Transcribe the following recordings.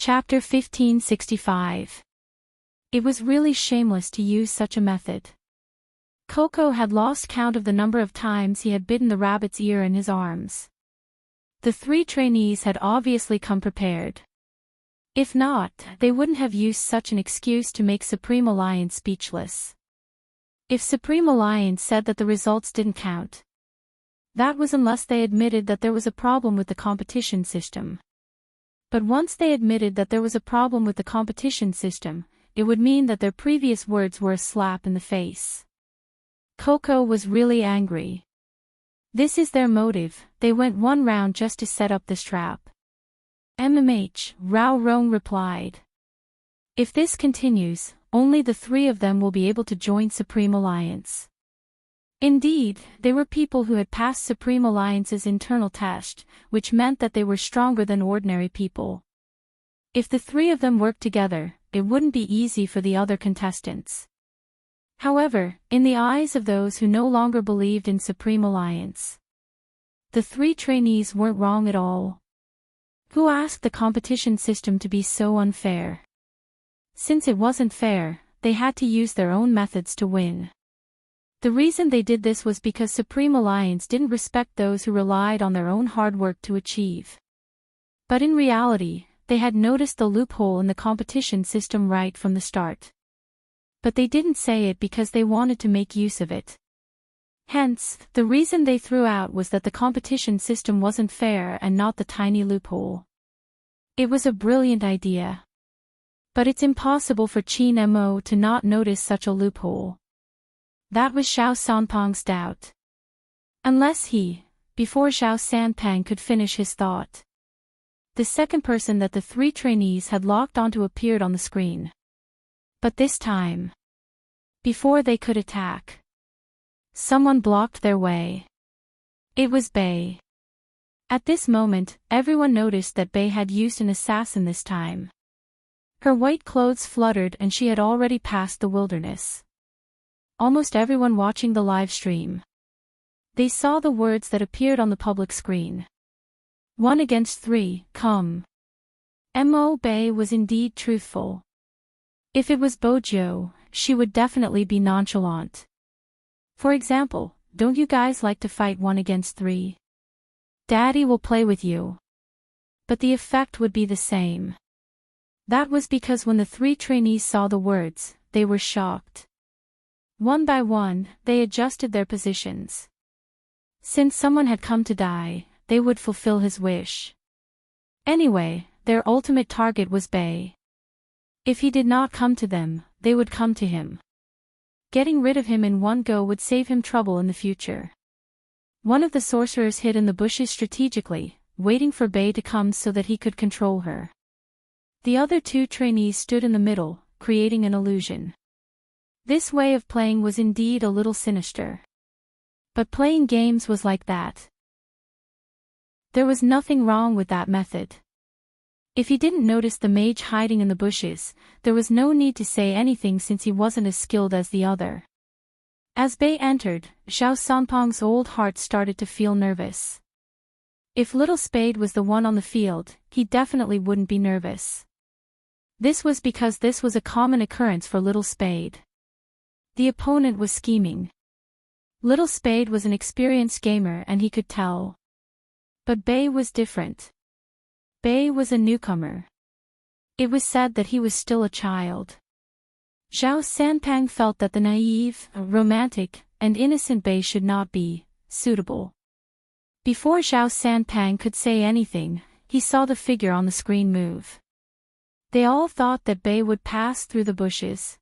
Chapter 1565. It was really shameless to use such a method. Coco had lost count of the number of times he had bitten the rabbit's ear in his arms. The three trainees had obviously come prepared. If not, they wouldn't have used such an excuse to make Supreme Alliance speechless. If Supreme Alliance said that the results didn't count, that was unless they admitted that there was a problem with the competition system. But once they admitted that there was a problem with the competition system, it would mean that their previous words were a slap in the face. Coco was really angry. This is their motive, they went one round just to set up this trap. Rao Rong replied. If this continues, only the three of them will be able to join Supreme Alliance. Indeed, they were people who had passed Supreme Alliance's internal test, which meant that they were stronger than ordinary people. If the three of them worked together, it wouldn't be easy for the other contestants. However, in the eyes of those who no longer believed in Supreme Alliance, the three trainees weren't wrong at all. Who asked the competition system to be so unfair? Since it wasn't fair, they had to use their own methods to win. The reason they did this was because Supreme Alliance didn't respect those who relied on their own hard work to achieve. But in reality, they had noticed the loophole in the competition system right from the start. But they didn't say it because they wanted to make use of it. Hence, the reason they threw out was that the competition system wasn't fair and not the tiny loophole. It was a brilliant idea. But it's impossible for Qin Mo to not notice such a loophole. That was Xiao Sanpang's doubt. Unless he, before Xiao Sanpang could finish his thought, the second person that the three trainees had locked onto appeared on the screen. But this time, before they could attack, someone blocked their way. It was Bei. At this moment, everyone noticed that Bei had used an assassin this time. Her white clothes fluttered and she had already passed the wilderness. Almost everyone watching the live stream, they saw the words that appeared on the public screen. 1 against 3, come. Mo Bei was indeed truthful. If it was Bojo, she would definitely be nonchalant. For example, don't you guys like to fight 1 against 3? Daddy will play with you. But the effect would be the same. That was because when the three trainees saw the words, they were shocked. One by one, they adjusted their positions. Since someone had come to die, they would fulfill his wish. Anyway, their ultimate target was Bei. If he did not come to them, they would come to him. Getting rid of him in one go would save him trouble in the future. One of the sorcerers hid in the bushes strategically, waiting for Bei to come so that he could control her. The other two trainees stood in the middle, creating an illusion. This way of playing was indeed a little sinister. But playing games was like that. There was nothing wrong with that method. If he didn't notice the mage hiding in the bushes, there was no need to say anything since he wasn't as skilled as the other. As Bei entered, Xiao Sanpang's old heart started to feel nervous. If Little Spade was the one on the field, he definitely wouldn't be nervous. This was because this was a common occurrence for Little Spade. The opponent was scheming. Little Spade was an experienced gamer and he could tell. But Bei was different. Bei was a newcomer. It was said that he was still a child. Xiao Sanpang felt that the naive, romantic, and innocent Bei should not be suitable. Before Xiao Sanpang could say anything, he saw the figure on the screen move. They all thought that Bei would pass through the bushes.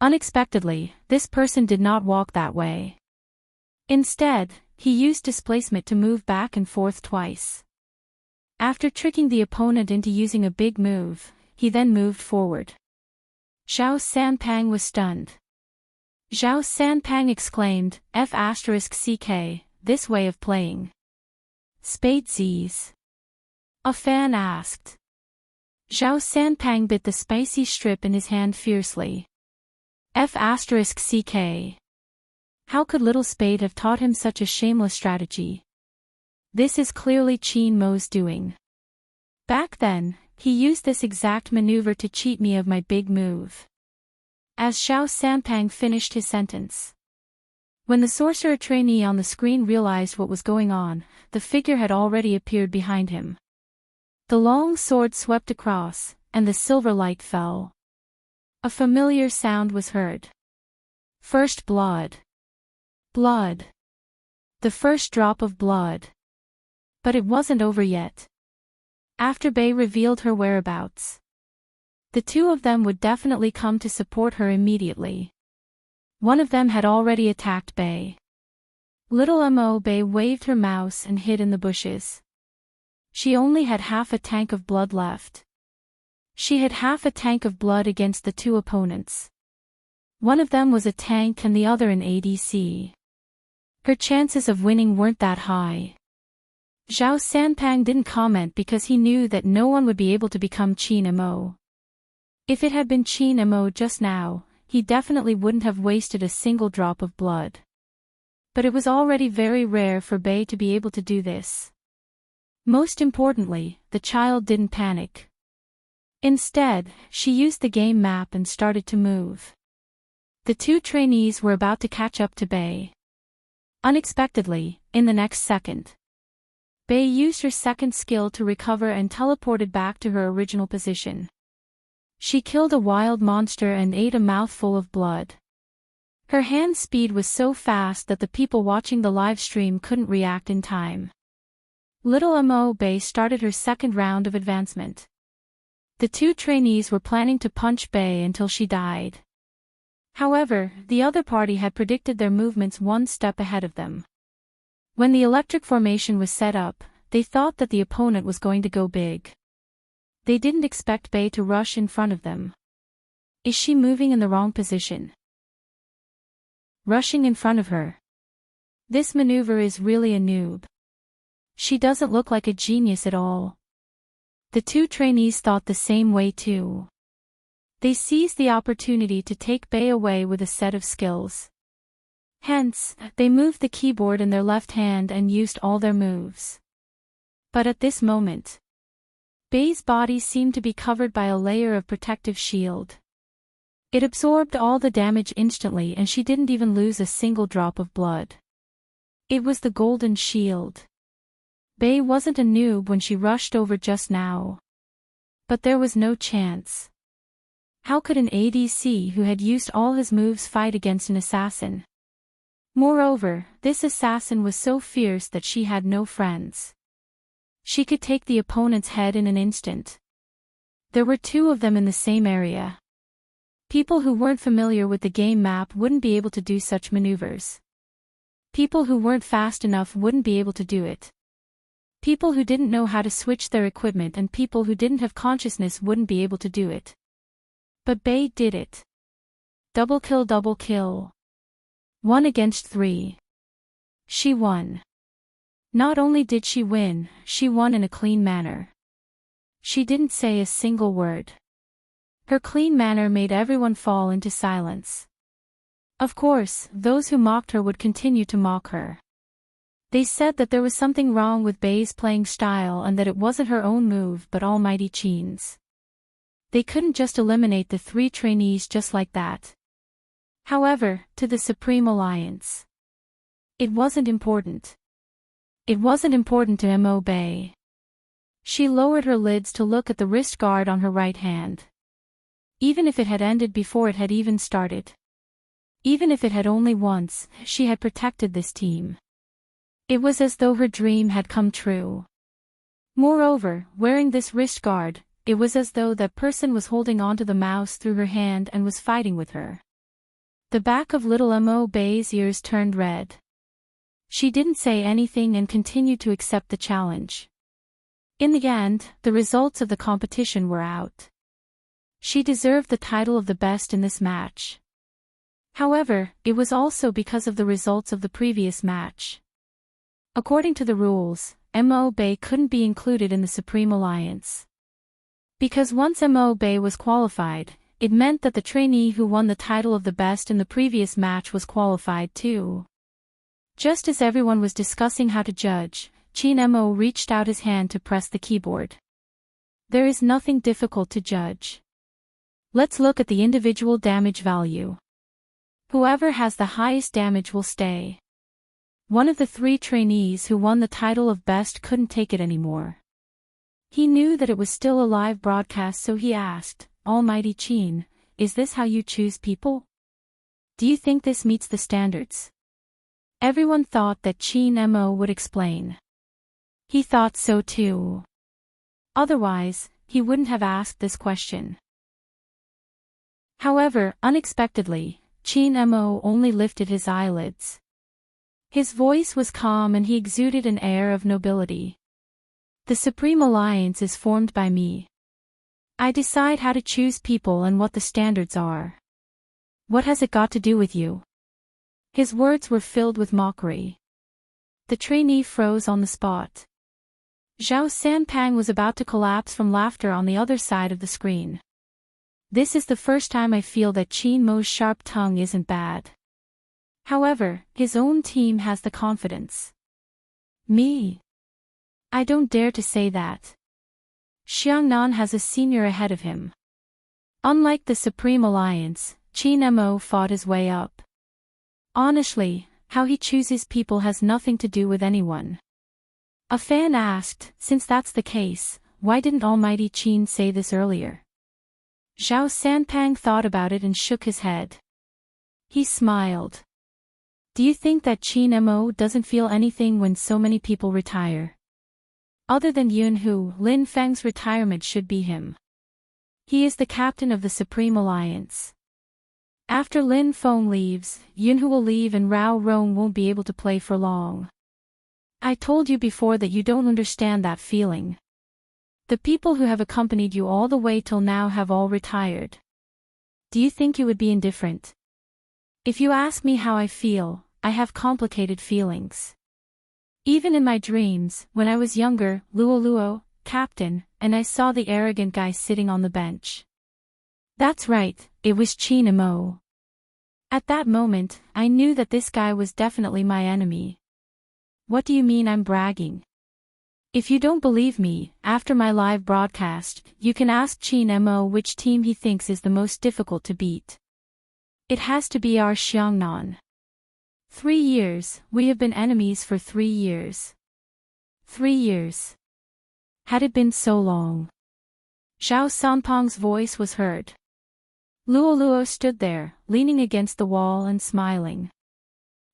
Unexpectedly, this person did not walk that way. Instead, he used displacement to move back and forth twice. After tricking the opponent into using a big move, he then moved forward. Xiao Sanpang was stunned. Xiao Sanpang exclaimed, F***ck, this way of playing. Spade Z's. A fan asked. Xiao Sanpang bit the spicy strip in his hand fiercely. F***ck. How could Little Spade have taught him such a shameless strategy? This is clearly Qin Mo's doing. Back then, he used this exact maneuver to cheat me of my big move. As Xiao Sanpang finished his sentence. When the sorcerer trainee on the screen realized what was going on, the figure had already appeared behind him. The long sword swept across, and the silver light fell. A familiar sound was heard. First blood. Blood. The first drop of blood. But it wasn't over yet. After Bei revealed her whereabouts, the two of them would definitely come to support her immediately. One of them had already attacked Bei. Little Mo Bei waved her mouse and hid in the bushes. She only had half a tank of blood left. She had half a tank of blood against the two opponents. One of them was a tank and the other an ADC. Her chances of winning weren't that high. Xiao Sanpang didn't comment because he knew that no one would be able to become Qin Mo. If it had been Qin Mo just now, he definitely wouldn't have wasted a single drop of blood. But it was already very rare for Bei to be able to do this. Most importantly, the child didn't panic. Instead, she used the game map and started to move. The two trainees were about to catch up to Bei. Unexpectedly, in the next second, Bei used her second skill to recover and teleported back to her original position. She killed a wild monster and ate a mouthful of blood. Her hand speed was so fast that the people watching the live stream couldn't react in time. Little Mo Bei started her second round of advancement. The two trainees were planning to punch Bei until she died. However, the other party had predicted their movements one step ahead of them. When the electric formation was set up, they thought that the opponent was going to go big. They didn't expect Bei to rush in front of them. Is she moving in the wrong position? Rushing in front of her. This maneuver is really a noob. She doesn't look like a genius at all. The two trainees thought the same way too. They seized the opportunity to take Bei away with a set of skills. Hence, they moved the keyboard in their left hand and used all their moves. But at this moment, Bei's body seemed to be covered by a layer of protective shield. It absorbed all the damage instantly and she didn't even lose a single drop of blood. It was the golden shield. Bei wasn't a noob when she rushed over just now. But there was no chance. How could an ADC who had used all his moves fight against an assassin? Moreover, this assassin was so fierce that she had no friends. She could take the opponent's head in an instant. There were two of them in the same area. People who weren't familiar with the game map wouldn't be able to do such maneuvers. People who weren't fast enough wouldn't be able to do it. People who didn't know how to switch their equipment and people who didn't have consciousness wouldn't be able to do it. But Bei did it. Double kill, double kill. 1 against 3. She won. Not only did she win, she won in a clean manner. She didn't say a single word. Her clean manner made everyone fall into silence. Of course, those who mocked her would continue to mock her. They said that there was something wrong with Bei's playing style and that it wasn't her own move but Almighty Qin's. They couldn't just eliminate the three trainees just like that. However, to the Supreme Alliance, it wasn't important. It wasn't important to Mo Bei. She lowered her lids to look at the wrist guard on her right hand. Even if it had ended before it had even started. Even if it had only once, she had protected this team. It was as though her dream had come true. Moreover, wearing this wrist guard, it was as though that person was holding onto the mouse through her hand and was fighting with her. The back of little Mo Bei's ears turned red. She didn't say anything and continued to accept the challenge. In the end, the results of the competition were out. She deserved the title of the best in this match. However, it was also because of the results of the previous match. According to the rules, Mo Bei couldn't be included in the Supreme Alliance. Because once Mo Bei was qualified, it meant that the trainee who won the title of the best in the previous match was qualified too. Just as everyone was discussing how to judge, Qin Mo reached out his hand to press the keyboard. there is nothing difficult to judge. Let's look at the individual damage value. Whoever has the highest damage will stay. One of the 3 trainees who won the title of best couldn't take it anymore. He knew that it was still a live broadcast, so he asked, "Almighty Chin, is this how you choose people? Do you think this meets the standards?" Everyone thought that Chin Mo would explain. He thought so too. Otherwise, he wouldn't have asked this question. However, unexpectedly, Chin Mo only lifted his eyelids. His voice was calm and he exuded an air of nobility. "The Supreme Alliance is formed by me. I decide how to choose people and what the standards are. What has it got to do with you?" His words were filled with mockery. The trainee froze on the spot. Zhao Sanpang was about to collapse from laughter on the other side of the screen. This is the first time I feel that Chin Mo's sharp tongue isn't bad. However, his own team has the confidence. Me? I don't dare to say that. Xiangnan has a senior ahead of him. Unlike the Supreme Alliance, Chin Mo fought his way up. Honestly, how he chooses people has nothing to do with anyone. A fan asked, "Since that's the case, why didn't Almighty Chin say this earlier?" Zhao Sanpang thought about it and shook his head. He smiled. "Do you think that Chin Mo doesn't feel anything when so many people retire? Other than Yunhu, Lin Feng's retirement should be him. He is the captain of the Supreme Alliance. After Lin Feng leaves, Yunhu will leave and Rao Rong won't be able to play for long. I told you before that you don't understand that feeling. The people who have accompanied you all the way till now have all retired. Do you think you would be indifferent? If you ask me how I feel, I have complicated feelings. Even in my dreams, when I was younger, Luo, captain, and I saw the arrogant guy sitting on the bench. That's right, it was Chin Mo. At that moment, I knew that this guy was definitely my enemy. What do you mean I'm bragging? If you don't believe me, after my live broadcast, you can ask Chin Mo which team he thinks is the most difficult to beat. It has to be our Xiangnan. 3 years, we have been enemies for 3 years. 3 years. Had it been so long? Zhao Sanpang's voice was heard. Luo stood there, leaning against the wall and smiling.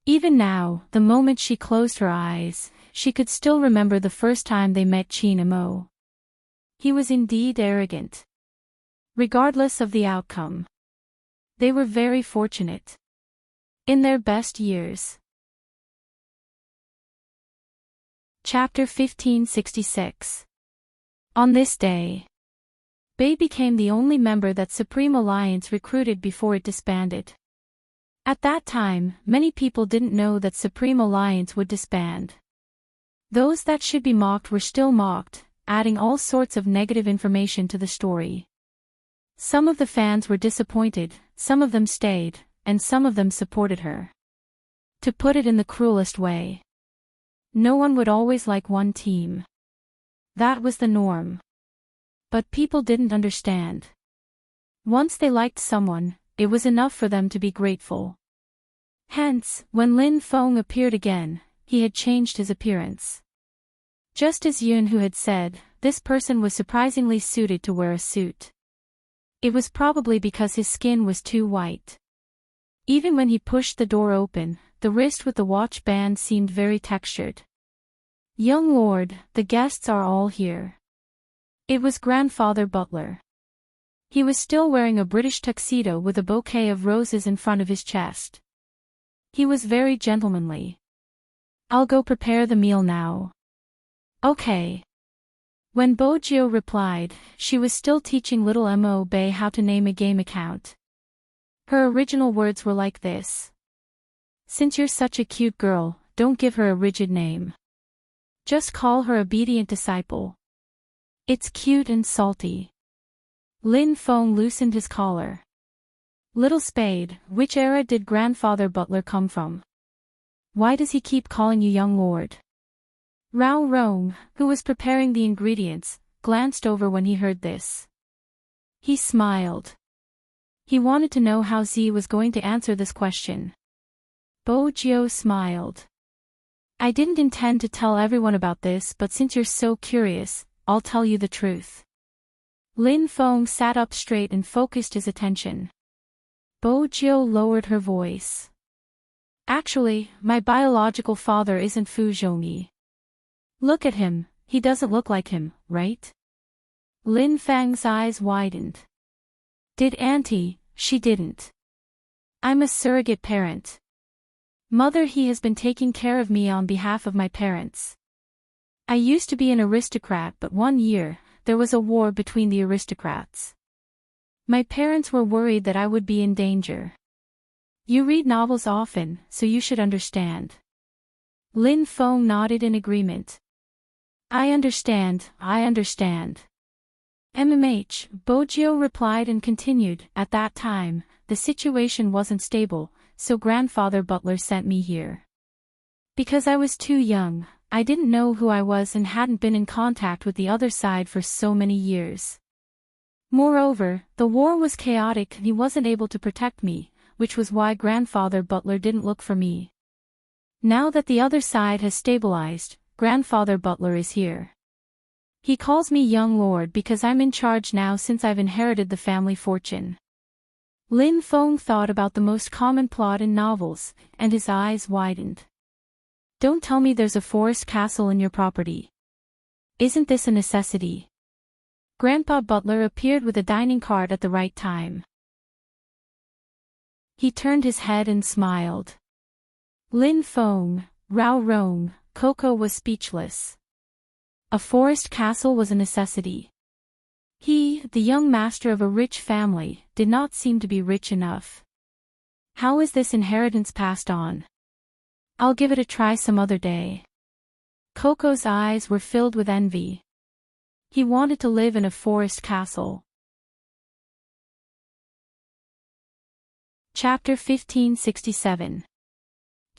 Even now, the moment she closed her eyes, she could still remember the first time they met Chin Mo. He was indeed arrogant. Regardless of the outcome. They were very fortunate. In their best years. Chapter 1566. On this day, Bei became the only member that Supreme Alliance recruited before it disbanded. At that time, many people didn't know that Supreme Alliance would disband. Those that should be mocked were still mocked, adding all sorts of negative information to the story. Some of the fans were disappointed, some of them stayed, and some of them supported her. To put it in the cruelest way, no one would always like one team. That was the norm. But people didn't understand. Once they liked someone, it was enough for them to be grateful. Hence, when Lin Feng appeared again, he had changed his appearance. Just as Yunhu had said, this person was surprisingly suited to wear a suit. It was probably because his skin was too white. Even when he pushed the door open, the wrist with the watch band seemed very textured. "Young lord, the guests are all here." It was Grandfather Butler. He was still wearing a British tuxedo with a bouquet of roses in front of his chest. He was very gentlemanly. "I'll go prepare the meal now." "Okay." When Bojio replied, she was still teaching little Mo Bei how to name a game account. Her original words were like this. "Since you're such a cute girl, don't give her a rigid name. Just call her obedient disciple. It's cute and salty." Lin Feng loosened his collar. "Little Spade, which era did Grandfather Butler come from? Why does he keep calling you young lord?" Rao Rong, who was preparing the ingredients, glanced over when he heard this. He smiled. He wanted to know how Z was going to answer this question. Bojo smiled. I didn't intend to tell everyone about this, but since you're so curious, I'll tell you the truth. Lin Feng sat up straight and focused his attention. Bojo lowered her voice. Actually, my biological father isn't Fu Zhongyi. Look at him, he doesn't look like him, right? Lin Feng's eyes widened. Did Auntie? She didn't. I'm a surrogate parent. Mother, he has been taking care of me on behalf of my parents. I used to be an aristocrat, but one year, there was a war between the aristocrats. My parents were worried that I would be in danger. You read novels often, so you should understand. Lin Feng nodded in agreement. I understand. MMH, Bojo replied and continued, at that time, the situation wasn't stable, so grandfather Butler sent me here. Because I was too young, I didn't know who I was and hadn't been in contact with the other side for so many years. Moreover, the war was chaotic and he wasn't able to protect me, which was why grandfather Butler didn't look for me. Now that the other side has stabilized, grandfather Butler is here. He calls me young lord because I'm in charge now since I've inherited the family fortune. Lin Feng thought about the most common plot in novels, and his eyes widened. Don't tell me there's a forest castle in your property. Isn't this a necessity? Grandpa Butler appeared with a dining cart at the right time. He turned his head and smiled. Lin Feng, Rao Rong, Coco was speechless. A forest castle was a necessity. He, the young master of a rich family, did not seem to be rich enough. How is this inheritance passed on? I'll give it a try some other day. Coco's eyes were filled with envy. He wanted to live in a forest castle. Chapter 1567.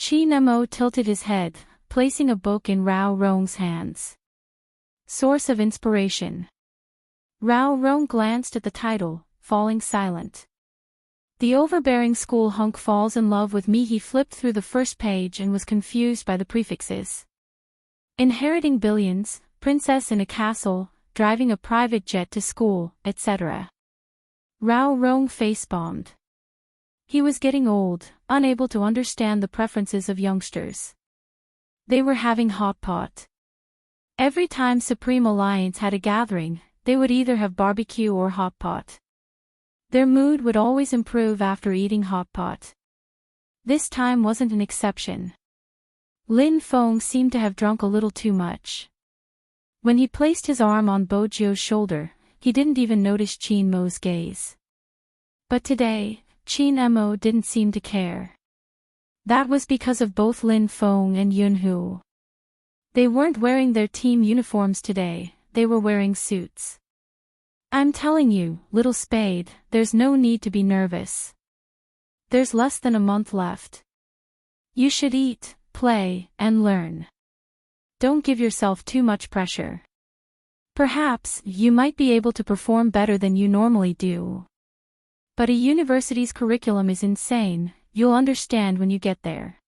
Chi Nemo tilted his head, placing a book in Rao Rong's hands. Source of inspiration. Rao Rong glanced at the title, falling silent. The overbearing school hunk falls in love with me. He flipped through the first page and was confused by the prefixes. Inheriting billions, princess in a castle, driving a private jet to school, etc. Rao Rong face-bombed. He was getting old, unable to understand the preferences of youngsters. They were having hot pot. Every time Supreme Alliance had a gathering, they would either have barbecue or hot pot. Their mood would always improve after eating hot pot. This time wasn't an exception. Lin Feng seemed to have drunk a little too much. When he placed his arm on Bojo's shoulder, he didn't even notice Qin Mo's gaze. But today, Qin Mo didn't seem to care. That was because of both Lin Feng and Yunhu. They weren't wearing their team uniforms today, they were wearing suits. I'm telling you, little Spade, there's no need to be nervous. There's less than a month left. You should eat, play, and learn. Don't give yourself too much pressure. Perhaps, you might be able to perform better than you normally do. But a university's curriculum is insane, you'll understand when you get there.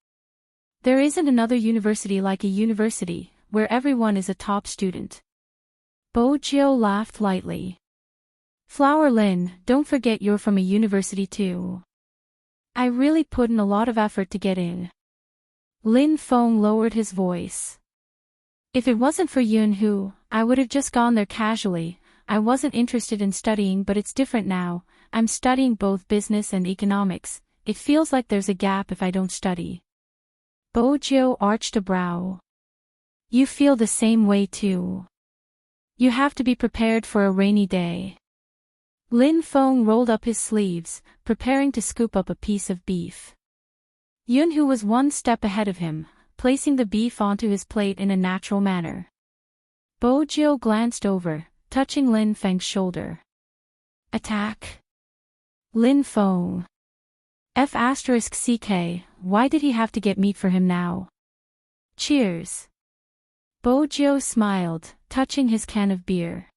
There isn't another university like a university, where everyone is a top student. Bojo laughed lightly. Flower Lin, don't forget you're from a university too. I really put in a lot of effort to get in. Lin Feng lowered his voice. If it wasn't for Yunhu, I would have just gone there casually. I wasn't interested in studying, but it's different now. I'm studying both business and economics. It feels like there's a gap if I don't study. Bojo arched a brow. You feel the same way too. You have to be prepared for a rainy day. Lin Feng rolled up his sleeves, preparing to scoop up a piece of beef. Yunhu was one step ahead of him, placing the beef onto his plate in a natural manner. Bojo glanced over, touching Lin Feng's shoulder. Attack. Lin Feng. F***ck, why did he have to get meat for him now? Cheers. Bojo smiled, touching his can of beer.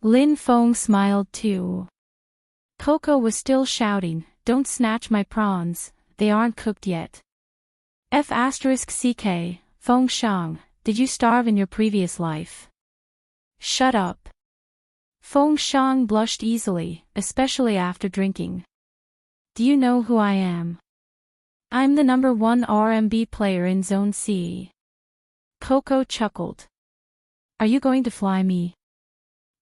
Lin Feng smiled too. Coco was still shouting, "Don't snatch my prawns, they aren't cooked yet." F***ck, Feng Shang, did you starve in your previous life? Shut up. Feng Shang blushed easily, especially after drinking. Do you know who I am? I'm the #1 RMB player in Zone C. Coco chuckled. Are you going to fly me?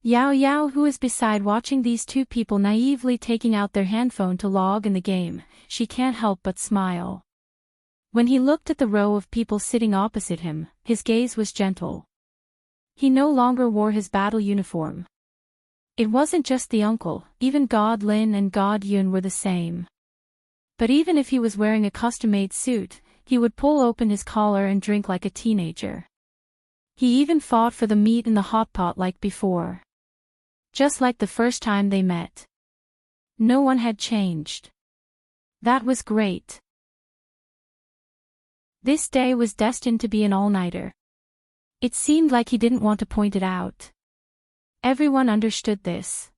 Yao Yao, who is beside watching these two people naively taking out their handphone to log in the game, she can't help but smile. When he looked at the row of people sitting opposite him, his gaze was gentle. He no longer wore his battle uniform. It wasn't just the uncle, even God Lin and God Yun were the same. But even if he was wearing a custom-made suit, he would pull open his collar and drink like a teenager. He even fought for the meat in the hot pot like before. Just like the first time they met. No one had changed. That was great. This day was destined to be an all-nighter. It seemed like he didn't want to point it out. Everyone understood this.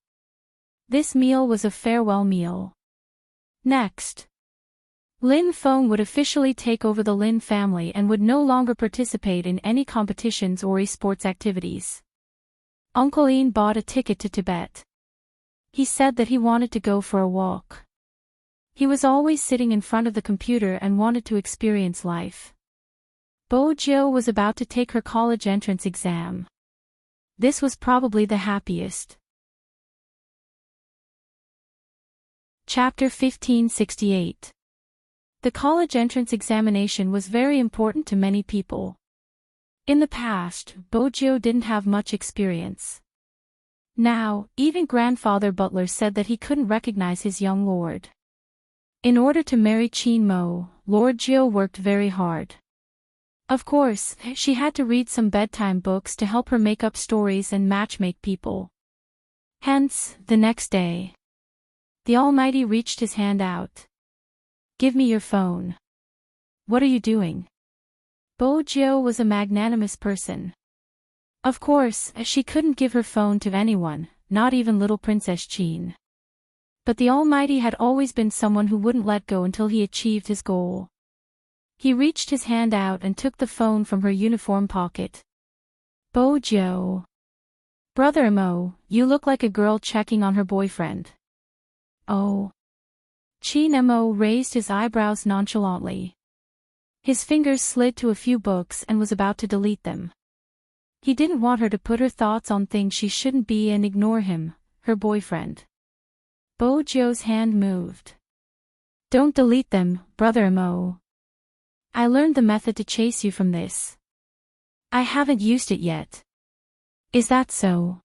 This meal was a farewell meal. Next, Lin Feng would officially take over the Lin family and would no longer participate in any competitions or esports activities. Uncle Ian bought a ticket to Tibet. He said that he wanted to go for a walk. He was always sitting in front of the computer and wanted to experience life. Bo Jiu was about to take her college entrance exam. This was probably the happiest. Chapter 1568. The college entrance examination was very important to many people. In the past, Bo Jiu didn't have much experience. Now, even Grandfather Butler said that he couldn't recognize his young lord. In order to marry Qin Mo, Lord Jiu worked very hard. Of course, she had to read some bedtime books to help her make up stories and matchmake people. Hence, the next day, the Almighty reached his hand out. Give me your phone. What are you doing? Bo Jiu was a magnanimous person. Of course, she couldn't give her phone to anyone, not even little Princess Qin. But the Almighty had always been someone who wouldn't let go until he achieved his goal. He reached his hand out and took the phone from her uniform pocket. Bo Jiu. Brother Mo, you look like a girl checking on her boyfriend. Oh. Qin Mo raised his eyebrows nonchalantly. His fingers slid to a few books and was about to delete them. He didn't want her to put her thoughts on things she shouldn't be and ignore him, her boyfriend. Bo Jiu's hand moved. Don't delete them, Brother Mo. I learned the method to chase you from this. I haven't used it yet. Is that so?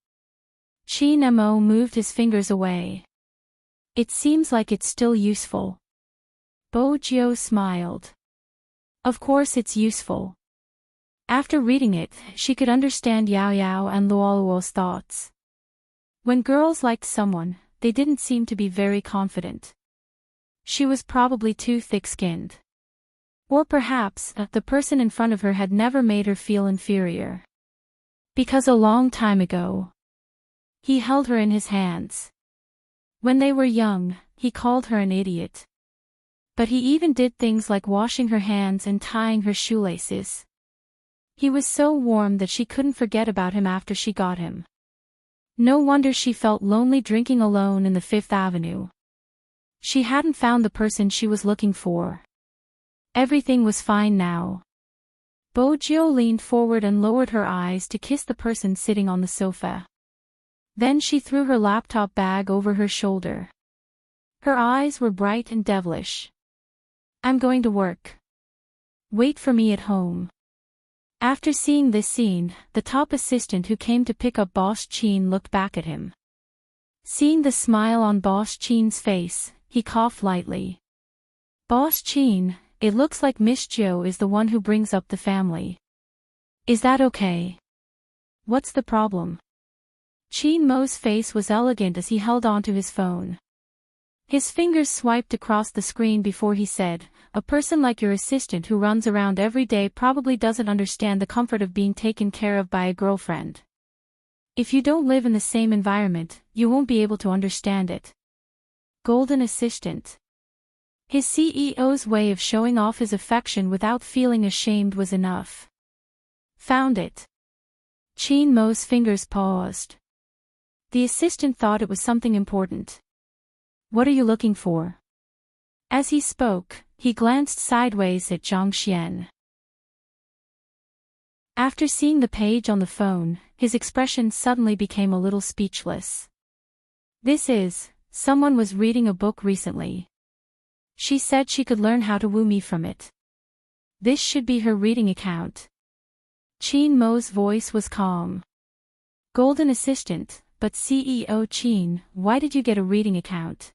Qin Mo moved his fingers away. It seems like it's still useful. Bo Jiu smiled. Of course it's useful. After reading it, she could understand Yao Yao and Luoluo's thoughts. When girls liked someone, they didn't seem to be very confident. She was probably too thick-skinned. Or perhaps, the person in front of her had never made her feel inferior. Because a long time ago, he held her in his hands. When they were young, he called her an idiot. But he even did things like washing her hands and tying her shoelaces. He was so warm that she couldn't forget about him after she got him. No wonder she felt lonely drinking alone in the Fifth Avenue. She hadn't found the person she was looking for. Everything was fine now. Bo Jiu leaned forward and lowered her eyes to kiss the person sitting on the sofa. Then she threw her laptop bag over her shoulder. Her eyes were bright and devilish. I'm going to work. Wait for me at home. After seeing this scene, the top assistant who came to pick up Boss Qin looked back at him. Seeing the smile on Boss Qin's face, he coughed lightly. Boss Qin, it looks like Miss Jiu is the one who brings up the family. Is that okay? What's the problem? Qin Mo's face was elegant as he held onto his phone. His fingers swiped across the screen before he said, a person like your assistant who runs around every day probably doesn't understand the comfort of being taken care of by a girlfriend. If you don't live in the same environment, you won't be able to understand it. Golden Assistant. His CEO's way of showing off his affection without feeling ashamed was enough. Found it. Chin Mo's fingers paused. The assistant thought it was something important. What are you looking for? As he spoke, he glanced sideways at Zhang Xian. After seeing the page on the phone, his expression suddenly became a little speechless. Someone was reading a book recently. She said she could learn how to woo me from it. This should be her reading account. Chin Mo's voice was calm. Golden Assistant, but CEO Chin, why did you get a reading account?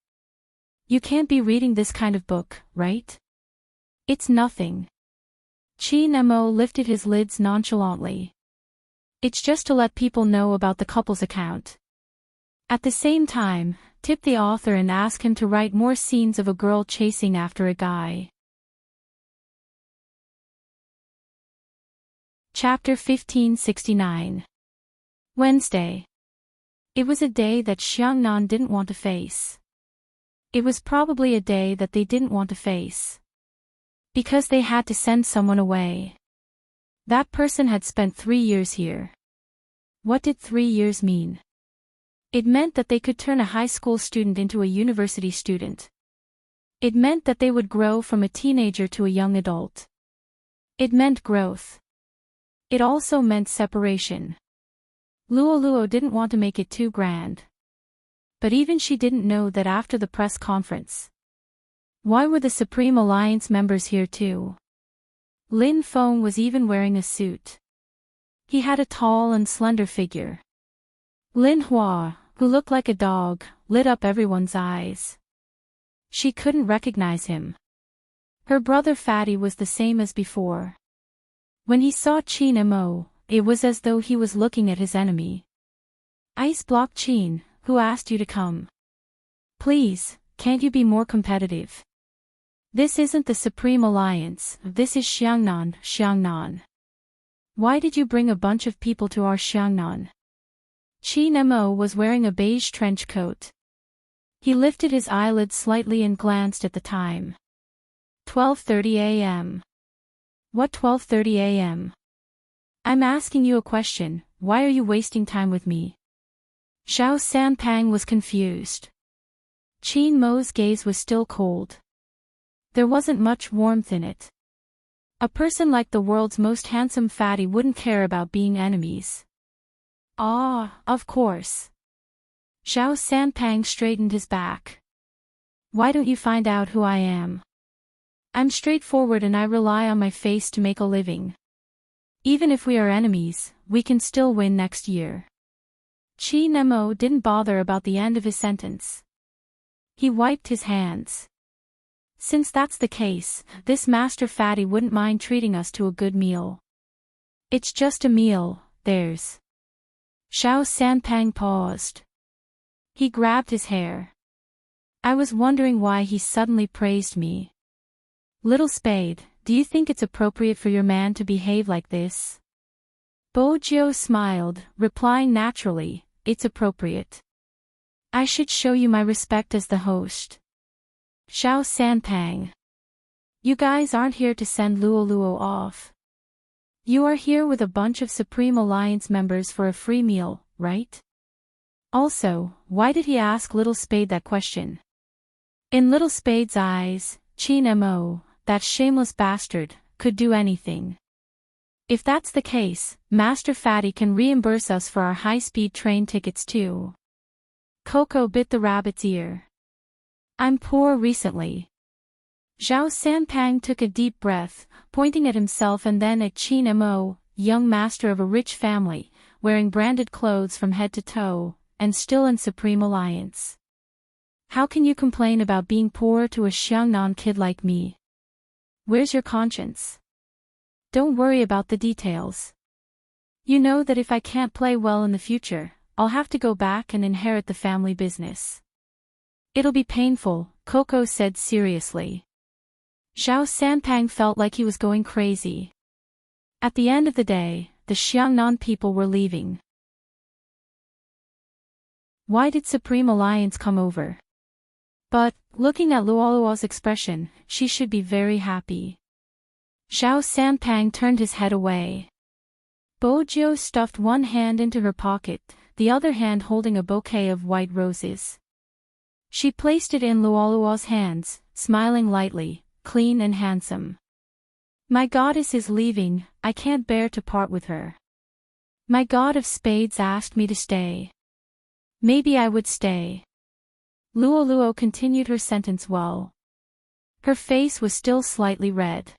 You can't be reading this kind of book, right? It's nothing. Chin Mo lifted his lids nonchalantly. It's just to let people know about the couple's account. At the same time, tip the author and ask him to write more scenes of a girl chasing after a guy. Chapter 1569. Wednesday. It was a day that Xiangnan didn't want to face. It was probably a day that they didn't want to face. Because they had to send someone away. That person had spent 3 years here. What did 3 years mean? It meant that they could turn a high school student into a university student. It meant that they would grow from a teenager to a young adult. It meant growth. It also meant separation. Luo didn't want to make it too grand. But even she didn't know that after the press conference. Why were the Supreme Alliance members here too? Lin Feng was even wearing a suit. He had a tall and slender figure. Lin Hua, who looked like a dog, lit up everyone's eyes. She couldn't recognize him. Her brother Fatty was the same as before. When he saw Chin Mo, it was as though he was looking at his enemy. Ice Block Chin, who asked you to come? Please, can't you be more competitive? This isn't the Supreme Alliance, this is Xiangnan. Why did you bring a bunch of people to our Xiangnan? Chin Mo was wearing a beige trench coat. He lifted his eyelids slightly and glanced at the time. 12:30 a.m. What 12:30 a.m.? I'm asking you a question, why are you wasting time with me? Xiao Sanpang was confused. Chin Mo's gaze was still cold. There wasn't much warmth in it. A person like the world's most handsome fatty wouldn't care about being enemies. Ah, of course. Xiao Sanpang straightened his back. Why don't you find out who I am? I'm straightforward and I rely on my face to make a living. Even if we are enemies, we can still win next year. Chin Mo didn't bother about the end of his sentence. He wiped his hands. Since that's the case, this Master Fatty wouldn't mind treating us to a good meal. It's just a meal, there's. Xiao Sanpang paused. He grabbed his hair. I was wondering why he suddenly praised me. Little Spade, do you think it's appropriate for your man to behave like this? Bojiu smiled, replying naturally, it's appropriate. I should show you my respect as the host. Xiao Sanpang. You guys aren't here to send Luo off. You are here with a bunch of Supreme Alliance members for a free meal, right? Also, why did he ask Little Spade that question? In Little Spade's eyes, Chin Mo, that shameless bastard, could do anything. If that's the case, Master Fatty can reimburse us for our high-speed train tickets too. Coco bit the rabbit's ear. I'm poor recently. Xiao Sanpang took a deep breath, pointing at himself and then at Chin Mo, young master of a rich family, wearing branded clothes from head to toe, and still in Supreme Alliance. How can you complain about being poor to a Xiangnan kid like me? Where's your conscience? Don't worry about the details. You know that if I can't play well in the future, I'll have to go back and inherit the family business. It'll be painful, Coco said seriously. Xiao Sanpang felt like he was going crazy. At the end of the day, the Xiangnan people were leaving. Why did Supreme Alliance come over? But, looking at Luoluo's expression, she should be very happy. Xiao Sanpang turned his head away. Bojo stuffed one hand into her pocket, the other hand holding a bouquet of white roses. She placed it in Luoluo's hands, smiling lightly, clean and handsome. My goddess is leaving, I can't bear to part with her. My god of spades asked me to stay. Maybe I would stay. Luoluo continued her sentence well. Her face was still slightly red.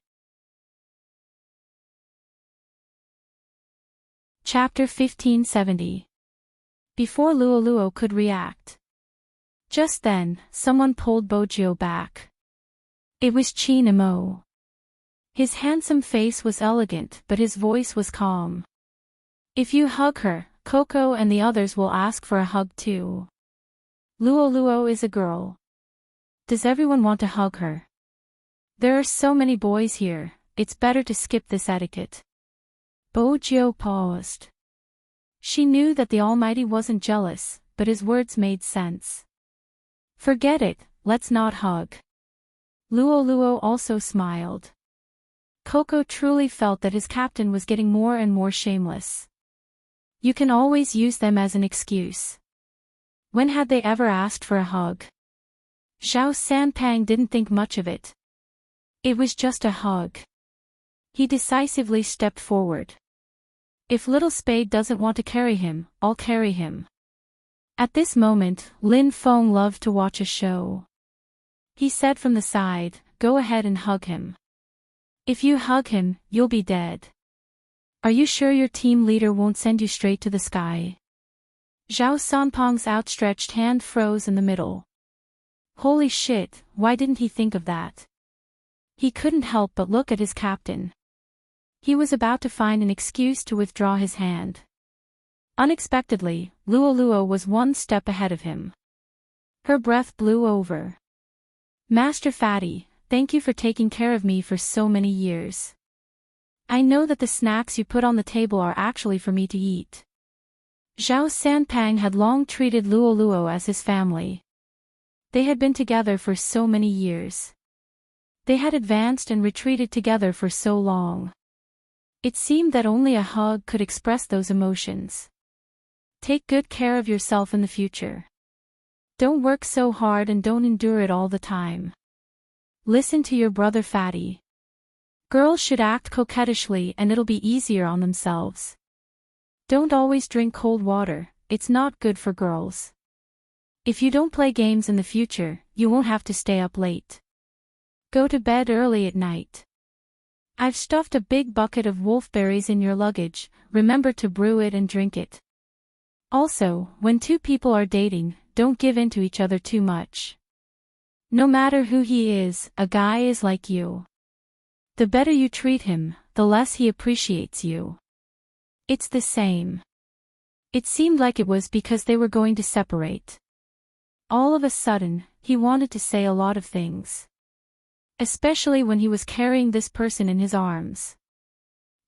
Chapter 1570. Before Luoluo could react. Just then, someone pulled Bojo back. It was Qin Imo. His handsome face was elegant but his voice was calm. If you hug her, Coco and the others will ask for a hug too. Luoluo is a girl. Does everyone want to hug her? There are so many boys here, it's better to skip this etiquette. Bojo paused. She knew that the Almighty wasn't jealous, but his words made sense. Forget it, let's not hug. Luoluo also smiled. Coco truly felt that his captain was getting more and more shameless. You can always use them as an excuse. When had they ever asked for a hug? Xiao Sanpang didn't think much of it. It was just a hug. He decisively stepped forward. If Little Spade doesn't want to carry him, I'll carry him. At this moment, Lin Feng loved to watch a show. He said from the side, go ahead and hug him. If you hug him, you'll be dead. Are you sure your team leader won't send you straight to the sky? Zhao Sanpeng's outstretched hand froze in the middle. Holy shit, why didn't he think of that? He couldn't help but look at his captain. He was about to find an excuse to withdraw his hand. Unexpectedly, Luoluo was one step ahead of him. Her breath blew over. Master Fatty, thank you for taking care of me for so many years. I know that the snacks you put on the table are actually for me to eat. Zhao Sanpang had long treated Luoluo as his family. They had been together for so many years. They had advanced and retreated together for so long. It seemed that only a hug could express those emotions. Take good care of yourself in the future. Don't work so hard and don't endure it all the time. Listen to your brother Fatty. Girls should act coquettishly and it'll be easier on themselves. Don't always drink cold water, it's not good for girls. If you don't play games in the future, you won't have to stay up late. Go to bed early at night. I've stuffed a big bucket of wolfberries in your luggage, remember to brew it and drink it. Also, when two people are dating, don't give in to each other too much. No matter who he is, a guy is like you. The better you treat him, the less he appreciates you. It's the same. It seemed like it was because they were going to separate. All of a sudden, he wanted to say a lot of things. Especially when he was carrying this person in his arms.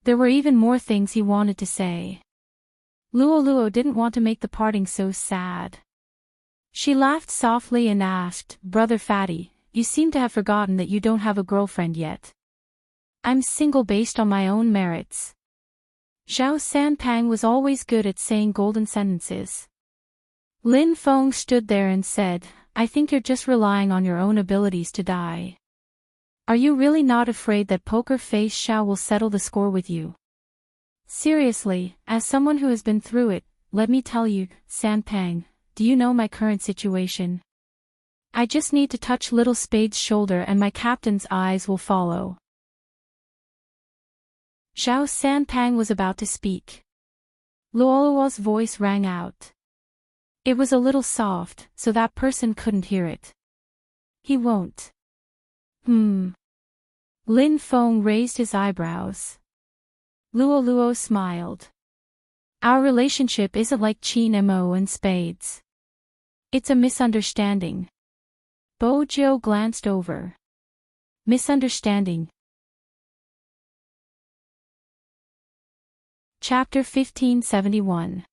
There were even more things he wanted to say. Luoluo didn't want to make the parting so sad. She laughed softly and asked, Brother Fatty, you seem to have forgotten that you don't have a girlfriend yet. I'm single based on my own merits. Zhao Sanpang was always good at saying golden sentences. Lin Feng stood there and said, I think you're just relying on your own abilities to die. Are you really not afraid that Poker Face Xiao will settle the score with you? Seriously, as someone who has been through it, let me tell you, Sanpang, do you know my current situation? I just need to touch Little Spade's shoulder and my captain's eyes will follow. Zhao Sanpang was about to speak. Luoluo's voice rang out. It was a little soft, so that person couldn't hear it. He won't. Lin Feng raised his eyebrows. Luoluo smiled. Our relationship isn't like Qin Mo and Spades. It's a misunderstanding. Bojo glanced over. Misunderstanding. Chapter 1571.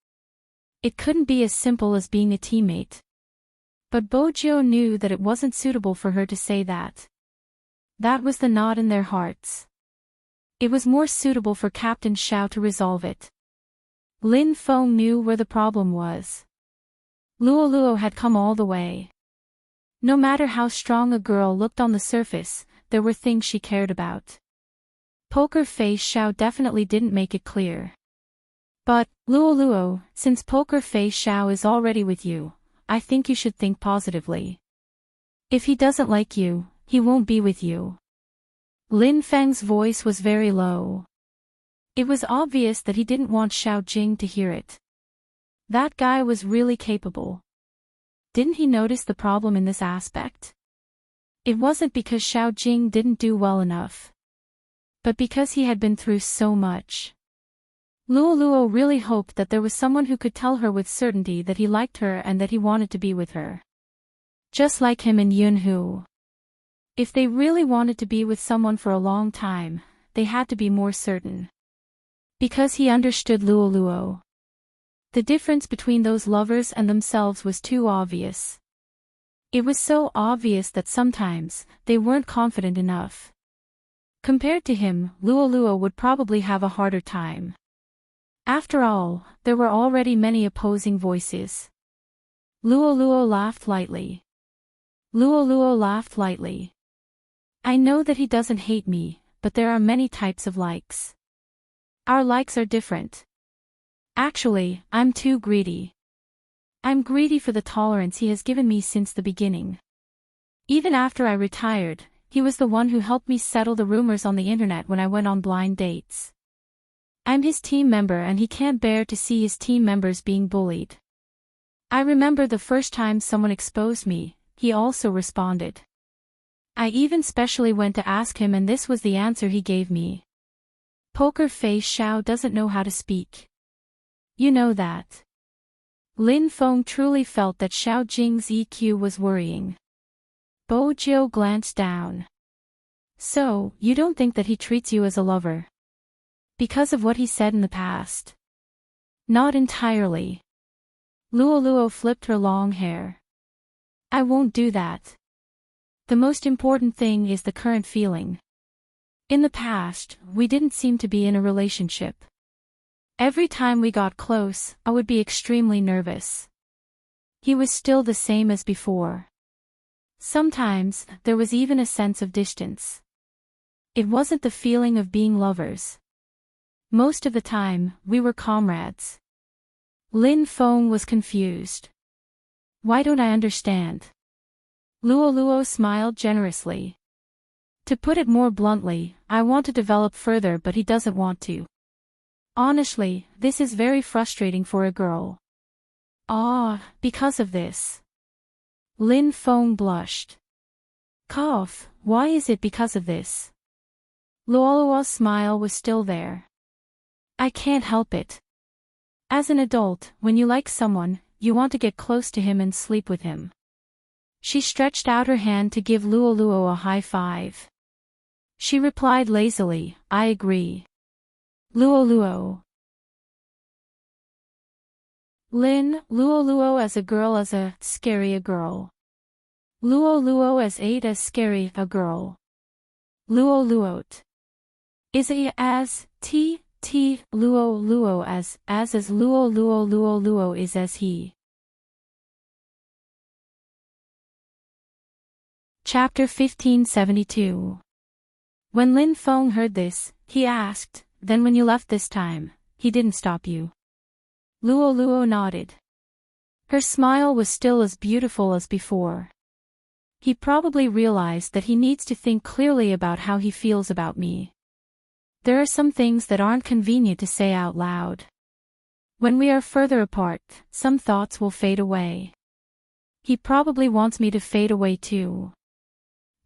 It couldn't be as simple as being a teammate. But Bojo knew that it wasn't suitable for her to say that. That was the knot in their hearts. It was more suitable for Captain Xiao to resolve it. Lin Feng knew where the problem was. Luo had come all the way. No matter how strong a girl looked on the surface, there were things she cared about. Poker Face Xiao definitely didn't make it clear. But, Luo, since Poker Face Xiao is already with you, I think you should think positively. If he doesn't like you, he won't be with you. Lin Feng's voice was very low. It was obvious that he didn't want Xiao Jing to hear it. That guy was really capable. Didn't he notice the problem in this aspect? It wasn't because Xiao Jing didn't do well enough, but because he had been through so much. Luo really hoped that there was someone who could tell her with certainty that he liked her and that he wanted to be with her. Just like him and Yunhu. If they really wanted to be with someone for a long time, they had to be more certain. Because he understood Luo. The difference between those lovers and themselves was too obvious. It was so obvious that sometimes, they weren't confident enough. Compared to him, Luo would probably have a harder time. After all, there were already many opposing voices. Luo laughed lightly. Luo laughed lightly. I know that he doesn't hate me, but there are many types of likes. Our likes are different. Actually, I'm too greedy. I'm greedy for the tolerance he has given me since the beginning. Even after I retired, he was the one who helped me settle the rumors on the internet when I went on blind dates. I'm his team member and he can't bear to see his team members being bullied. I remember the first time someone exposed me, he also responded. I even specially went to ask him and this was the answer he gave me. Poker Face Xiao doesn't know how to speak. You know that. Lin Feng truly felt that Xiao Jing's EQ was worrying. Bojo glanced down. So, you don't think that he treats you as a lover? Because of what he said in the past? Not entirely. Luo flipped her long hair. I won't do that. The most important thing is the current feeling. In the past, we didn't seem to be in a relationship. Every time we got close, I would be extremely nervous. He was still the same as before. Sometimes, there was even a sense of distance. It wasn't the feeling of being lovers. Most of the time, we were comrades. Lin Feng was confused. Why don't I understand? Luo smiled generously. To put it more bluntly, I want to develop further but he doesn't want to. Honestly, this is very frustrating for a girl. Because of this. Lin Feng blushed. Cough, why is it because of this? Luo's smile was still there. I can't help it. As an adult, when you like someone, you want to get close to him and sleep with him. She stretched out her hand to give Luo a high five. She replied lazily, I agree. Luo. Lin, Luo as a girl as a scary a girl. Luo as eight as scary a girl. Luo't. Is a as t Luo as Luo is as he. Chapter 1572. When Lin Feng heard this, he asked, then when you left this time, he didn't stop you? Luo nodded. Her smile was still as beautiful as before. He probably realized that he needs to think clearly about how he feels about me. There are some things that aren't convenient to say out loud. When we are further apart, some thoughts will fade away. He probably wants me to fade away too.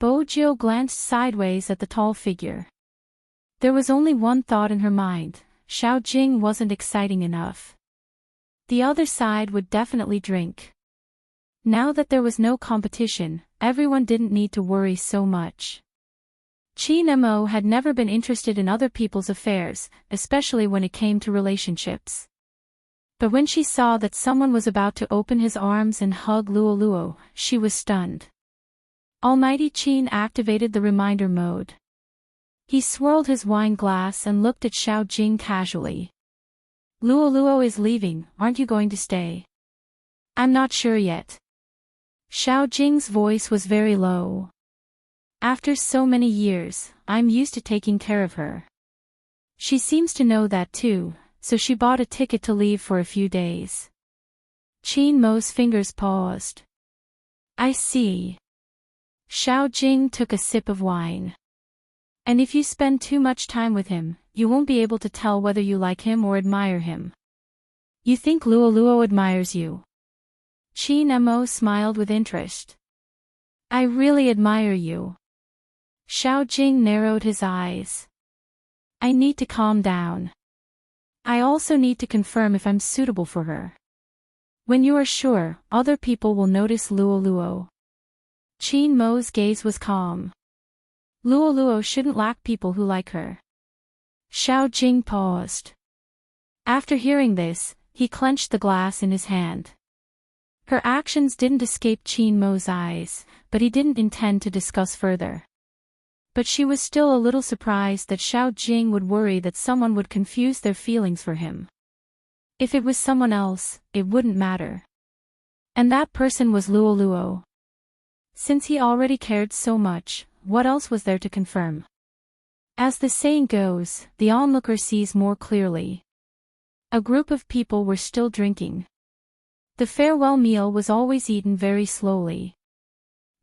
Bojo glanced sideways at the tall figure. There was only one thought in her mind, Xiao Jing wasn't exciting enough. The other side would definitely drink. Now that there was no competition, everyone didn't need to worry so much. Qin Mo had never been interested in other people's affairs, especially when it came to relationships. But when she saw that someone was about to open his arms and hug Luo, she was stunned. Almighty Qin activated the reminder mode. He swirled his wine glass and looked at Xiao Jing casually. Luo is leaving, aren't you going to stay? I'm not sure yet. Xiao Jing's voice was very low. After so many years, I'm used to taking care of her. She seems to know that too, so she bought a ticket to leave for a few days. Qin Mo's fingers paused. I see. Xiao Jing took a sip of wine. And if you spend too much time with him, you won't be able to tell whether you like him or admire him. You think Luo admires you? Qin Mo smiled with interest. I really admire you. Xiao Jing narrowed his eyes. I need to calm down. I also need to confirm if I'm suitable for her. When you are sure, other people will notice Luo. Qin Mo's gaze was calm. Luo shouldn't lack people who like her. Xiao Jing paused. After hearing this, he clenched the glass in his hand. Her actions didn't escape Qin Mo's eyes, but he didn't intend to discuss further. But she was still a little surprised that Xiao Jing would worry that someone would confuse their feelings for him. If it was someone else, it wouldn't matter. And that person was Luo. Since he already cared so much, what else was there to confirm? As the saying goes, the onlooker sees more clearly. A group of people were still drinking. The farewell meal was always eaten very slowly.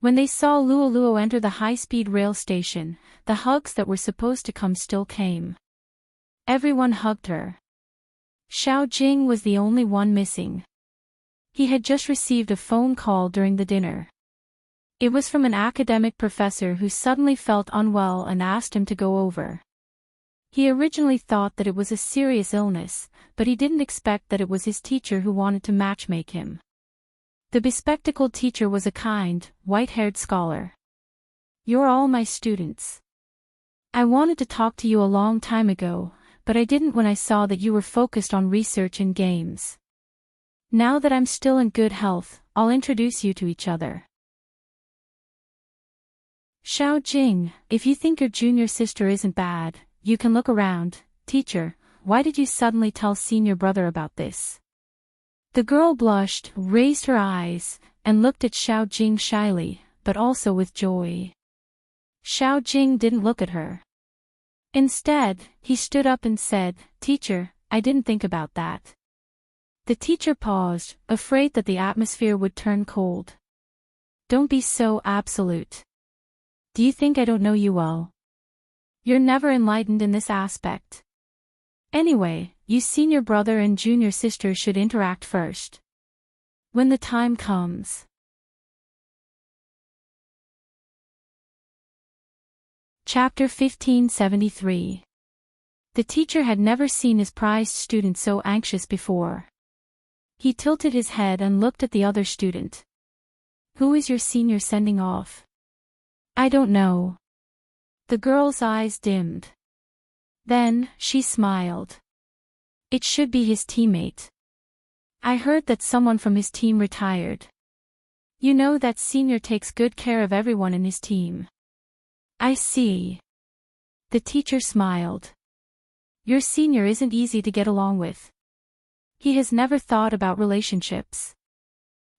When they saw Luo enter the high-speed rail station, the hugs that were supposed to come still came. Everyone hugged her. Xiao Jing was the only one missing. He had just received a phone call during the dinner. It was from an academic professor who suddenly felt unwell and asked him to go over. He originally thought that it was a serious illness, but he didn't expect that it was his teacher who wanted to matchmake him. The bespectacled teacher was a kind, white-haired scholar. You're all my students. I wanted to talk to you a long time ago, but I didn't when I saw that you were focused on research and games. Now that I'm still in good health, I'll introduce you to each other. Xiao Jing, if you think your junior sister isn't bad, you can look around. Teacher, why did you suddenly tell senior brother about this? The girl blushed, raised her eyes, and looked at Xiao Jing shyly, but also with joy. Xiao Jing didn't look at her. Instead, he stood up and said, Teacher, I didn't think about that. The teacher paused, afraid that the atmosphere would turn cold. Don't be so absolute. Do you think I don't know you well? You're never enlightened in this aspect. Anyway, you senior brother and junior sister should interact first. When the time comes. Chapter 1573. The teacher had never seen his prized student so anxious before. He tilted his head and looked at the other student. Who is your senior sending off? I don't know. The girl's eyes dimmed. Then, she smiled. It should be his teammate. I heard that someone from his team retired. You know that senior takes good care of everyone in his team. I see. The teacher smiled. Your senior isn't easy to get along with. He has never thought about relationships.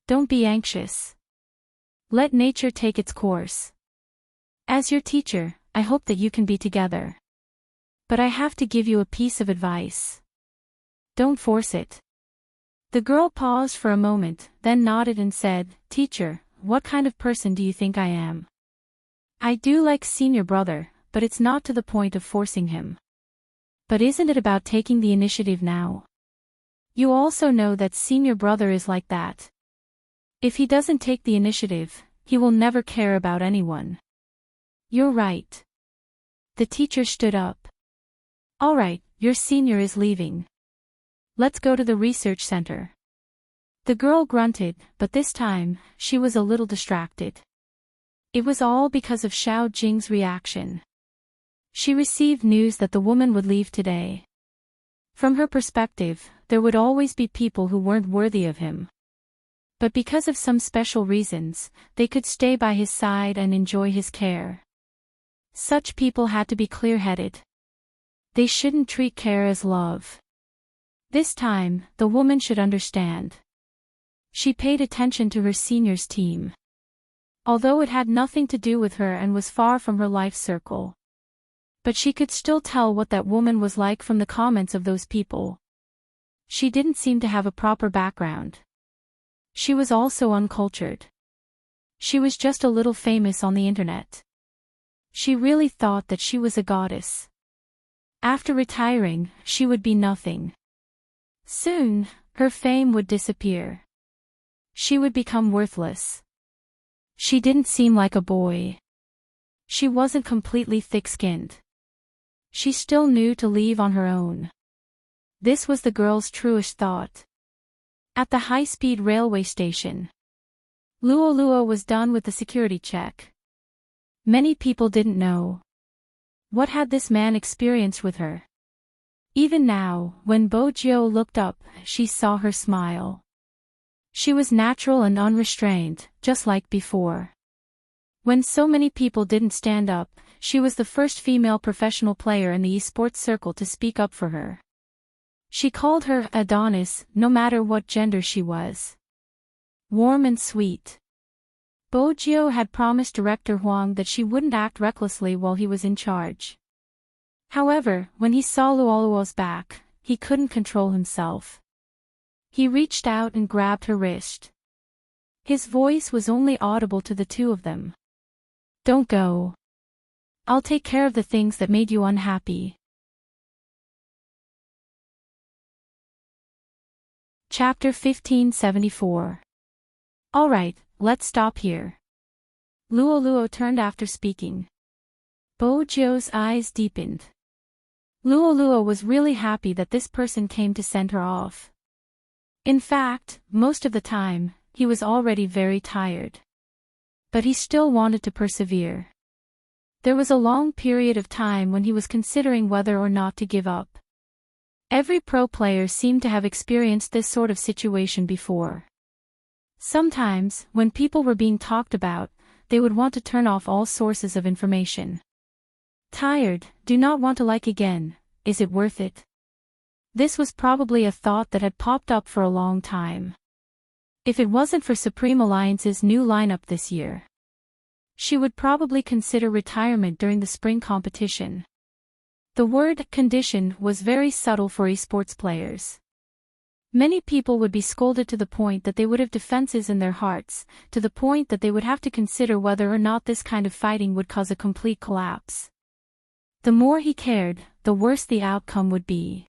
Don't be anxious. Let nature take its course. As your teacher, I hope that you can be together. But I have to give you a piece of advice. Don't force it. The girl paused for a moment, then nodded and said, Teacher, what kind of person do you think I am? I do like senior brother, but it's not to the point of forcing him. But isn't it about taking the initiative now? You also know that senior brother is like that. If he doesn't take the initiative, he will never care about anyone. You're right. The teacher stood up. All right, your senior is leaving. Let's go to the research center. The girl grunted, but this time, she was a little distracted. It was all because of Xiao Jing's reaction. She received news that the woman would leave today. From her perspective, there would always be people who weren't worthy of him. But because of some special reasons, they could stay by his side and enjoy his care. Such people had to be clear-headed. They shouldn't treat care as love. This time, the woman should understand. She paid attention to her seniors team. Although it had nothing to do with her and was far from her life circle. But she could still tell what that woman was like from the comments of those people. She didn't seem to have a proper background. She was also uncultured. She was just a little famous on the internet. She really thought that she was a goddess. After retiring, she would be nothing. Soon, her fame would disappear. She would become worthless. She didn't seem like a boy. She wasn't completely thick-skinned. She still knew to leave on her own. This was the girl's truest thought. At the high-speed railway station, LoveLore was done with the security check. Many people didn't know. What had this man experienced with her? Even now, when Bojo looked up, she saw her smile. She was natural and unrestrained, just like before. When so many people didn't stand up, she was the first female professional player in the esports circle to speak up for her. She called her Adonis, no matter what gender she was. Warm and sweet. Bojo had promised Director Huang that she wouldn't act recklessly while he was in charge. However, when he saw LoveLore's back, he couldn't control himself. He reached out and grabbed her wrist. His voice was only audible to the two of them. "Don't go. I'll take care of the things that made you unhappy." Chapter 1574. All right, let's stop here. LoveLore turned after speaking. Bojo's eyes deepened. LoveLore was really happy that this person came to send her off. In fact, most of the time, he was already very tired. But he still wanted to persevere. There was a long period of time when he was considering whether or not to give up. Every pro player seemed to have experienced this sort of situation before. Sometimes, when people were being talked about, they would want to turn off all sources of information. Tired, do not want to like again, is it worth it? This was probably a thought that had popped up for a long time. If it wasn't for Supreme Alliance's new lineup this year, she would probably consider retirement during the spring competition. The word condition was very subtle for esports players. Many people would be scolded to the point that they would have defenses in their hearts, to the point that they would have to consider whether or not this kind of fighting would cause a complete collapse. The more he cared, the worse the outcome would be.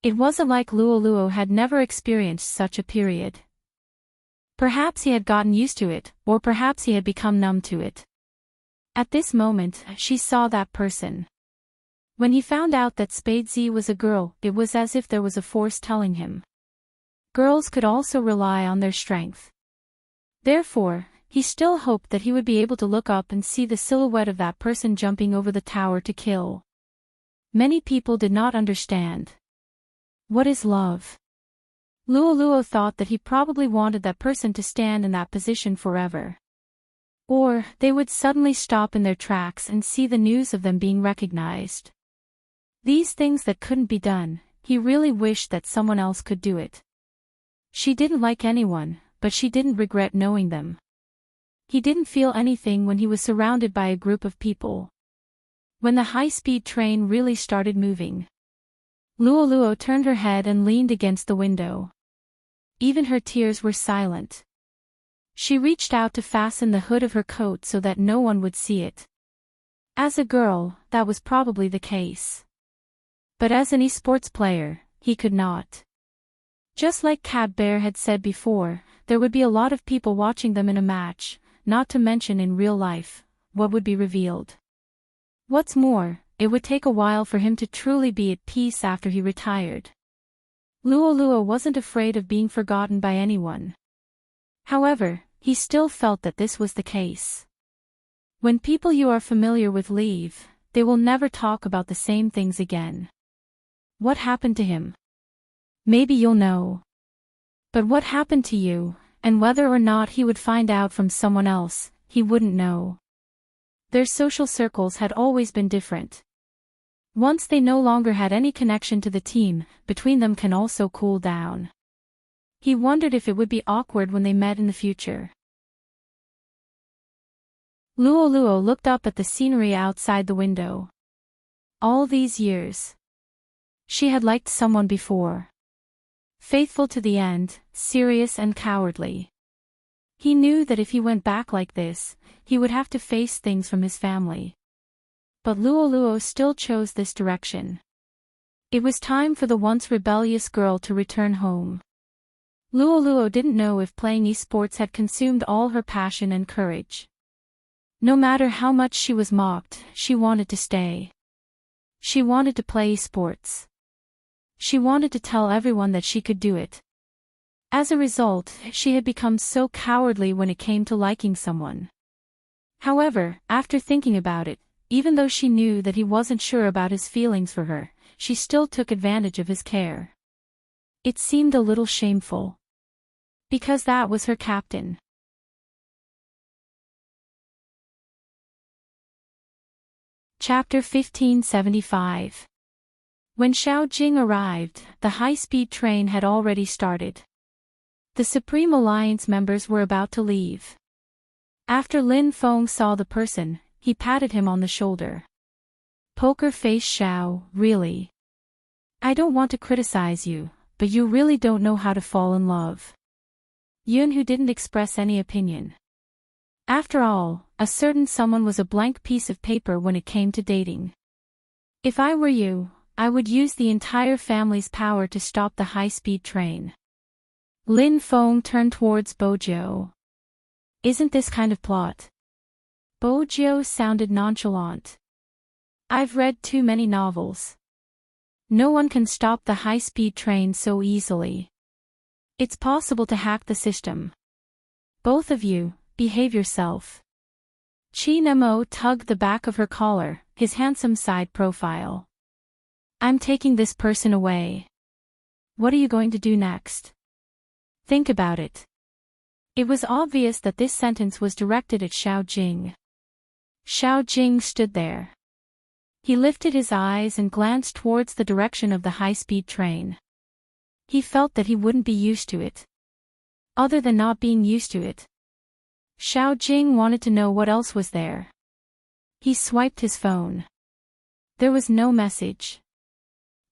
It wasn't like LoveLore had never experienced such a period. Perhaps he had gotten used to it, or perhaps he had become numb to it. At this moment, she saw that person. When he found out that Spadesy was a girl, it was as if there was a force telling him. Girls could also rely on their strength. Therefore, he still hoped that he would be able to look up and see the silhouette of that person jumping over the tower to kill. Many people did not understand. What is love? LoveLore thought that he probably wanted that person to stand in that position forever. Or, they would suddenly stop in their tracks and see the news of them being recognized. These things that couldn't be done, he really wished that someone else could do it. She didn't like anyone, but she didn't regret knowing them. He didn't feel anything when he was surrounded by a group of people. When the high-speed train really started moving, LoveLore turned her head and leaned against the window. Even her tears were silent. She reached out to fasten the hood of her coat so that no one would see it. As a girl, that was probably the case. But as an esports player, he could not. Just like Cat Bear had said before, there would be a lot of people watching them in a match, not to mention in real life, what would be revealed. What's more, it would take a while for him to truly be at peace after he retired. LoveLore wasn't afraid of being forgotten by anyone. However, he still felt that this was the case. When people you are familiar with leave, they will never talk about the same things again. What happened to him? Maybe you'll know. But what happened to you, and whether or not he would find out from someone else, he wouldn't know. Their social circles had always been different. Once they no longer had any connection to the team, between them can also cool down. He wondered if it would be awkward when they met in the future. Luo looked up at the scenery outside the window. All these years. She had liked someone before. Faithful to the end, serious and cowardly. He knew that if he went back like this, he would have to face things from his family. But Luo still chose this direction. It was time for the once rebellious girl to return home. Luo didn't know if playing esports had consumed all her passion and courage. No matter how much she was mocked, she wanted to stay. She wanted to play esports. She wanted to tell everyone that she could do it. As a result, she had become so cowardly when it came to liking someone. However, after thinking about it, even though she knew that he wasn't sure about his feelings for her, she still took advantage of his care. It seemed a little shameful. Because that was her captain. Chapter 1575. When Xiao Jing arrived, the high-speed train had already started. The Supreme Alliance members were about to leave. After Lin Feng saw the person, he patted him on the shoulder. Poker face Xiao, really? I don't want to criticize you, but you really don't know how to fall in love. Yun, who didn't express any opinion. After all, a certain someone was a blank piece of paper when it came to dating. If I were you, I would use the entire family's power to stop the high-speed train. Lin Feng turned towards Bojiu. Isn't this kind of plot? Bojiu sounded nonchalant. I've read too many novels. No one can stop the high-speed train so easily. It's possible to hack the system. Both of you, behave yourself. Chi Nemo tugged the back of her collar, his handsome side profile. I'm taking this person away. What are you going to do next? Think about it. It was obvious that this sentence was directed at Xiao Jing. Xiao Jing stood there. He lifted his eyes and glanced towards the direction of the high-speed train. He felt that he wouldn't be used to it. Other than not being used to it. Xiao Jing wanted to know what else was there. He swiped his phone. There was no message.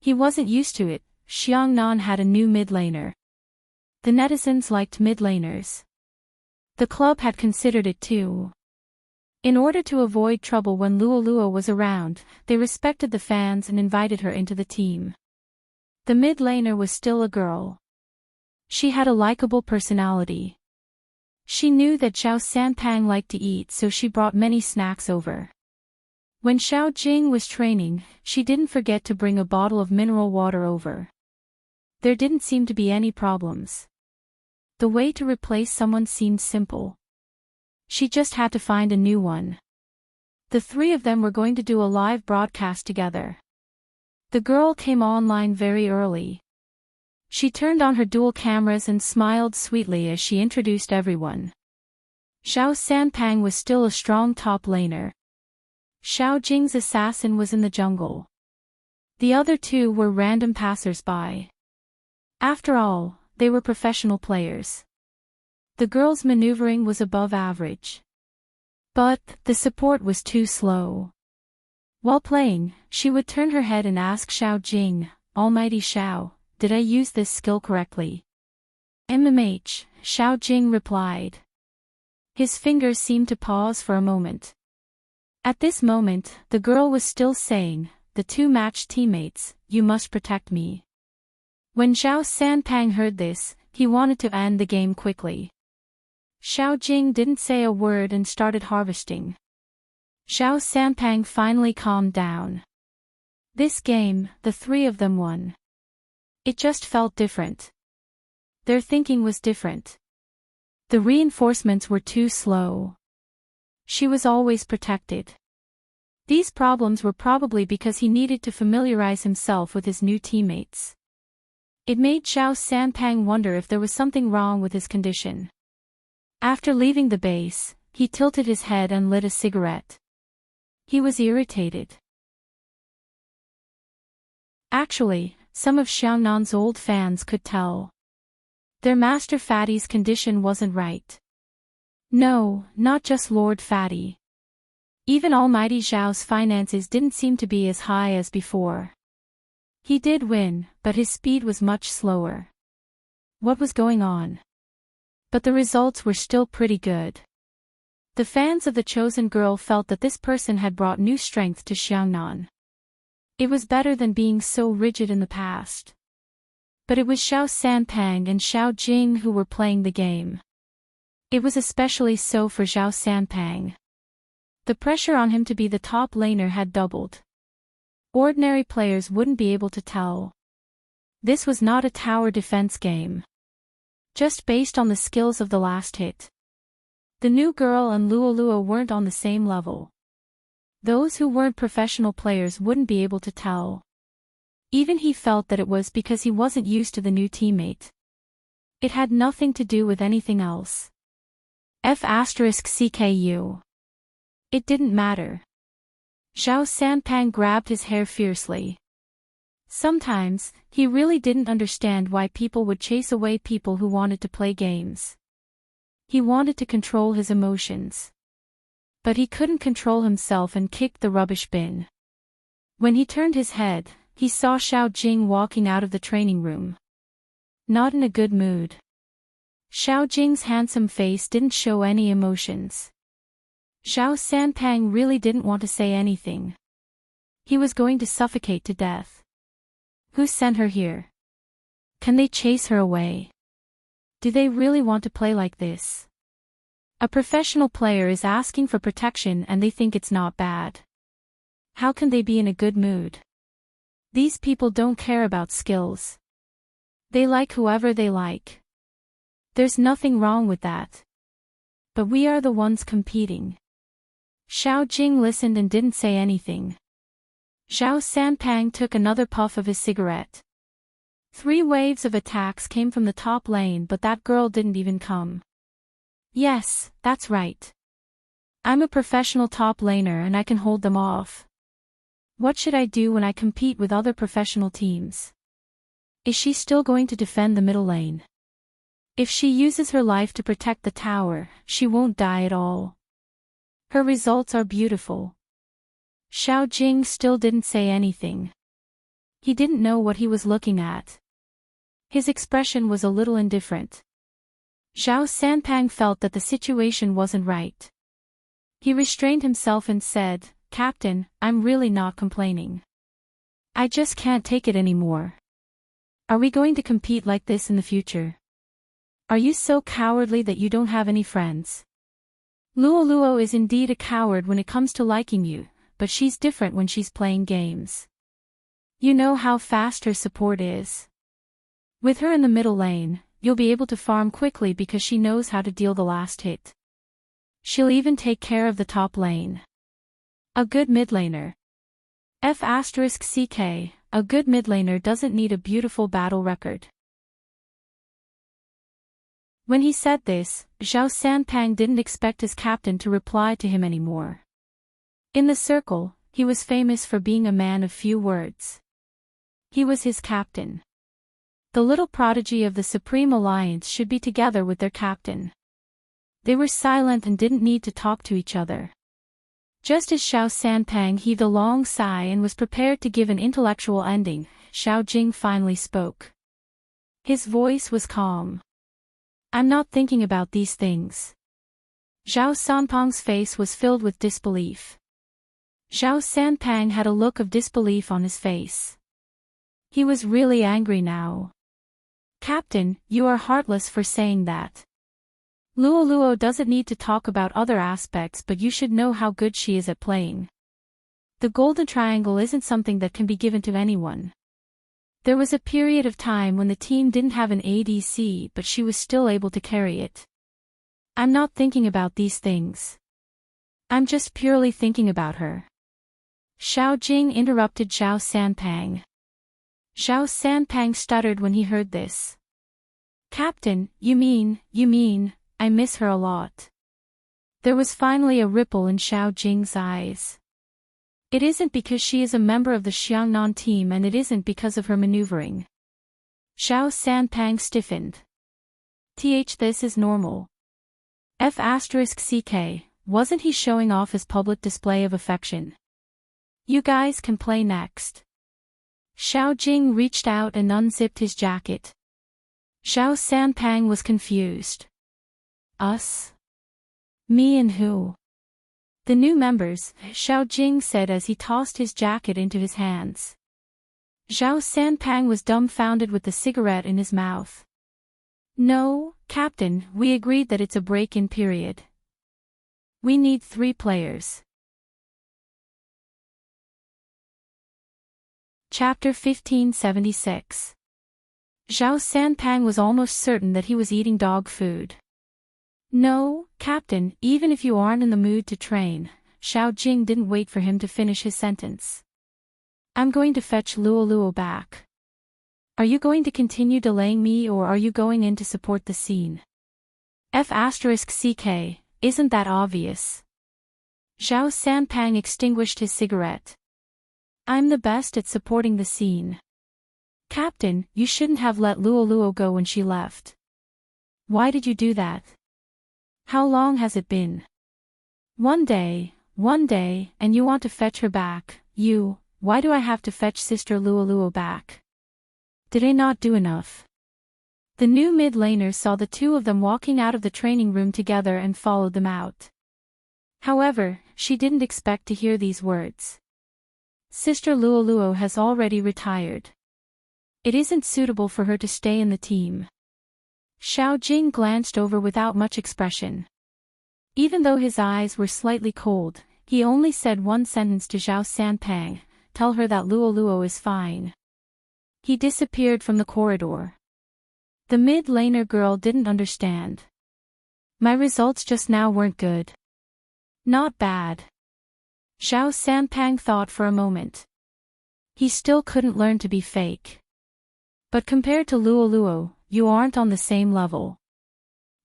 He wasn't used to it. Xiangnan had a new mid-laner. The netizens liked mid-laners. The club had considered it too. In order to avoid trouble when Luo was around, they respected the fans and invited her into the team. The mid-laner was still a girl. She had a likable personality. She knew that Zhao Sanpang liked to eat, so she brought many snacks over. When Xiao Jing was training, she didn't forget to bring a bottle of mineral water over. There didn't seem to be any problems. The way to replace someone seemed simple. She just had to find a new one. The three of them were going to do a live broadcast together. The girl came online very early. She turned on her dual cameras and smiled sweetly as she introduced everyone. Zhao Sanpang was still a strong top laner. Xiao Jing's assassin was in the jungle. The other two were random passers-by. After all, they were professional players. The girl's maneuvering was above average. But, the support was too slow. While playing, she would turn her head and ask Xiao Jing, Almighty Xiao, did I use this skill correctly? MMH, Xiao Jing replied. His fingers seemed to pause for a moment. At this moment, the girl was still saying, the two matched teammates, you must protect me. When Zhao Sanpang heard this, he wanted to end the game quickly. Xiao Jing didn't say a word and started harvesting. Zhao Sanpang finally calmed down. This game, the three of them won. It just felt different. Their thinking was different. The reinforcements were too slow. She was always protected. These problems were probably because he needed to familiarize himself with his new teammates. It made Xiao Sanpang wonder if there was something wrong with his condition. After leaving the base, he tilted his head and lit a cigarette. He was irritated. Actually, some of Xiaonan's old fans could tell. Their Master Fatty's condition wasn't right. No, not just Lord Fatty. Even Almighty Zhao's finances didn't seem to be as high as before. He did win, but his speed was much slower. What was going on? But the results were still pretty good. The fans of the chosen girl felt that this person had brought new strength to Xiaonan. It was better than being so rigid in the past. But it was Xiao Sanpang and Xiao Jing who were playing the game. It was especially so for Xiao Sanpang. The pressure on him to be the top laner had doubled. Ordinary players wouldn't be able to tell. This was not a tower defense game. Just based on the skills of the last hit. The new girl and Luo weren't on the same level. Those who weren't professional players wouldn't be able to tell. Even he felt that it was because he wasn't used to the new teammate. It had nothing to do with anything else. F***CKU. It didn't matter. Xiao Sanpang grabbed his hair fiercely. Sometimes, he really didn't understand why people would chase away people who wanted to play games. He wanted to control his emotions. But he couldn't control himself and kicked the rubbish bin. When he turned his head, he saw Xiao Jing walking out of the training room. Not in a good mood. Xiao Jing's handsome face didn't show any emotions. Xiao Sanpang really didn't want to say anything. He was going to suffocate to death. Who sent her here? Can they chase her away? Do they really want to play like this? A professional player is asking for protection and they think it's not bad. How can they be in a good mood? These people don't care about skills. They like whoever they like. There's nothing wrong with that. But we are the ones competing. Xiao Jing listened and didn't say anything. Xiao Sanpang took another puff of his cigarette. 3 waves of attacks came from the top lane, but that girl didn't even come. Yes, that's right. I'm a professional top laner and I can hold them off. What should I do when I compete with other professional teams? Is she still going to defend the middle lane? If she uses her life to protect the tower, she won't die at all. Her results are beautiful. Xiao Jing still didn't say anything. He didn't know what he was looking at. His expression was a little indifferent. Xiao Sanpang felt that the situation wasn't right. He restrained himself and said, "Captain, I'm really not complaining. I just can't take it anymore. Are we going to compete like this in the future? Are you so cowardly that you don't have any friends? Luo is indeed a coward when it comes to liking you, but she's different when she's playing games. You know how fast her support is. With her in the middle lane, you'll be able to farm quickly because she knows how to deal the last hit. She'll even take care of the top lane. A good mid laner. F***CK, a good mid laner doesn't need a beautiful battle record." When he said this, Xiao Sanpang didn't expect his captain to reply to him anymore. In the circle, he was famous for being a man of few words. He was his captain. The little prodigy of the Supreme Alliance should be together with their captain. They were silent and didn't need to talk to each other. Just as Xiao Sanpang heaved a long sigh and was prepared to give an intellectual ending, Xiao Jing finally spoke. His voice was calm. "I'm not thinking about these things." Xiao Sanpang's face was filled with disbelief. Xiao Sanpang had a look of disbelief on his face. He was really angry now. "Captain, you are heartless for saying that. Luo doesn't need to talk about other aspects, but you should know how good she is at playing. The golden triangle isn't something that can be given to anyone. There was a period of time when the team didn't have an ADC, but she was still able to carry it. I'm not thinking about these things. I'm just purely thinking about her." Xiao Jing interrupted Xiao Sanpang. Xiao Sanpang stuttered when he heard this. Captain, you mean, I miss her a lot. There was finally a ripple in Xiao Jing's eyes. It isn't because she is a member of the Xiangnan team, and it isn't because of her maneuvering. Xiao Sanpang stiffened. This is normal. F***ck, wasn't he showing off his public display of affection? You guys can play next. Xiao Jing reached out and unzipped his jacket. Xiao Sanpang was confused. Us? Me and who? The new members, Xiao Jing said as he tossed his jacket into his hands. Xiao Sanpang was dumbfounded with the cigarette in his mouth. No, Captain, we agreed that it's a break-in period. We need 3 players. Chapter 1576. Xiao Sanpang was almost certain that he was eating dog food. No, Captain, even if you aren't in the mood to train. Xiao Jing didn't wait for him to finish his sentence. I'm going to fetch Luo back. Are you going to continue delaying me, or are you going in to support the scene? F***ck, isn't that obvious? Xiao Sanpang extinguished his cigarette. I'm the best at supporting the scene. Captain, you shouldn't have let Luo go when she left. Why did you do that? How long has it been? One day, and you want to fetch her back. Why do I have to fetch Sister Luo back? Did I not do enough? The new mid-laner saw the two of them walking out of the training room together and followed them out. However, she didn't expect to hear these words. Sister Luo has already retired. It isn't suitable for her to stay in the team. Xiao Jing glanced over without much expression. Even though his eyes were slightly cold, he only said one sentence to Xiao Sanpang, tell her that Luo is fine. He disappeared from the corridor. The mid-laner girl didn't understand. My results just now weren't good. Not bad. Xiao Sanpang thought for a moment. He still couldn't learn to be fake. But compared to Luo, you aren't on the same level.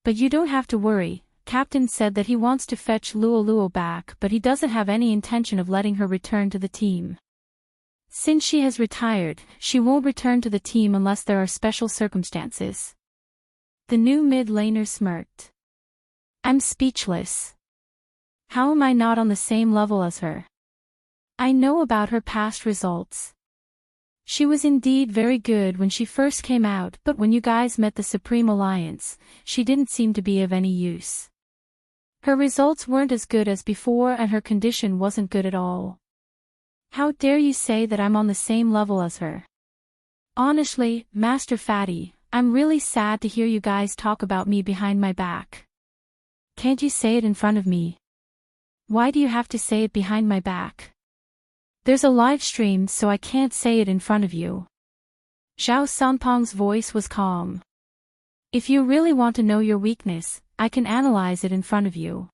But you don't have to worry. Captain said that he wants to fetch Luo back, but he doesn't have any intention of letting her return to the team. Since she has retired, she won't return to the team unless there are special circumstances. The new mid-laner smirked. I'm speechless. How am I not on the same level as her? I know about her past results. She was indeed very good when she first came out, but when you guys met the Supreme Alliance, she didn't seem to be of any use. Her results weren't as good as before, and her condition wasn't good at all. How dare you say that I'm on the same level as her? Honestly, Master Fatty, I'm really sad to hear you guys talk about me behind my back. Can't you say it in front of me? Why do you have to say it behind my back? There's a live stream, so I can't say it in front of you. Xiao Sanpang's voice was calm. If you really want to know your weakness, I can analyze it in front of you.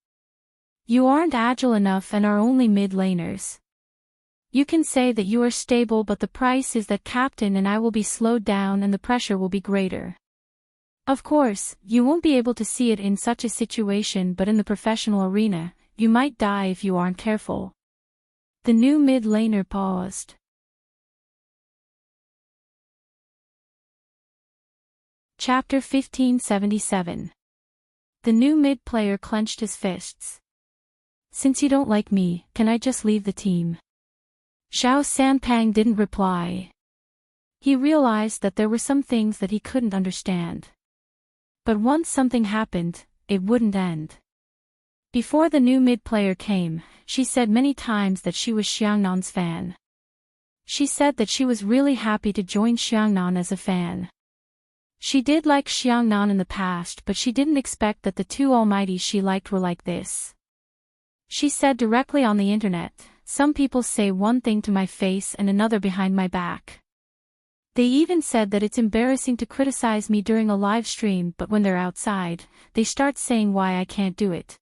You aren't agile enough and are only mid-laners. You can say that you are stable, but the price is that Captain and I will be slowed down and the pressure will be greater. Of course, you won't be able to see it in such a situation, but in the professional arena, you might die if you aren't careful. The new mid-laner paused. Chapter 1577. The new mid-player clenched his fists. Since you don't like me, can I just leave the team? Xiao Sanpang didn't reply. He realized that there were some things that he couldn't understand. But once something happened, it wouldn't end. Before the new mid-player came, she said many times that she was Xiangnan's fan. She said that she was really happy to join Xiangnan as a fan. She did like Xiangnan in the past, but she didn't expect that the two almighties she liked were like this. She said directly on the internet, some people say one thing to my face and another behind my back. They even said that it's embarrassing to criticize me during a live stream, but when they're outside, they start saying why I can't do it.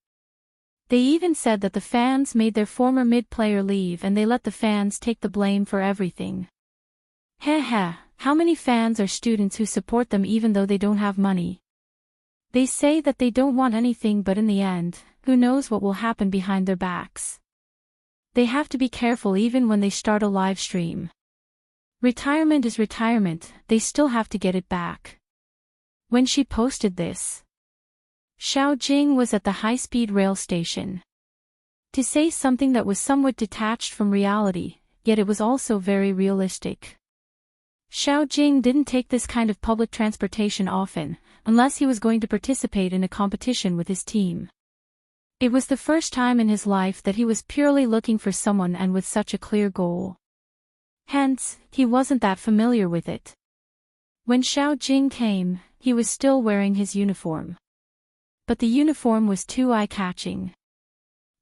They even said that the fans made their former mid-player leave and they let the fans take the blame for everything. Heh, How many fans are students who support them even though they don't have money? They say that they don't want anything, but in the end, who knows what will happen behind their backs. They have to be careful even when they start a live stream. Retirement is retirement, they still have to get it back. When she posted this, Xiao Jing was at the high-speed rail station. To say something that was somewhat detached from reality, yet it was also very realistic. Xiao Jing didn't take this kind of public transportation often, unless he was going to participate in a competition with his team. It was the first time in his life that he was purely looking for someone and with such a clear goal. Hence, he wasn't that familiar with it. When Xiao Jing came, he was still wearing his uniform. But the uniform was too eye-catching.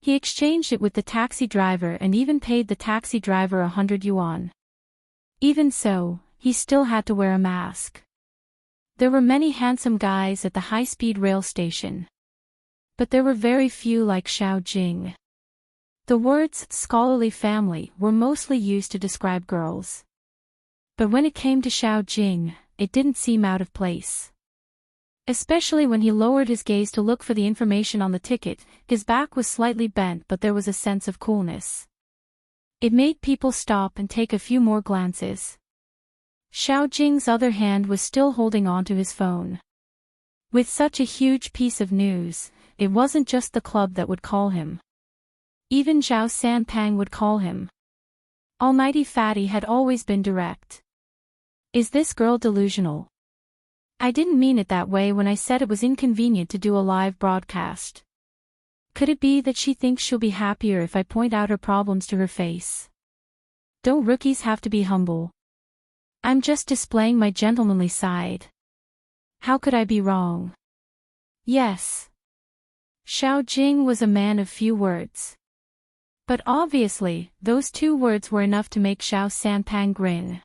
He exchanged it with the taxi driver and even paid the taxi driver 100 yuan. Even so, he still had to wear a mask. There were many handsome guys at the high-speed rail station. But there were very few like Xiao Jing. The words scholarly family were mostly used to describe girls. But when it came to Xiao Jing, it didn't seem out of place. Especially when he lowered his gaze to look for the information on the ticket, his back was slightly bent but there was a sense of coolness. It made people stop and take a few more glances. Xiao Jing's other hand was still holding on to his phone. With such a huge piece of news, it wasn't just the club that would call him. Even Zhao Sanpang would call him. Almighty Fatty had always been direct. Is this girl delusional? I didn't mean it that way when I said it was inconvenient to do a live broadcast. Could it be that she thinks she'll be happier if I point out her problems to her face? Don't rookies have to be humble? I'm just displaying my gentlemanly side. How could I be wrong? Yes. Xiao Jing was a man of few words. But obviously, those 2 words were enough to make Zhao Sanpang grin.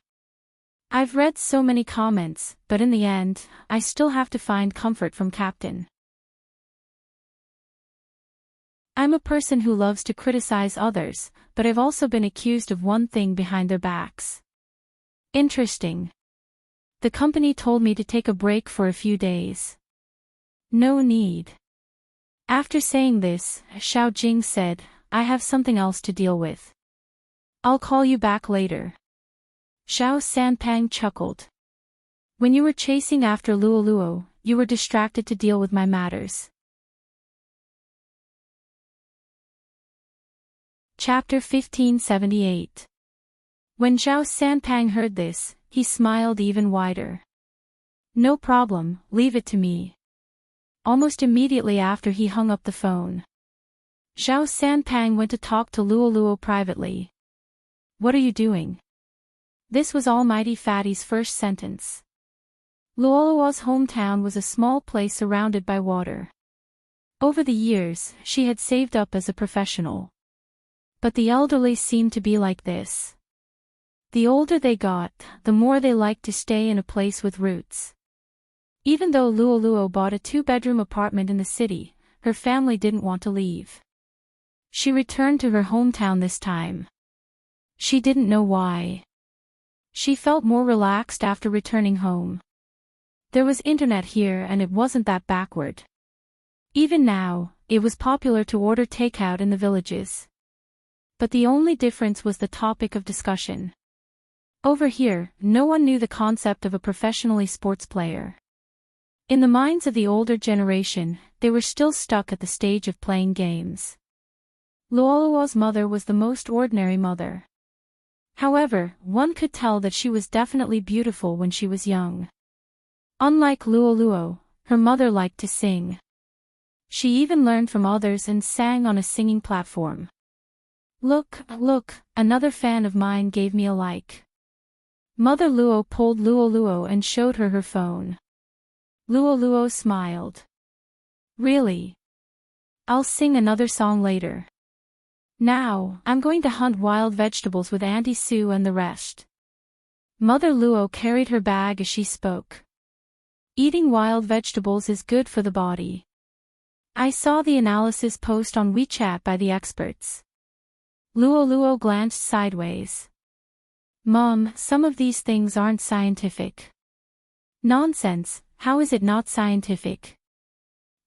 I've read so many comments, but in the end, I still have to find comfort from Captain. I'm a person who loves to criticize others, but I've also been accused of one thing behind their backs. Interesting. The company told me to take a break for a few days. No need. After saying this, Xiao Jing said, I have something else to deal with. I'll call you back later. Zhao Sanpang chuckled. When you were chasing after Luoluo, you were distracted to deal with my matters. Chapter 1578. When Zhao Sanpang heard this, he smiled even wider. No problem, leave it to me. Almost immediately after he hung up the phone, Zhao Sanpang went to talk to Luoluo privately. What are you doing? This was Almighty Fatty's first sentence. Luoluo's hometown was a small place surrounded by water. Over the years, she had saved up as a professional. But the elderly seemed to be like this. The older they got, the more they liked to stay in a place with roots. Even though Luoluo bought a 2-bedroom apartment in the city, her family didn't want to leave. She returned to her hometown this time. She didn't know why. She felt more relaxed after returning home. There was internet here and it wasn't that backward. Even now, it was popular to order takeout in the villages. But the only difference was the topic of discussion. Over here, no one knew the concept of a professionally sports player. In the minds of the older generation, they were still stuck at the stage of playing games. Luoluo's mother was the most ordinary mother. However, one could tell that she was definitely beautiful when she was young. Unlike Luoluo, her mother liked to sing. She even learned from others and sang on a singing platform. Look, another fan of mine gave me a like. Mother Luo pulled Luoluo and showed her phone. Luoluo smiled. Really? I'll sing another song later. Now, I'm going to hunt wild vegetables with Auntie Sue and the rest. Mother Luo carried her bag as she spoke. Eating wild vegetables is good for the body. I saw the analysis post on WeChat by the experts. Luoluo glanced sideways. Mom, some of these things aren't scientific. Nonsense, how is it not scientific?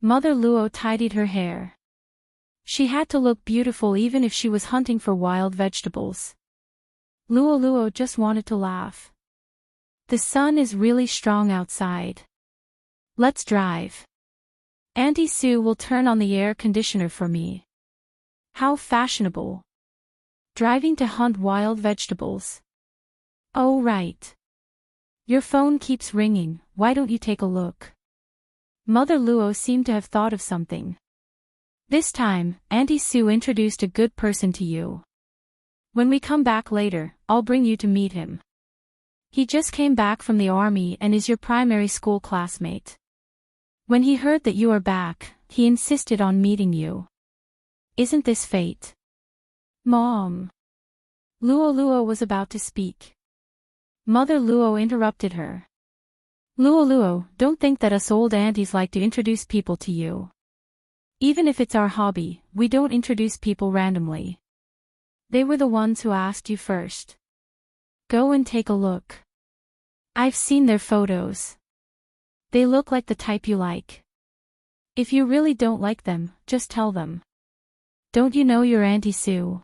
Mother Luo tidied her hair. She had to look beautiful even if she was hunting for wild vegetables. Luo Luo just wanted to laugh. The sun is really strong outside. Let's drive. Auntie Sue will turn on the air conditioner for me. How fashionable. Driving to hunt wild vegetables. Oh right. Your phone keeps ringing, why don't you take a look? Mother Luo seemed to have thought of something. This time, Auntie Sue introduced a good person to you. When we come back later, I'll bring you to meet him. He just came back from the army and is your primary school classmate. When he heard that you are back, he insisted on meeting you. Isn't this fate? Mom. Luo Luo was about to speak. Mother Luo interrupted her. Luo Luo, don't think that us old aunties like to introduce people to you. Even if it's our hobby, we don't introduce people randomly. They were the ones who asked you first. Go and take a look. I've seen their photos. They look like the type you like. If you really don't like them, just tell them. Don't you know your Auntie Sue?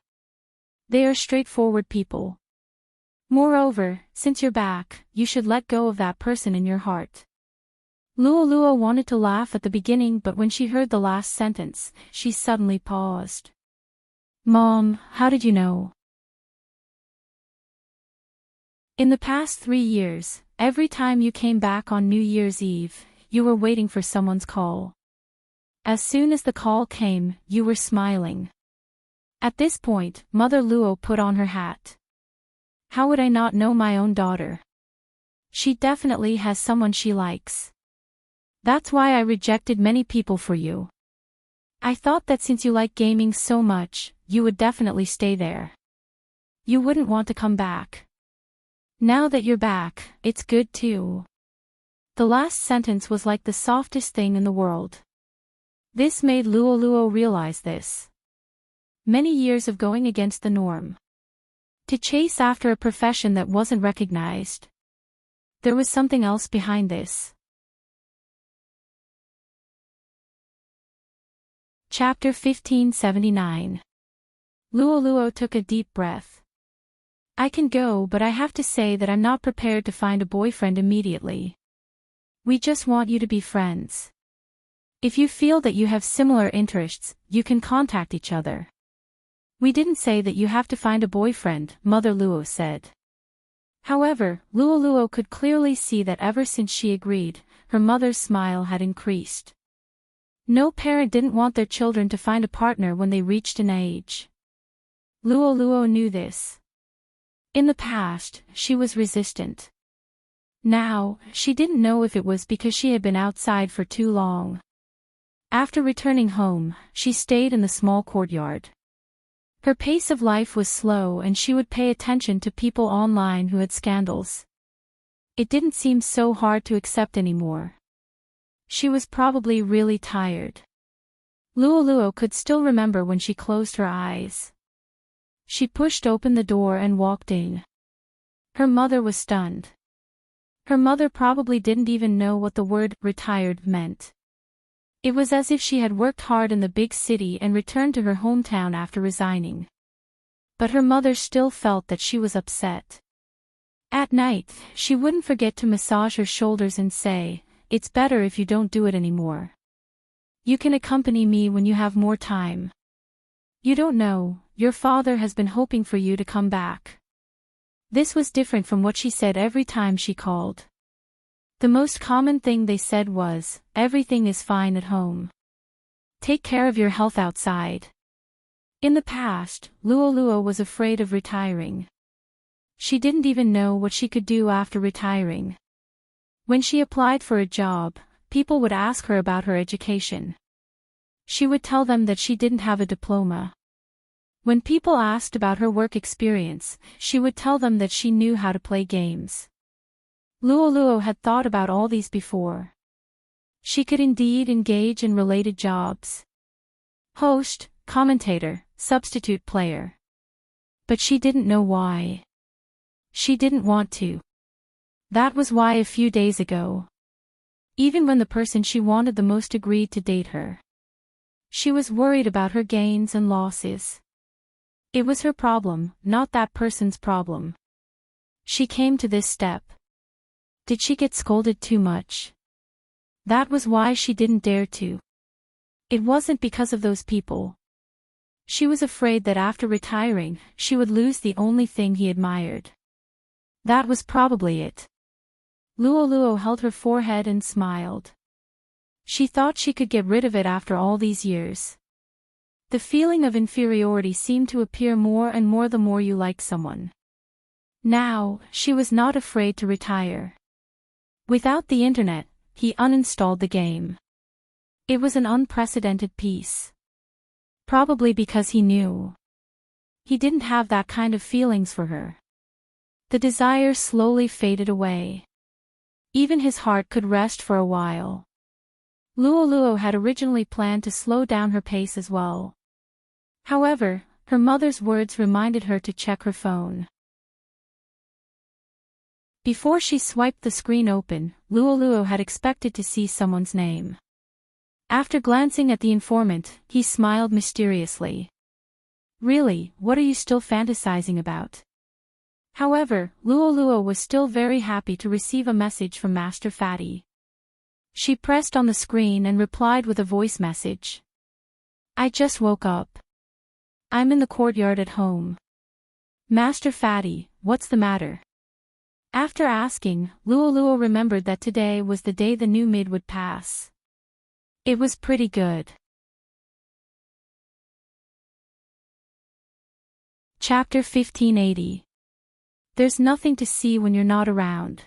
They are straightforward people. Moreover, since you're back, you should let go of that person in your heart. Luo Luo wanted to laugh at the beginning, but when she heard the last sentence, she suddenly paused. Mom, how did you know? In the past 3 years, every time you came back on New Year's Eve, you were waiting for someone's call. As soon as the call came, you were smiling. At this point, Mother Luo put on her hat. How would I not know my own daughter? She definitely has someone she likes. That's why I rejected many people for you. I thought that since you like gaming so much, you would definitely stay there. You wouldn't want to come back. Now that you're back, it's good too. The last sentence was like the softest thing in the world. This made Luo Luo realize this. Many years of going against the norm. To chase after a profession that wasn't recognized. There was something else behind this. Chapter 1579. Luo Luo took a deep breath. I can go, but I have to say that I'm not prepared to find a boyfriend immediately. We just want you to be friends. If you feel that you have similar interests, you can contact each other. We didn't say that you have to find a boyfriend, Mother Luo said. However, Luo Luo could clearly see that ever since she agreed, her mother's smile had increased. No parent didn't want their children to find a partner when they reached an age. Luo Luo knew this. In the past, she was resistant. Now, she didn't know if it was because she had been outside for too long. After returning home, she stayed in the small courtyard. Her pace of life was slow and she would pay attention to people online who had scandals. It didn't seem so hard to accept anymore. She was probably really tired. Luo Luo could still remember when she closed her eyes. She pushed open the door and walked in. Her mother was stunned. Her mother probably didn't even know what the word retired meant. It was as if she had worked hard in the big city and returned to her hometown after resigning. But her mother still felt that she was upset. At night, she wouldn't forget to massage her shoulders and say, "It's better if you don't do it anymore. You can accompany me when you have more time. You don't know, your father has been hoping for you to come back." This was different from what she said every time she called. The most common thing they said was, "Everything is fine at home. Take care of your health outside." In the past, Luo Luo was afraid of retiring. She didn't even know what she could do after retiring. When she applied for a job, people would ask her about her education. She would tell them that she didn't have a diploma. When people asked about her work experience, she would tell them that she knew how to play games. Luo Luo had thought about all these before. She could indeed engage in related jobs. Host, commentator, substitute player. But she didn't know why. She didn't want to. That was why a few days ago, even when the person she wanted the most agreed to date her, she was worried about her gains and losses. It was her problem, not that person's problem. She came to this step. Did she get scolded too much? That was why she didn't dare to. It wasn't because of those people. She was afraid that after retiring, she would lose the only thing he admired. That was probably it. Luo held her forehead and smiled. She thought she could get rid of it after all these years. The feeling of inferiority seemed to appear more and more the more you liked someone. Now, she was not afraid to retire. Without the internet, he uninstalled the game. It was an unprecedented piece. Probably because he knew he didn't have that kind of feelings for her. The desire slowly faded away. Even his heart could rest for a while. Luo had originally planned to slow down her pace as well. However, her mother's words reminded her to check her phone. Before she swiped the screen open, Luo had expected to see someone's name. After glancing at the informant, he smiled mysteriously. Really, what are you still fantasizing about? However, Luo was still very happy to receive a message from Master Fatty. She pressed on the screen and replied with a voice message. I just woke up. I'm in the courtyard at home. Master Fatty, what's the matter? After asking, Luo remembered that today was the day the new mid would pass. It was pretty good. Chapter 1580. There's nothing to see when you're not around.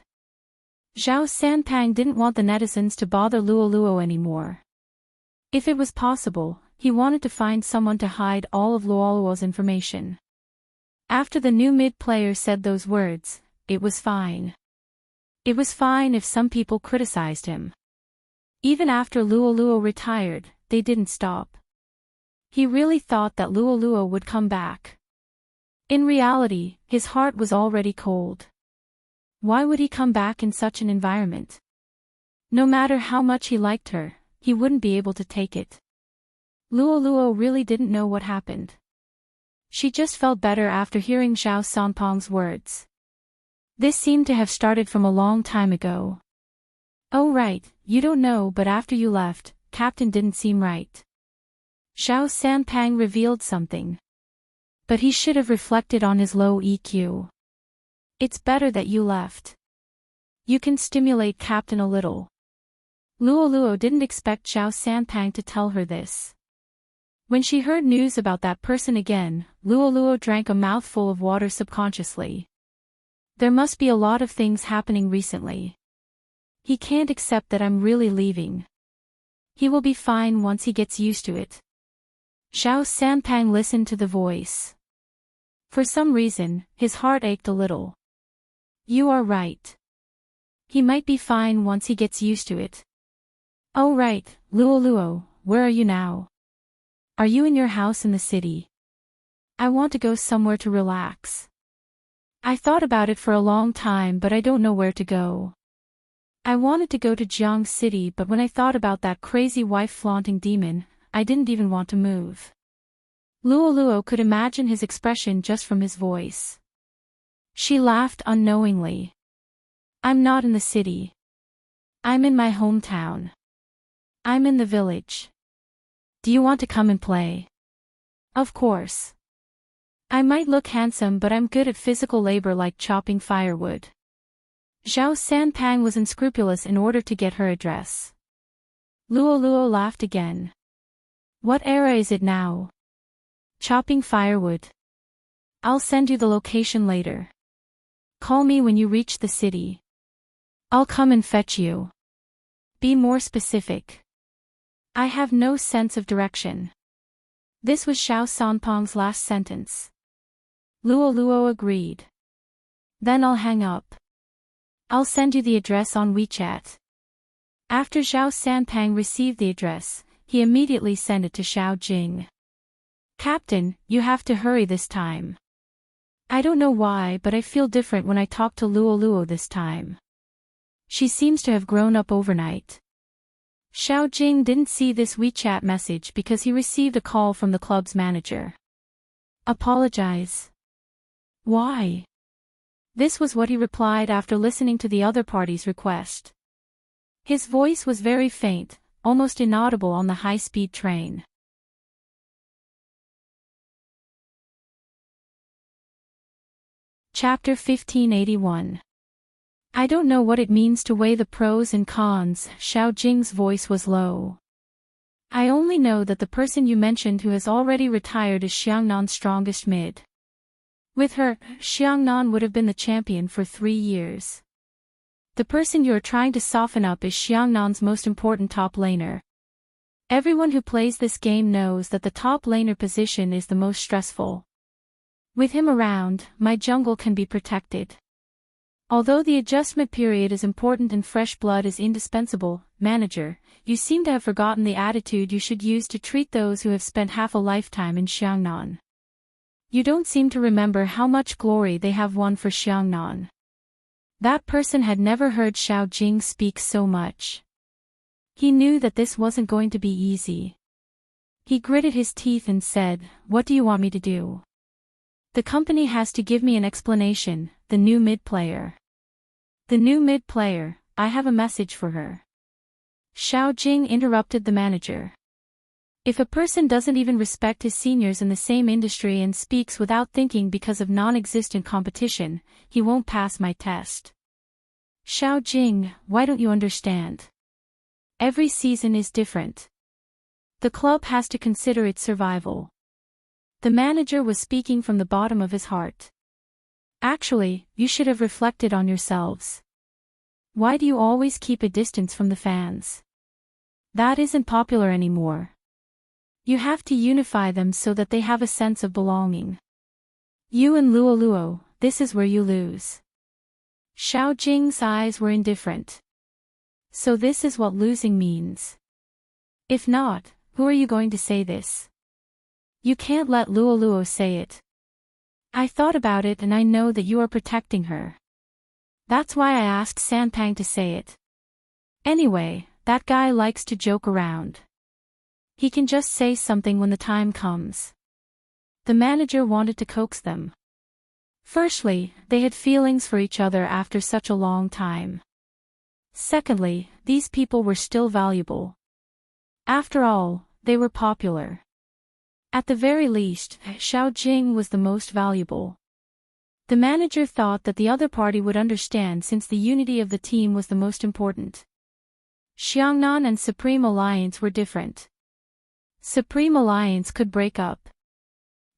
Zhao Sanpang didn't want the netizens to bother Luo anymore. If it was possible, he wanted to find someone to hide all of Luo's information. After the new mid-player said those words, it was fine. It was fine if some people criticized him. Even after Luo retired, they didn't stop. He really thought that Luo would come back. In reality, his heart was already cold. Why would he come back in such an environment? No matter how much he liked her, he wouldn't be able to take it. Luo really didn't know what happened. She just felt better after hearing Zhao Sanpang's words. This seemed to have started from a long time ago. Oh right, you don't know, but after you left, Captain didn't seem right. Zhao Sanpang revealed something. But he should have reflected on his low EQ. It's better that you left. You can stimulate Captain a little. Luo didn't expect Zhao Sanpang to tell her this. When she heard news about that person again, Luo drank a mouthful of water subconsciously. There must be a lot of things happening recently. He can't accept that I'm really leaving. He will be fine once he gets used to it. Zhao Sanpang listened to the voice. For some reason, his heart ached a little. You are right. He might be fine once he gets used to it. Oh right, Luo, where are you now? Are you in your house in the city? I want to go somewhere to relax. I thought about it for a long time, but I don't know where to go. I wanted to go to Jiang City, but when I thought about that crazy wife-flaunting demon, I didn't even want to move. Luo could imagine his expression just from his voice. She laughed unknowingly. I'm not in the city. I'm in my hometown. I'm in the village. Do you want to come and play? Of course. I might look handsome, but I'm good at physical labor like chopping firewood. Zhao Sanpang was unscrupulous in order to get her address. Luo laughed again. What era is it now? Chopping firewood. I'll send you the location later. Call me when you reach the city. I'll come and fetch you. Be more specific. I have no sense of direction. This was Zhao Sanpang's last sentence. Luo agreed. Then I'll hang up. I'll send you the address on WeChat. After Zhao Sanpang received the address, he immediately sent it to Xiao Jing. Captain, you have to hurry this time. I don't know why, but I feel different when I talk to Luo this time. She seems to have grown up overnight. Xiao Jing didn't see this WeChat message because he received a call from the club's manager. Apologize. Why? This was what he replied after listening to the other party's request. His voice was very faint, almost inaudible on the high-speed train. Chapter 1581. I don't know what it means to weigh the pros and cons. Xiao Jing's voice was low. I only know that the person you mentioned who has already retired is Xiangnan's strongest mid. With her, Xiangnan would have been the champion for 3 years. The person you are trying to soften up is Xiangnan's most important top laner. Everyone who plays this game knows that the top laner position is the most stressful. With him around, my jungle can be protected. Although the adjustment period is important and fresh blood is indispensable, manager, you seem to have forgotten the attitude you should use to treat those who have spent half a lifetime in Xiangnan. You don't seem to remember how much glory they have won for Xiangnan. That person had never heard Xiao Jing speak so much. He knew that this wasn't going to be easy. He gritted his teeth and said, "What do you want me to do?" The company has to give me an explanation, the new mid player. The new mid player, I have a message for her. Xiao Jing interrupted the manager. If a person doesn't even respect his seniors in the same industry and speaks without thinking because of non-existent competition, he won't pass my test. Xiao Jing, why don't you understand? Every season is different. The club has to consider its survival. The manager was speaking from the bottom of his heart. Actually, you should have reflected on yourselves. Why do you always keep a distance from the fans? That isn't popular anymore. You have to unify them so that they have a sense of belonging. You and Luo, this is where you lose. Xiao Jing's eyes were indifferent. So this is what losing means. If not, who are you going to say this? You can't let Luo say it. I thought about it and I know that you are protecting her. That's why I asked Sanpang to say it. Anyway, that guy likes to joke around. He can just say something when the time comes. The manager wanted to coax them. Firstly, they had feelings for each other after such a long time. Secondly, these people were still valuable. After all, they were popular. At the very least, Xiao Jing was the most valuable. The manager thought that the other party would understand since the unity of the team was the most important. Xiangnan and Supreme Alliance were different. Supreme Alliance could break up.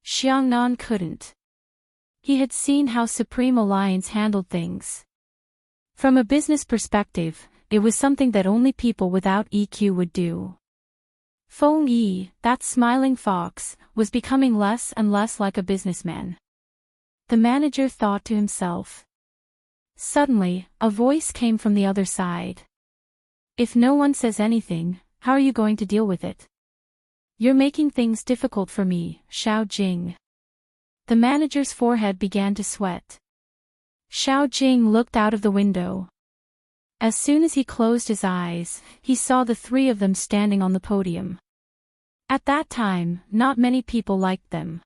Xiangnan couldn't. He had seen how Supreme Alliance handled things. From a business perspective, it was something that only people without EQ would do. Feng Yi, that smiling fox, was becoming less and less like a businessman. The manager thought to himself. Suddenly, a voice came from the other side. If no one says anything, how are you going to deal with it? You're making things difficult for me, Xiao Jing. The manager's forehead began to sweat. Xiao Jing looked out of the window. As soon as he closed his eyes, he saw the 3 of them standing on the podium. At that time, not many people liked them.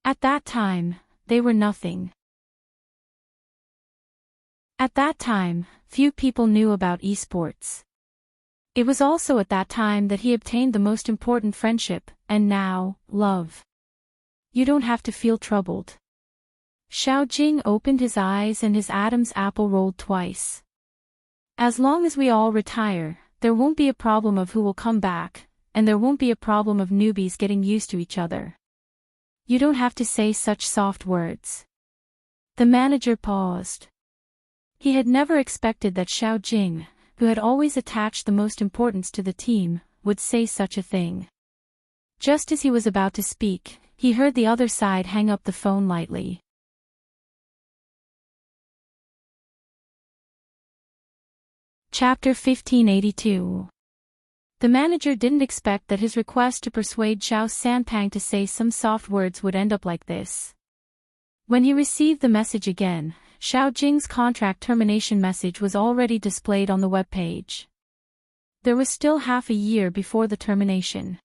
At that time, they were nothing. At that time, few people knew about esports. It was also at that time that he obtained the most important friendship, and now, love. You don't have to feel troubled. Xiao Jing opened his eyes and his Adam's apple rolled twice. As long as we all retire, there won't be a problem of who will come back, and there won't be a problem of newbies getting used to each other. You don't have to say such soft words. The manager paused. He had never expected that Xiao Jing, who had always attached the most importance to the team, would say such a thing. Just as he was about to speak, he heard the other side hang up the phone lightly. Chapter 1582. The manager didn't expect that his request to persuade Xiao Sanpang to say some soft words would end up like this. When he received the message again, Xiao Jing's contract termination message was already displayed on the web page. There was still half a year before the termination.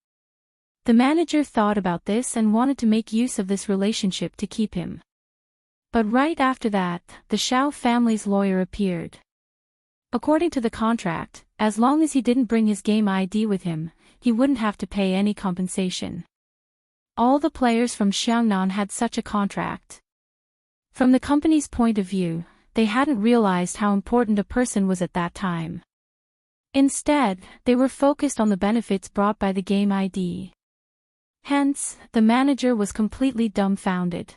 The manager thought about this and wanted to make use of this relationship to keep him. But right after that, the Xiao family's lawyer appeared. According to the contract, as long as he didn't bring his game ID with him, he wouldn't have to pay any compensation. All the players from Xiangnan had such a contract. From the company's point of view, they hadn't realized how important a person was at that time. Instead, they were focused on the benefits brought by the game ID. Hence, the manager was completely dumbfounded.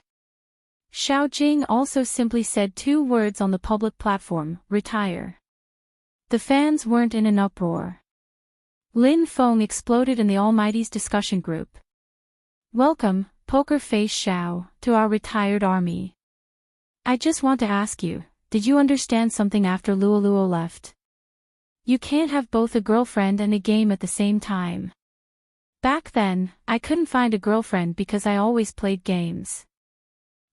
Xiao Jing also simply said 2 words on the public platform, retire. The fans weren't in an uproar. Lin Feng exploded in the Almighty's discussion group. Welcome, Poker Face Xiao, to our retired army. I just want to ask you, did you understand something after Luoluo left? You can't have both a girlfriend and a game at the same time. Back then, I couldn't find a girlfriend because I always played games.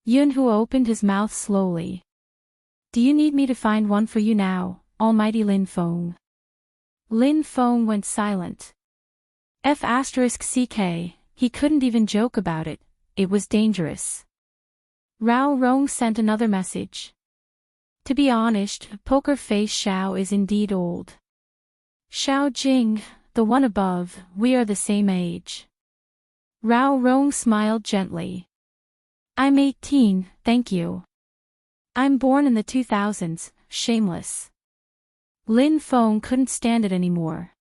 Yunhu opened his mouth slowly. Do you need me to find one for you now, Almighty Lin Feng? Lin Feng went silent. F***ck, he couldn't even joke about it, it was dangerous. Rao Rong sent another message. To be honest, Poker Face Xiao is indeed old. Xiao Jing, the one above, we are the same age. Rao Rong smiled gently. I'm 18, thank you. I'm born in the 2000s, shameless. Lin Feng couldn't stand it anymore.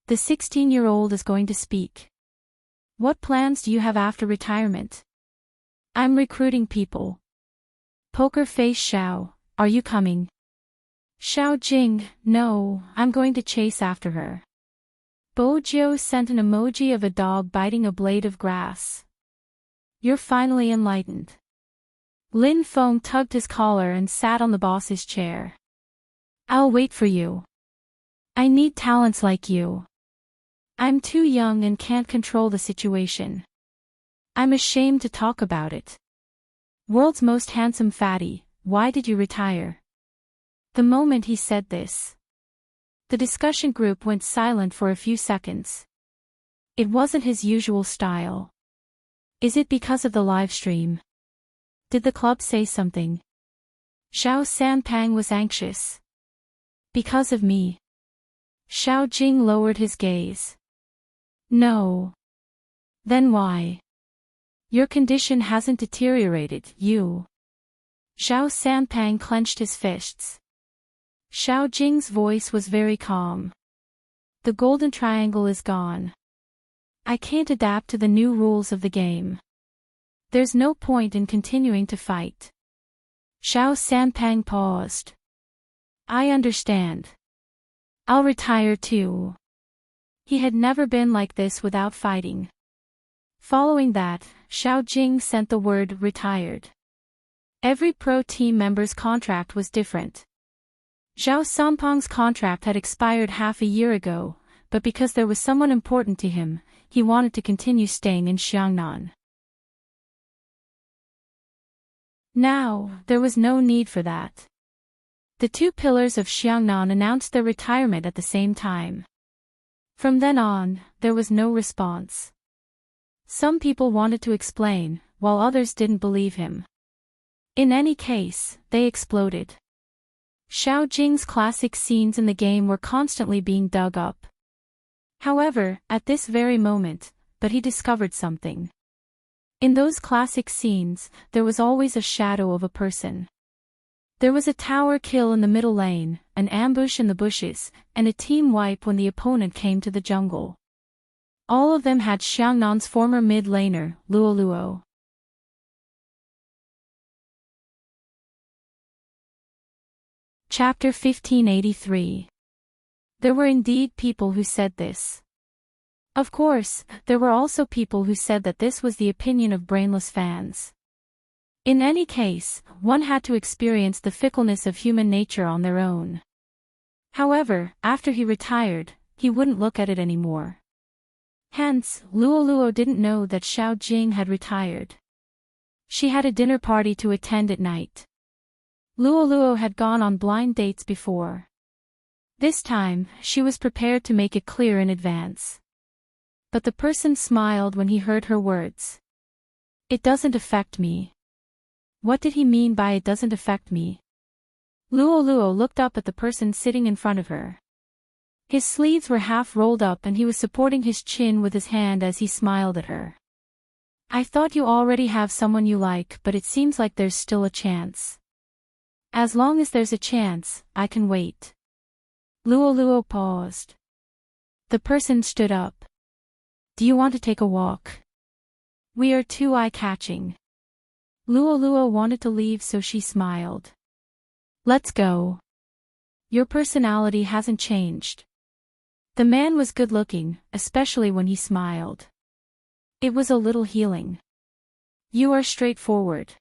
The 16-year-old is going to speak. What plans do you have after retirement? I'm recruiting people. Poker Face Xiao, are you coming? Xiao Jing, no, I'm going to chase after her. Bojiu sent an emoji of a dog biting a blade of grass. You're finally enlightened. Lin Feng tugged his collar and sat on the boss's chair. I'll wait for you. I need talents like you. I'm too young and can't control the situation. I'm ashamed to talk about it. World's most handsome fatty, why did you retire? The moment he said this, the discussion group went silent for a few seconds. It wasn't his usual style. Is it because of the live stream? Did the club say something? Xiao Sanpang was anxious. Because of me. Xiao Jing lowered his gaze. No. Then why? Your condition hasn't deteriorated, you. Xiao Sanpang clenched his fists. Xiao Jing's voice was very calm. The golden triangle is gone. I can't adapt to the new rules of the game. There's no point in continuing to fight. Xiao Sanpang paused. I understand. I'll retire too. He had never been like this without fighting. Following that, Xiao Jing sent the word retired. Every pro team member's contract was different. Zhao Sanpang's contract had expired half a year ago, but because there was someone important to him, he wanted to continue staying in Xiangnan. Now, there was no need for that. The 2 pillars of Xiangnan announced their retirement at the same time. From then on, there was no response. Some people wanted to explain, while others didn't believe him. In any case, they exploded. Xiao Jing's classic scenes in the game were constantly being dug up. However, at this very moment, but he discovered something. In those classic scenes, there was always a shadow of a person. There was a tower kill in the middle lane, an ambush in the bushes, and a team wipe when the opponent came to the jungle. All of them had Xiangnan's former mid-laner, Luoluo. Chapter 1583. There were indeed people who said this. Of course, there were also people who said that this was the opinion of brainless fans. In any case, one had to experience the fickleness of human nature on their own. However, after he retired, he wouldn't look at it anymore. Hence, Luoluo didn't know that Xiao Jing had retired. She had a dinner party to attend at night. Luo had gone on blind dates before. This time, she was prepared to make it clear in advance. But the person smiled when he heard her words. It doesn't affect me. What did he mean by it doesn't affect me? Luo looked up at the person sitting in front of her. His sleeves were half rolled up and he was supporting his chin with his hand as he smiled at her. I thought you already have someone you like, but it seems like there's still a chance. As long as there's a chance, I can wait. Luo paused. The person stood up. Do you want to take a walk? We are too eye-catching. Luo wanted to leave, so she smiled. Let's go. Your personality hasn't changed. The man was good-looking, especially when he smiled. It was a little healing. You are straightforward.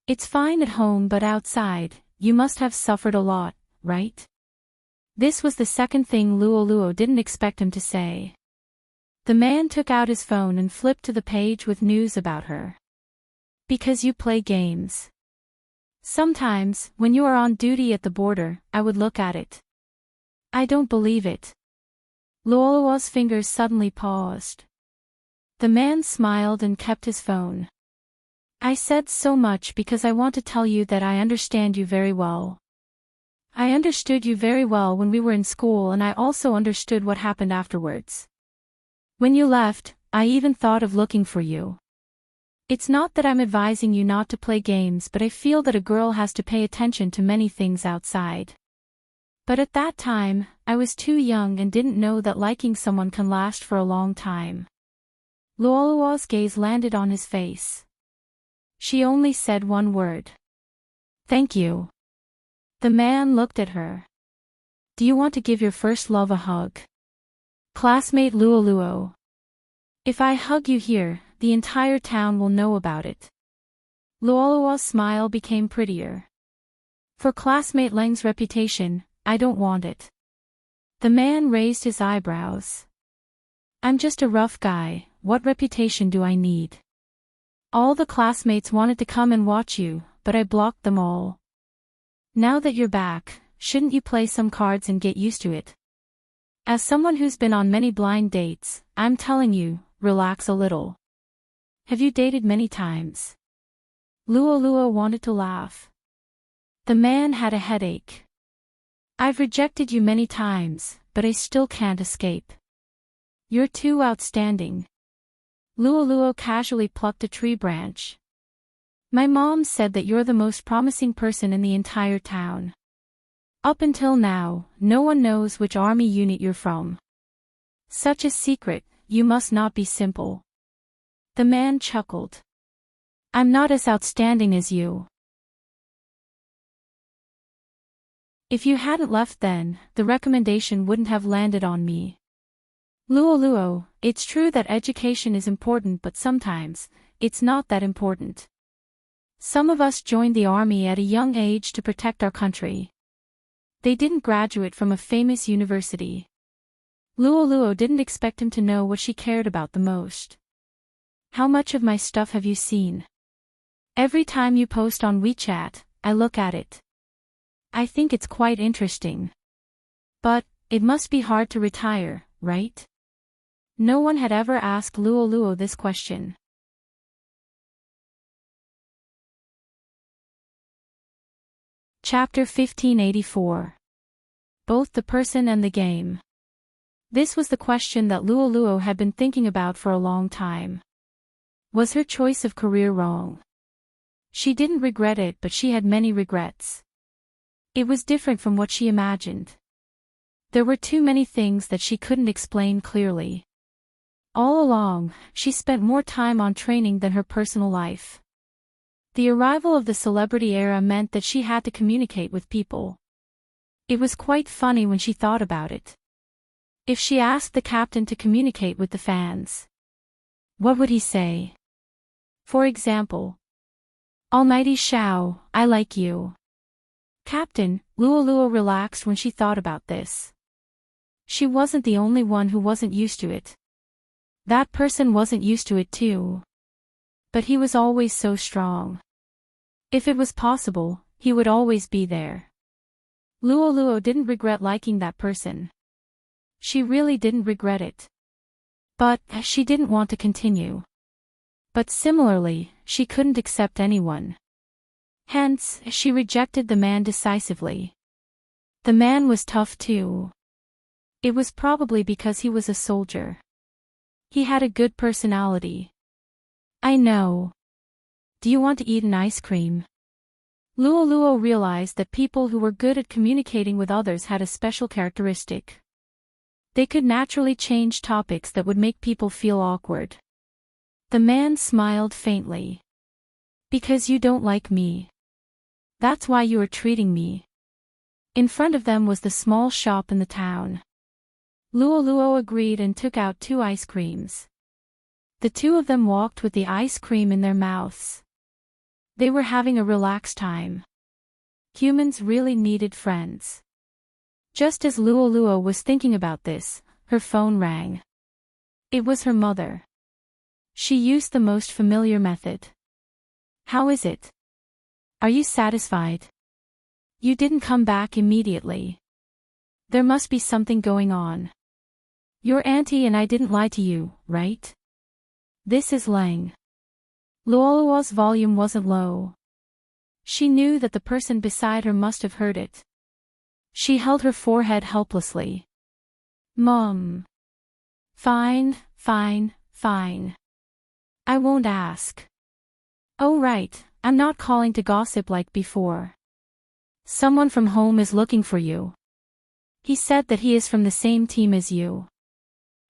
It's fine at home, but outside, you must have suffered a lot, right? This was the second thing Luo didn't expect him to say. The man took out his phone and flipped to the page with news about her. Because you play games. Sometimes, when you are on duty at the border, I would look at it. I don't believe it. Luo's fingers suddenly paused. The man smiled and kept his phone. I said so much because I want to tell you that I understand you very well. I understood you very well when we were in school, and I also understood what happened afterwards. When you left, I even thought of looking for you. It's not that I'm advising you not to play games, but I feel that a girl has to pay attention to many things outside. But at that time, I was too young and didn't know that liking someone can last for a long time. Luo's gaze landed on his face. She only said one word. Thank you. The man looked at her. Do you want to give your first love a hug? Classmate Luo. If I hug you here, the entire town will know about it. Luo's smile became prettier. For classmate Leng's reputation, I don't want it. The man raised his eyebrows. I'm just a rough guy, what reputation do I need? All the classmates wanted to come and watch you, but I blocked them all. Now that you're back, shouldn't you play some cards and get used to it? As someone who's been on many blind dates, I'm telling you, relax a little. Have you dated many times? Luo wanted to laugh. The man had a headache. I've rejected you many times, but I still can't escape. You're too outstanding. Luo casually plucked a tree branch. My mom said that you're the most promising person in the entire town. Up until now, no one knows which army unit you're from. Such a secret, you must not be simple. The man chuckled. I'm not as outstanding as you. If you hadn't left then, the recommendation wouldn't have landed on me. Luo, it's true that education is important, but sometimes, it's not that important. Some of us joined the army at a young age to protect our country. They didn't graduate from a famous university. Luo didn't expect him to know what she cared about the most. How much of my stuff have you seen? Every time you post on WeChat, I look at it. I think it's quite interesting. But, it must be hard to retire, right? No one had ever asked Luo this question. Chapter 1584. Both the person and the game. This was the question that Luo had been thinking about for a long time. Was her choice of career wrong? She didn't regret it, but she had many regrets. It was different from what she imagined. There were too many things that she couldn't explain clearly. All along, she spent more time on training than her personal life. The arrival of the celebrity era meant that she had to communicate with people. It was quite funny when she thought about it. If she asked the captain to communicate with the fans, what would he say? For example, Almighty Shao, I like you. Captain, Luo relaxed when she thought about this. She wasn't the only one who wasn't used to it. That person wasn't used to it too. But he was always so strong. If it was possible, he would always be there. Luo didn't regret liking that person. She really didn't regret it. But she didn't want to continue. But similarly, she couldn't accept anyone. Hence, she rejected the man decisively. The man was tough too. It was probably because he was a soldier. He had a good personality. I know. Do you want to eat an ice cream? Luo realized that people who were good at communicating with others had a special characteristic. They could naturally change topics that would make people feel awkward. The man smiled faintly. Because you don't like me. That's why you are treating me. In front of them was the small shop in the town. Luo agreed and took out 2 ice creams. The two of them walked with the ice cream in their mouths. They were having a relaxed time. Humans really needed friends. Just as Luo was thinking about this, her phone rang. It was her mother. She used the most familiar method. How is it? Are you satisfied? You didn't come back immediately. There must be something going on. Your auntie and I didn't lie to you, right? This is Lang. Luo's volume wasn't low. She knew that the person beside her must have heard it. She held her forehead helplessly. Mom. Fine. I won't ask. Oh right, I'm not calling to gossip like before. Someone from home is looking for you. He said that he is from the same team as you.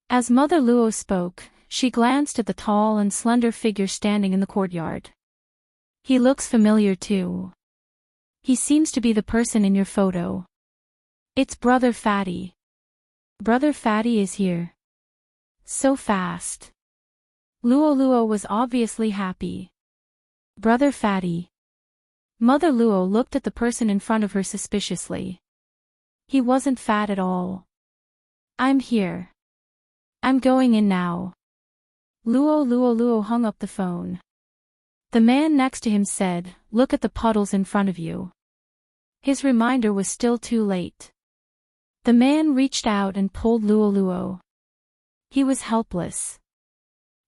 As Mother Luo spoke, she glanced at the tall and slender figure standing in the courtyard. He looks familiar too. He seems to be the person in your photo. It's Brother Fatty. Brother Fatty is here. So fast. Luo was obviously happy. Brother Fatty. Mother Luo looked at the person in front of her suspiciously. He wasn't fat at all. I'm here. I'm going in now. Luo hung up the phone. The man next to him said, "Look at the puddles in front of you." His reminder was still too late. The man reached out and pulled Luo. He was helpless.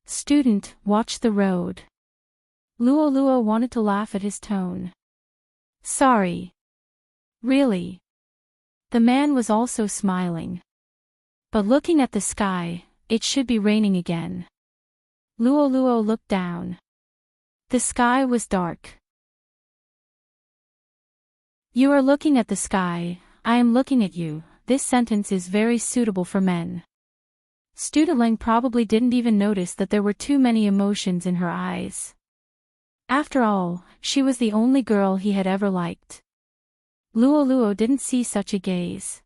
Student, watch the road. Luo wanted to laugh at his tone. Sorry. Really? The man was also smiling. But looking at the sky, it should be raining again. Luo looked down. The sky was dark. You are looking at the sky, I am looking at you. This sentence is very suitable for men. Student Lang probably didn't even notice that there were too many emotions in her eyes. After all, she was the only girl he had ever liked. Luo didn't see such a gaze.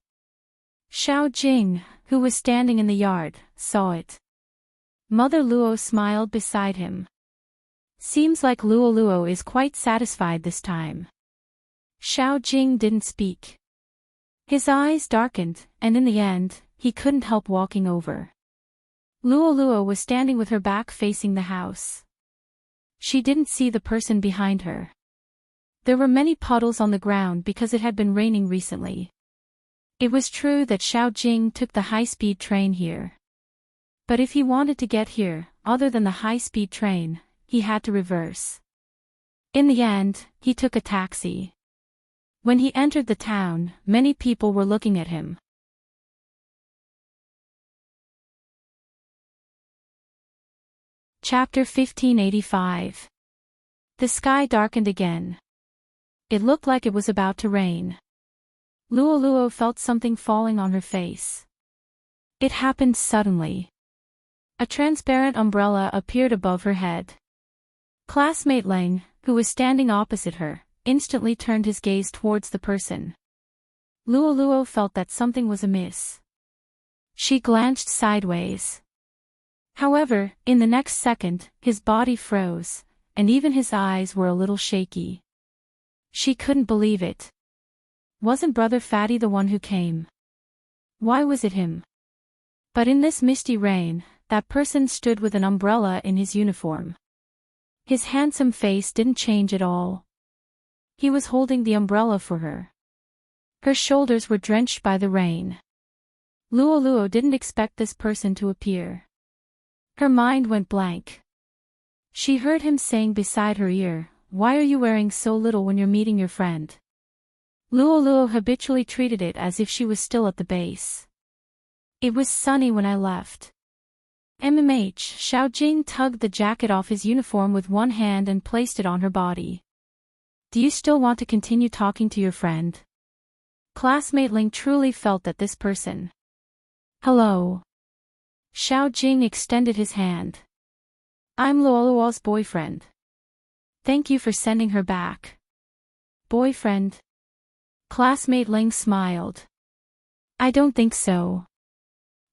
Xiao Jing, who was standing in the yard, saw it. Mother Luo smiled beside him. Seems like Luo is quite satisfied this time. Xiao Jing didn't speak. His eyes darkened, and in the end, he couldn't help walking over. Luo was standing with her back facing the house. She didn't see the person behind her. There were many puddles on the ground because it had been raining recently. It was true that Xiao Jing took the high-speed train here. But if he wanted to get here, other than the high-speed train, he had to reverse. In the end, he took a taxi. When he entered the town, many people were looking at him. Chapter 1585. The sky darkened again. It looked like it was about to rain. Luo felt something falling on her face. It happened suddenly. A transparent umbrella appeared above her head. Classmate Lang, who was standing opposite her, instantly turned his gaze towards the person. Luo felt that something was amiss. She glanced sideways. However, in the next second, his body froze, and even his eyes were a little shaky. She couldn't believe it. Wasn't Brother Fatty the one who came? Why was it him? But in this misty rain, that person stood with an umbrella in his uniform. His handsome face didn't change at all. He was holding the umbrella for her. Her shoulders were drenched by the rain. Luo didn't expect this person to appear. Her mind went blank. She heard him saying beside her ear, "Why are you wearing so little when you're meeting your friend?" Luo habitually treated it as if she was still at the base. "It was sunny when I left." Xiaojing tugged the jacket off his uniform with one hand and placed it on her body. "Do you still want to continue talking to your friend?" Classmate Ling truly felt that this person. "Hello." Xiaojing extended his hand. "I'm Luo's boyfriend. Thank you for sending her back." "Boyfriend?" Classmate Ling smiled. "I don't think so.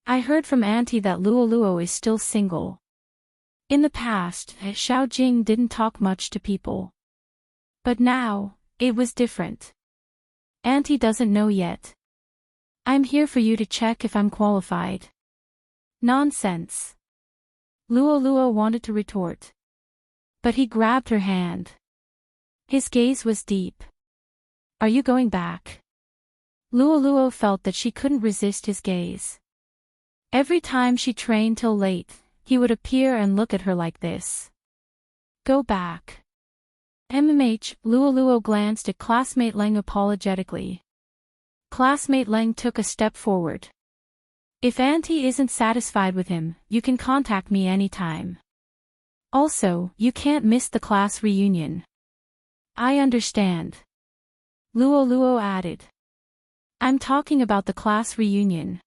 I heard from Auntie that Luo is still single." In the past, Xiaojing didn't talk much to people. But now, it was different. "Auntie doesn't know yet. I'm here for you to check if I'm qualified." "Nonsense." Luo wanted to retort. But he grabbed her hand. His gaze was deep. "Are you going back?" Luo felt that she couldn't resist his gaze. Every time she trained till late, he would appear and look at her like this. "Go back." Luo glanced at classmate Leng apologetically. Classmate Leng took a step forward. "If Auntie isn't satisfied with him, you can contact me anytime. Also, you can't miss the class reunion." "I understand." Luo added. "I'm talking about the class reunion.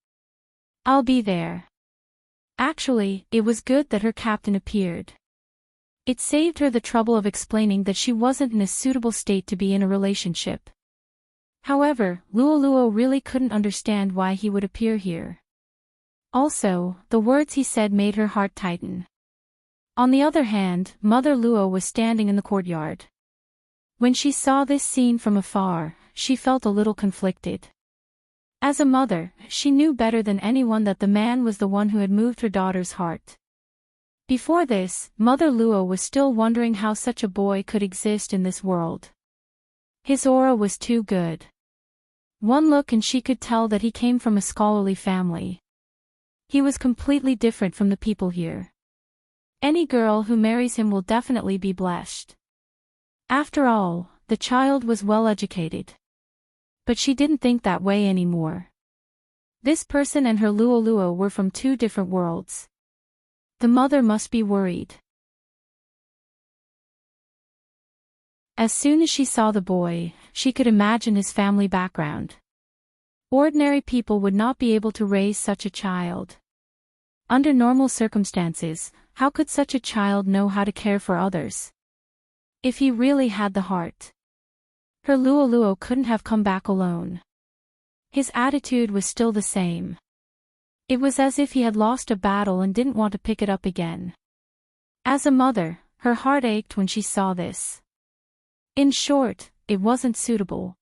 I'll be there." Actually, it was good that her captain appeared. It saved her the trouble of explaining that she wasn't in a suitable state to be in a relationship. However, Luo really couldn't understand why he would appear here. Also, the words he said made her heart tighten. On the other hand, Mother Luo was standing in the courtyard. When she saw this scene from afar, she felt a little conflicted. As a mother, she knew better than anyone that the man was the one who had moved her daughter's heart. Before this, Mother Luo was still wondering how such a boy could exist in this world. His aura was too good. One look and she could tell that he came from a scholarly family. He was completely different from the people here. Any girl who marries him will definitely be blessed. After all, the child was well educated. But she didn't think that way anymore. This person and her Luo were from two different worlds. The mother must be worried. As soon as she saw the boy, she could imagine his family background. Ordinary people would not be able to raise such a child. Under normal circumstances, how could such a child know how to care for others? If he really had the heart. Her Luo couldn't have come back alone. His attitude was still the same. It was as if he had lost a battle and didn't want to pick it up again. As a mother, her heart ached when she saw this. In short, it wasn't suitable.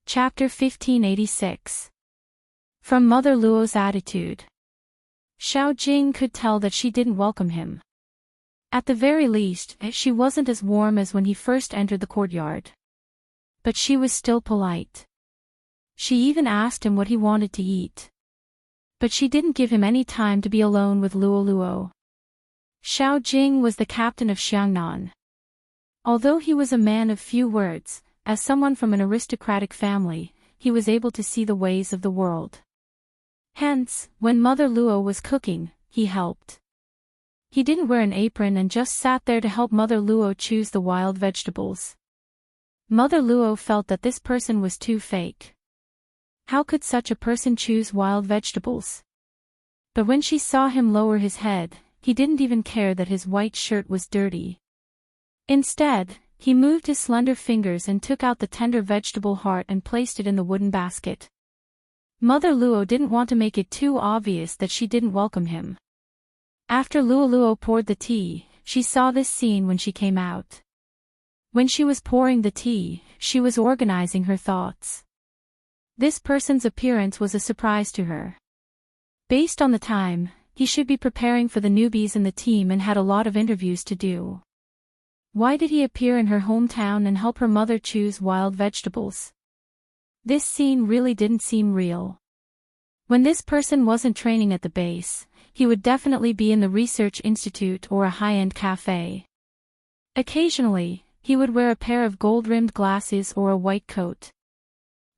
Chapter 1586. From Mother Luo's attitude. Xiaojing could tell that she didn't welcome him. At the very least, she wasn't as warm as when he first entered the courtyard. But she was still polite. She even asked him what he wanted to eat. But she didn't give him any time to be alone with Luo. Xiaojing was the captain of Xiangnan. Although he was a man of few words, as someone from an aristocratic family, he was able to see the ways of the world. Hence, when Mother Luo was cooking, he helped. He didn't wear an apron and just sat there to help Mother Luo choose the wild vegetables. Mother Luo felt that this person was too fake. How could such a person choose wild vegetables? But when she saw him lower his head, he didn't even care that his white shirt was dirty. Instead, he moved his slender fingers and took out the tender vegetable heart and placed it in the wooden basket. Mother Luo didn't want to make it too obvious that she didn't welcome him. After Luo poured the tea, she saw this scene when she came out. When she was pouring the tea, she was organizing her thoughts. This person's appearance was a surprise to her. Based on the time, he should be preparing for the newbies in the team and had a lot of interviews to do. Why did he appear in her hometown and help her mother choose wild vegetables? This scene really didn't seem real. When this person wasn't training at the base, he would definitely be in the research institute or a high-end cafe. Occasionally, he would wear a pair of gold-rimmed glasses or a white coat.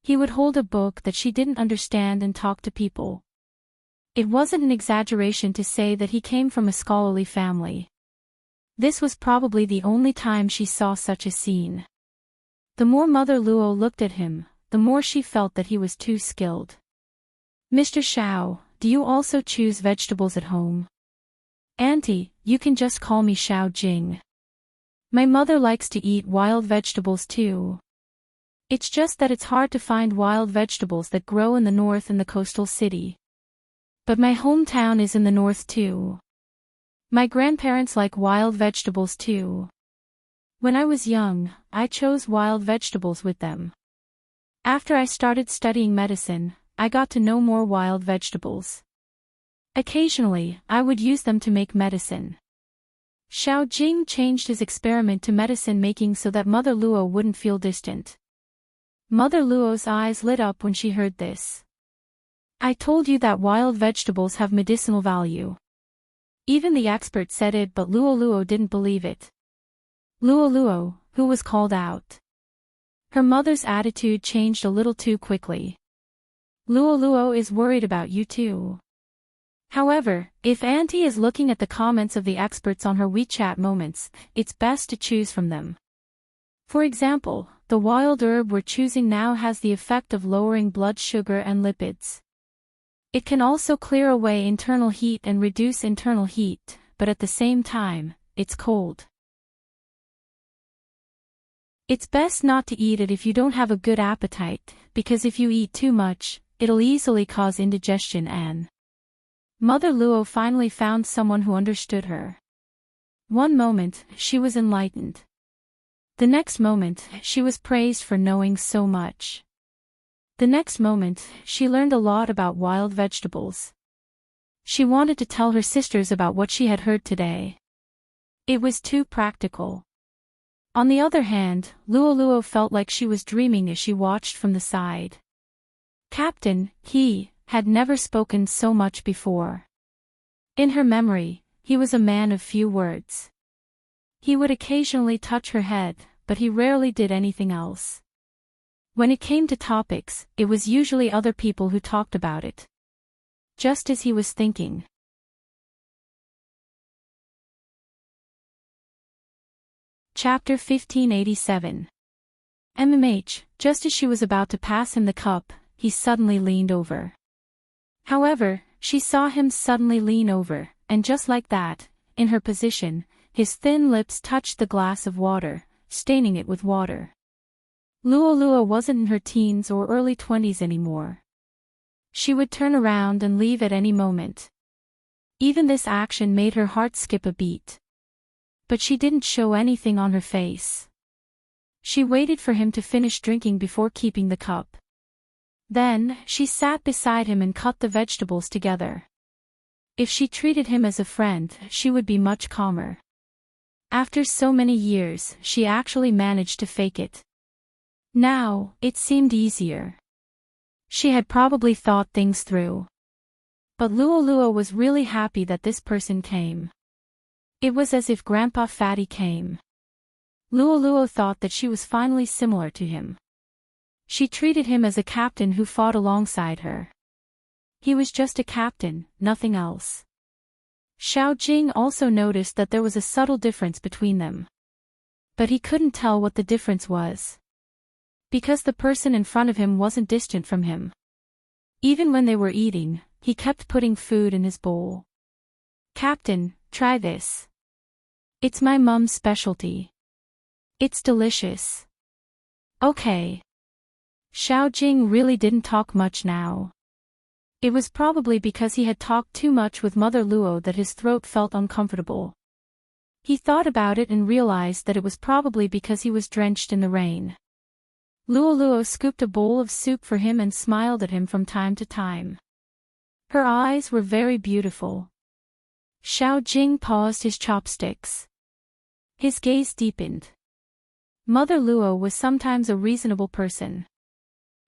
He would hold a book that she didn't understand and talk to people. It wasn't an exaggeration to say that he came from a scholarly family. This was probably the only time she saw such a scene. The more Mother Luo looked at him, the more she felt that he was too skilled. "Mr. Xiao, do you also choose vegetables at home?" "Auntie, you can just call me Xiao Jing. My mother likes to eat wild vegetables too. It's just that it's hard to find wild vegetables that grow in the north and the coastal city. But my hometown is in the north too. My grandparents like wild vegetables too. When I was young, I chose wild vegetables with them. After I started studying medicine, I got to know more wild vegetables. Occasionally, I would use them to make medicine." Xiao Jing changed his experiment to medicine making so that Mother Luo wouldn't feel distant. Mother Luo's eyes lit up when she heard this. "I told you that wild vegetables have medicinal value. Even the expert said it, but Luo didn't believe it." Luo, who was called out. Her mother's attitude changed a little too quickly. "Luo is worried about you too. However, if Auntie is looking at the comments of the experts on her WeChat moments, it's best to choose from them. For example, the wild herb we're choosing now has the effect of lowering blood sugar and lipids. It can also clear away internal heat and reduce internal heat, but at the same time, it's cold. It's best not to eat it if you don't have a good appetite, because if you eat too much, it'll easily cause indigestion and..." Mother Luo finally found someone who understood her. One moment, she was enlightened. The next moment, she was praised for knowing so much. The next moment, she learned a lot about wild vegetables. She wanted to tell her sisters about what she had heard today. It was too practical. On the other hand, Luo felt like she was dreaming as she watched from the side. Captain, he had never spoken so much before. In her memory, he was a man of few words. He would occasionally touch her head, but he rarely did anything else. When it came to topics, it was usually other people who talked about it. Just as he was thinking. Chapter 1587. Just as she was about to pass him the cup, he suddenly leaned over. However, she saw him suddenly lean over, and just like that, in her position, his thin lips touched the glass of water, staining it with water. Luo wasn't in her teens or early 20s anymore. She would turn around and leave at any moment. Even this action made her heart skip a beat. But she didn't show anything on her face. She waited for him to finish drinking before keeping the cup. Then, she sat beside him and cut the vegetables together. If she treated him as a friend, she would be much calmer. After so many years, she actually managed to fake it. Now, it seemed easier. She had probably thought things through. But Luo was really happy that this person came. It was as if Grandpa Fatty came. Luo thought that she was finally similar to him. She treated him as a captain who fought alongside her. He was just a captain, nothing else. Xiao Jing also noticed that there was a subtle difference between them. But he couldn't tell what the difference was. Because the person in front of him wasn't distant from him. Even when they were eating, he kept putting food in his bowl. "Captain, try this. It's my mom's specialty. It's delicious." "Okay." Xiao Jing really didn't talk much now. It was probably because he had talked too much with Mother Luo that his throat felt uncomfortable. He thought about it and realized that it was probably because he was drenched in the rain. Luo scooped a bowl of soup for him and smiled at him from time to time. Her eyes were very beautiful. Xiao Jing paused his chopsticks. His gaze deepened. Mother Luo was sometimes a reasonable person.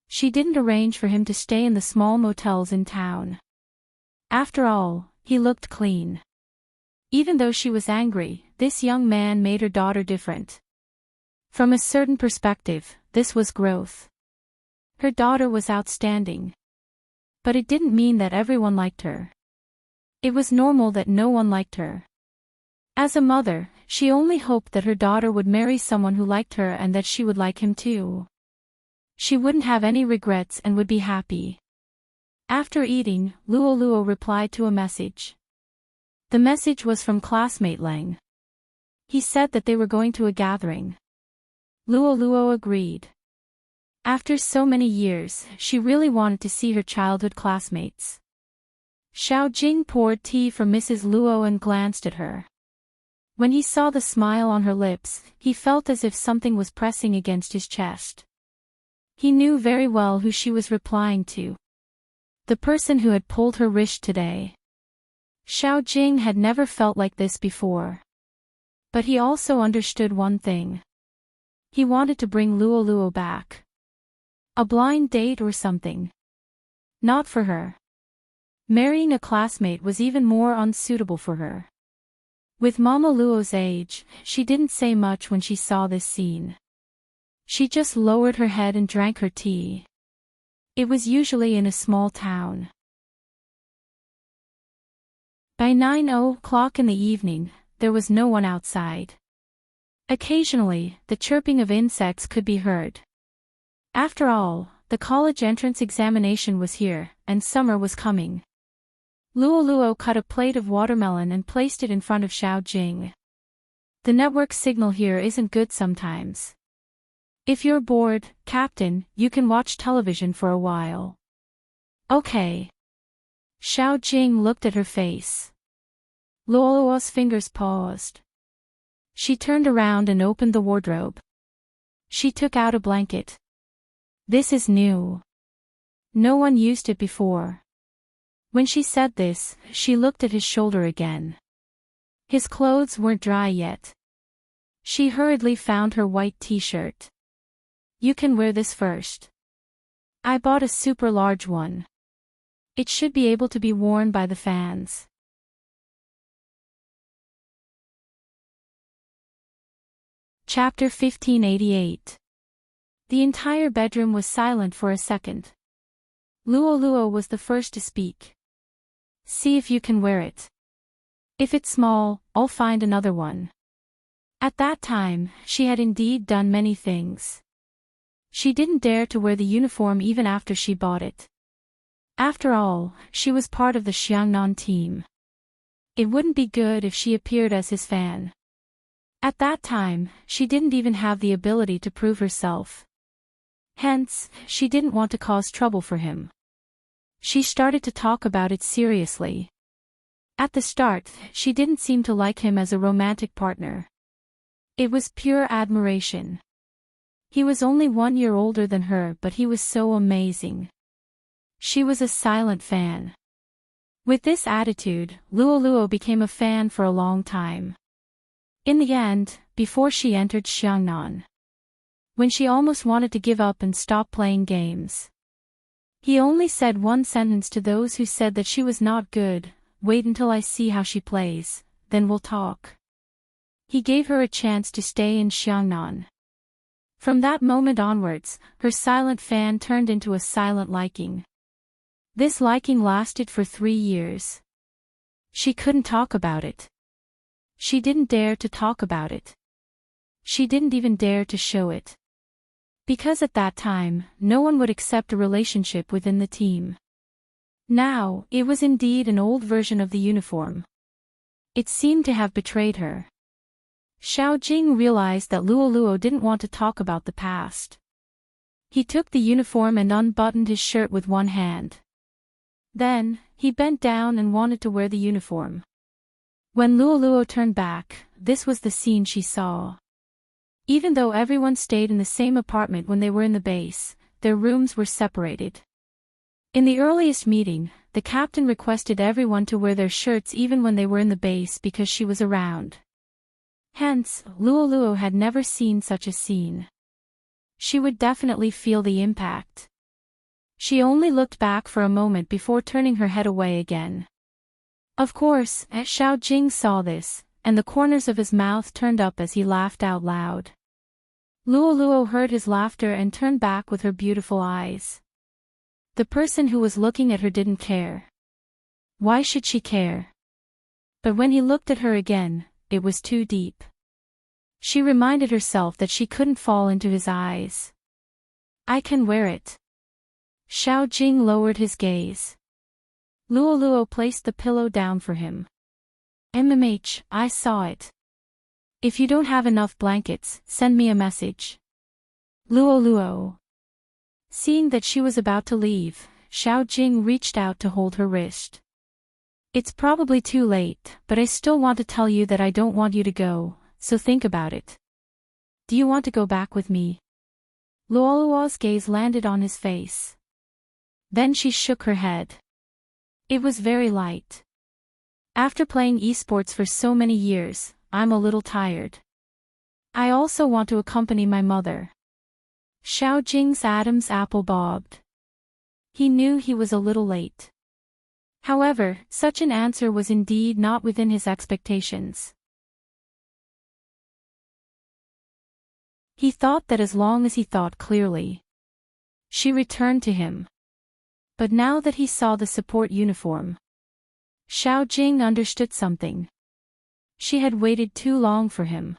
She didn't arrange for him to stay in the small motels in town. After all, he looked clean. Even though she was angry, this young man made her daughter different. From a certain perspective, this was growth. Her daughter was outstanding. But it didn't mean that everyone liked her. It was normal that no one liked her. As a mother, she only hoped that her daughter would marry someone who liked her and that she would like him too. She wouldn't have any regrets and would be happy. After eating, Luo replied to a message. The message was from classmate Lang. He said that they were going to a gathering. Luo agreed. After so many years, she really wanted to see her childhood classmates. Xiao Jing poured tea for Mrs. Luo and glanced at her. When he saw the smile on her lips, he felt as if something was pressing against his chest. He knew very well who she was replying to. The person who had pulled her wrist today. Xiao Jing had never felt like this before. But he also understood one thing. He wanted to bring Luo back. A blind date or something. Not for her. Marrying a classmate was even more unsuitable for her. With Mama Luo's age, she didn't say much when she saw this scene. She just lowered her head and drank her tea. It was usually in a small town. By 9:00 in the evening, there was no one outside. Occasionally, the chirping of insects could be heard. After all, the college entrance examination was here, and summer was coming. Luo cut a plate of watermelon and placed it in front of Xiao Jing. The network signal here isn't good sometimes. If you're bored, Captain, you can watch television for a while. Okay. Xiao Jing looked at her face. Luo's fingers paused. She turned around and opened the wardrobe. She took out a blanket. This is new. No one used it before. When she said this, she looked at his shoulder again. His clothes weren't dry yet. She hurriedly found her white t-shirt. You can wear this first. I bought a super large one. It should be able to be worn by the fans. Chapter 1588. The entire bedroom was silent for a second. Luo was the first to speak. See if you can wear it. If it's small, I'll find another one. At that time, she had indeed done many things. She didn't dare to wear the uniform even after she bought it. After all, she was part of the Xiangnan team. It wouldn't be good if she appeared as his fan. At that time, she didn't even have the ability to prove herself. Hence, she didn't want to cause trouble for him. She started to talk about it seriously. At the start, she didn't seem to like him as a romantic partner. It was pure admiration. He was only 1 year older than her, but he was so amazing. She was a silent fan. With this attitude, Luo became a fan for a long time. In the end, before she entered Xiangnan. When she almost wanted to give up and stop playing games. He only said one sentence to those who said that she was not good: wait until I see how she plays, then we'll talk. He gave her a chance to stay in Xiangnan. From that moment onwards, her silent fan turned into a silent liking. This liking lasted for 3 years. She couldn't talk about it. She didn't dare to talk about it. She didn't even dare to show it. Because at that time, no one would accept a relationship within the team. Now, it was indeed an old version of the uniform. It seemed to have betrayed her. Xiao Jing realized that Luo didn't want to talk about the past. He took the uniform and unbuttoned his shirt with one hand. Then, he bent down and wanted to wear the uniform. When Luo turned back, this was the scene she saw. Even though everyone stayed in the same apartment when they were in the base, their rooms were separated. In the earliest meeting, the captain requested everyone to wear their shirts even when they were in the base because she was around. Hence, Luo had never seen such a scene. She would definitely feel the impact. She only looked back for a moment before turning her head away again. Of course, Xiao Jing saw this, and the corners of his mouth turned up as he laughed out loud. Luo heard his laughter and turned back with her beautiful eyes. The person who was looking at her didn't care. Why should she care? But when he looked at her again, it was too deep. She reminded herself that she couldn't fall into his eyes. I can wear it. Xiao Jing lowered his gaze. Luo placed the pillow down for him. I saw it. If you don't have enough blankets, send me a message. Luo. Seeing that she was about to leave, Xiao Jing reached out to hold her wrist. It's probably too late, but I still want to tell you that I don't want you to go, so think about it. Do you want to go back with me? Luo's gaze landed on his face. Then she shook her head. It was very light. After playing esports for so many years, I'm a little tired. I also want to accompany my mother. Xiao Jing's Adam's apple bobbed. He knew he was a little late. However, such an answer was indeed not within his expectations. He thought that as long as he thought clearly. She returned to him. But now that he saw the support uniform, Xiao Jing understood something. She had waited too long for him.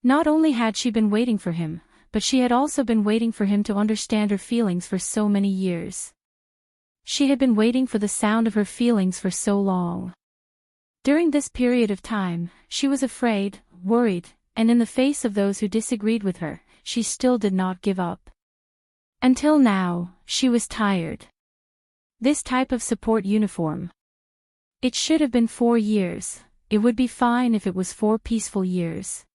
Not only had she been waiting for him, but she had also been waiting for him to understand her feelings for so many years. She had been waiting for the sound of her feelings for so long. During this period of time, she was afraid, worried, and in the face of those who disagreed with her, she still did not give up. Until now, she was tired. This type of support uniform. It should have been 4 years. It would be fine if it was 4 peaceful years.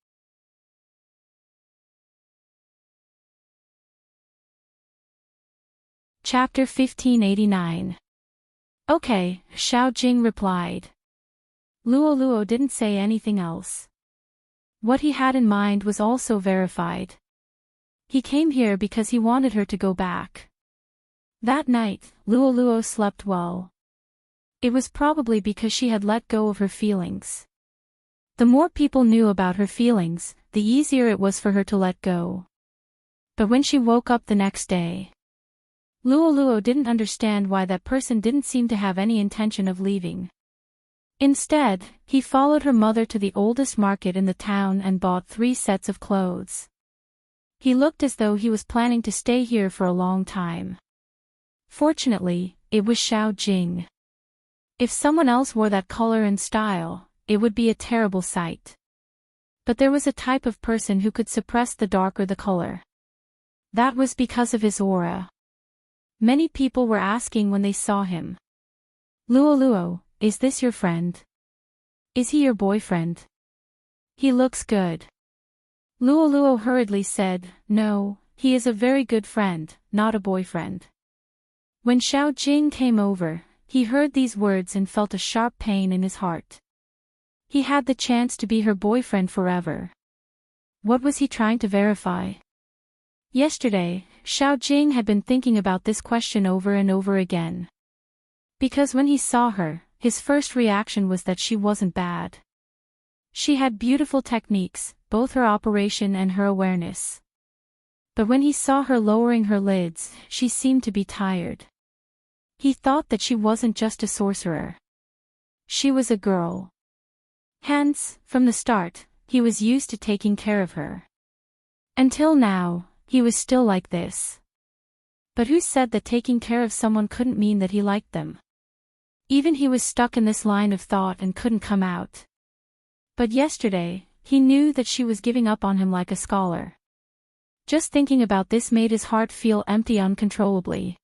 Chapter 1589. Okay, Xiao Jing replied. Luo didn't say anything else. What he had in mind was also verified. He came here because he wanted her to go back. That night, Luo slept well. It was probably because she had let go of her feelings. The more people knew about her feelings, the easier it was for her to let go. But when she woke up the next day, Luo didn't understand why that person didn't seem to have any intention of leaving. Instead, he followed her mother to the oldest market in the town and bought 3 sets of clothes. He looked as though he was planning to stay here for a long time. Fortunately, it was Xiao Jing. If someone else wore that color and style, it would be a terrible sight. But there was a type of person who could suppress the darker the color. That was because of his aura. Many people were asking when they saw him. Luo, is this your friend? Is he your boyfriend? He looks good. Luo hurriedly said, no, he is a very good friend, not a boyfriend. When Xiao Jing came over, he heard these words and felt a sharp pain in his heart. He had the chance to be her boyfriend forever. What was he trying to verify? Yesterday, Xiao Jing had been thinking about this question over and over again. Because when he saw her, his first reaction was that she wasn't bad. She had beautiful techniques, both her operation and her awareness. But when he saw her lowering her lids, she seemed to be tired. He thought that she wasn't just a sorcerer. She was a girl. Hence, from the start, he was used to taking care of her. Until now, he was still like this. But who said that taking care of someone couldn't mean that he liked them? Even he was stuck in this line of thought and couldn't come out. But yesterday, he knew that she was giving up on him like a scholar. Just thinking about this made his heart feel empty uncontrollably.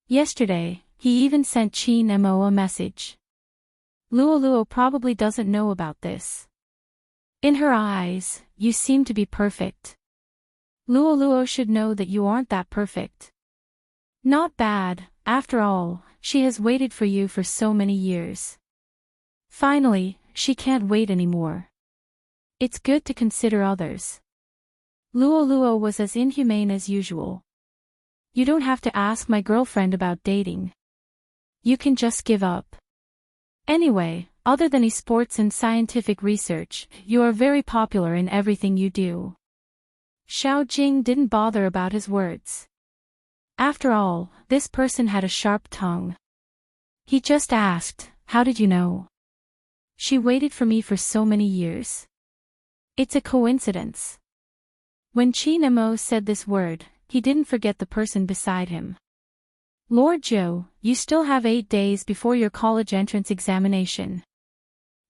Yesterday, he even sent Qin Mo a message. Luo probably doesn't know about this. In her eyes, you seem to be perfect. Luo should know that you aren't that perfect. Not bad, after all, She has waited for you for so many years. Finally, she can't wait anymore. It's good to consider others. Luo was as inhumane as usual. You don't have to ask my girlfriend about dating. You can just give up. Anyway, other than esports and scientific research, you are very popular in everything you do. Xiao Jing didn't bother about his words. After all, this person had a sharp tongue. He just asked, "How did you know?" She waited for me for so many years. It's a coincidence. When Qin Mo said this word, he didn't forget the person beside him. Lord Zhou, you still have 8 days before your college entrance examination.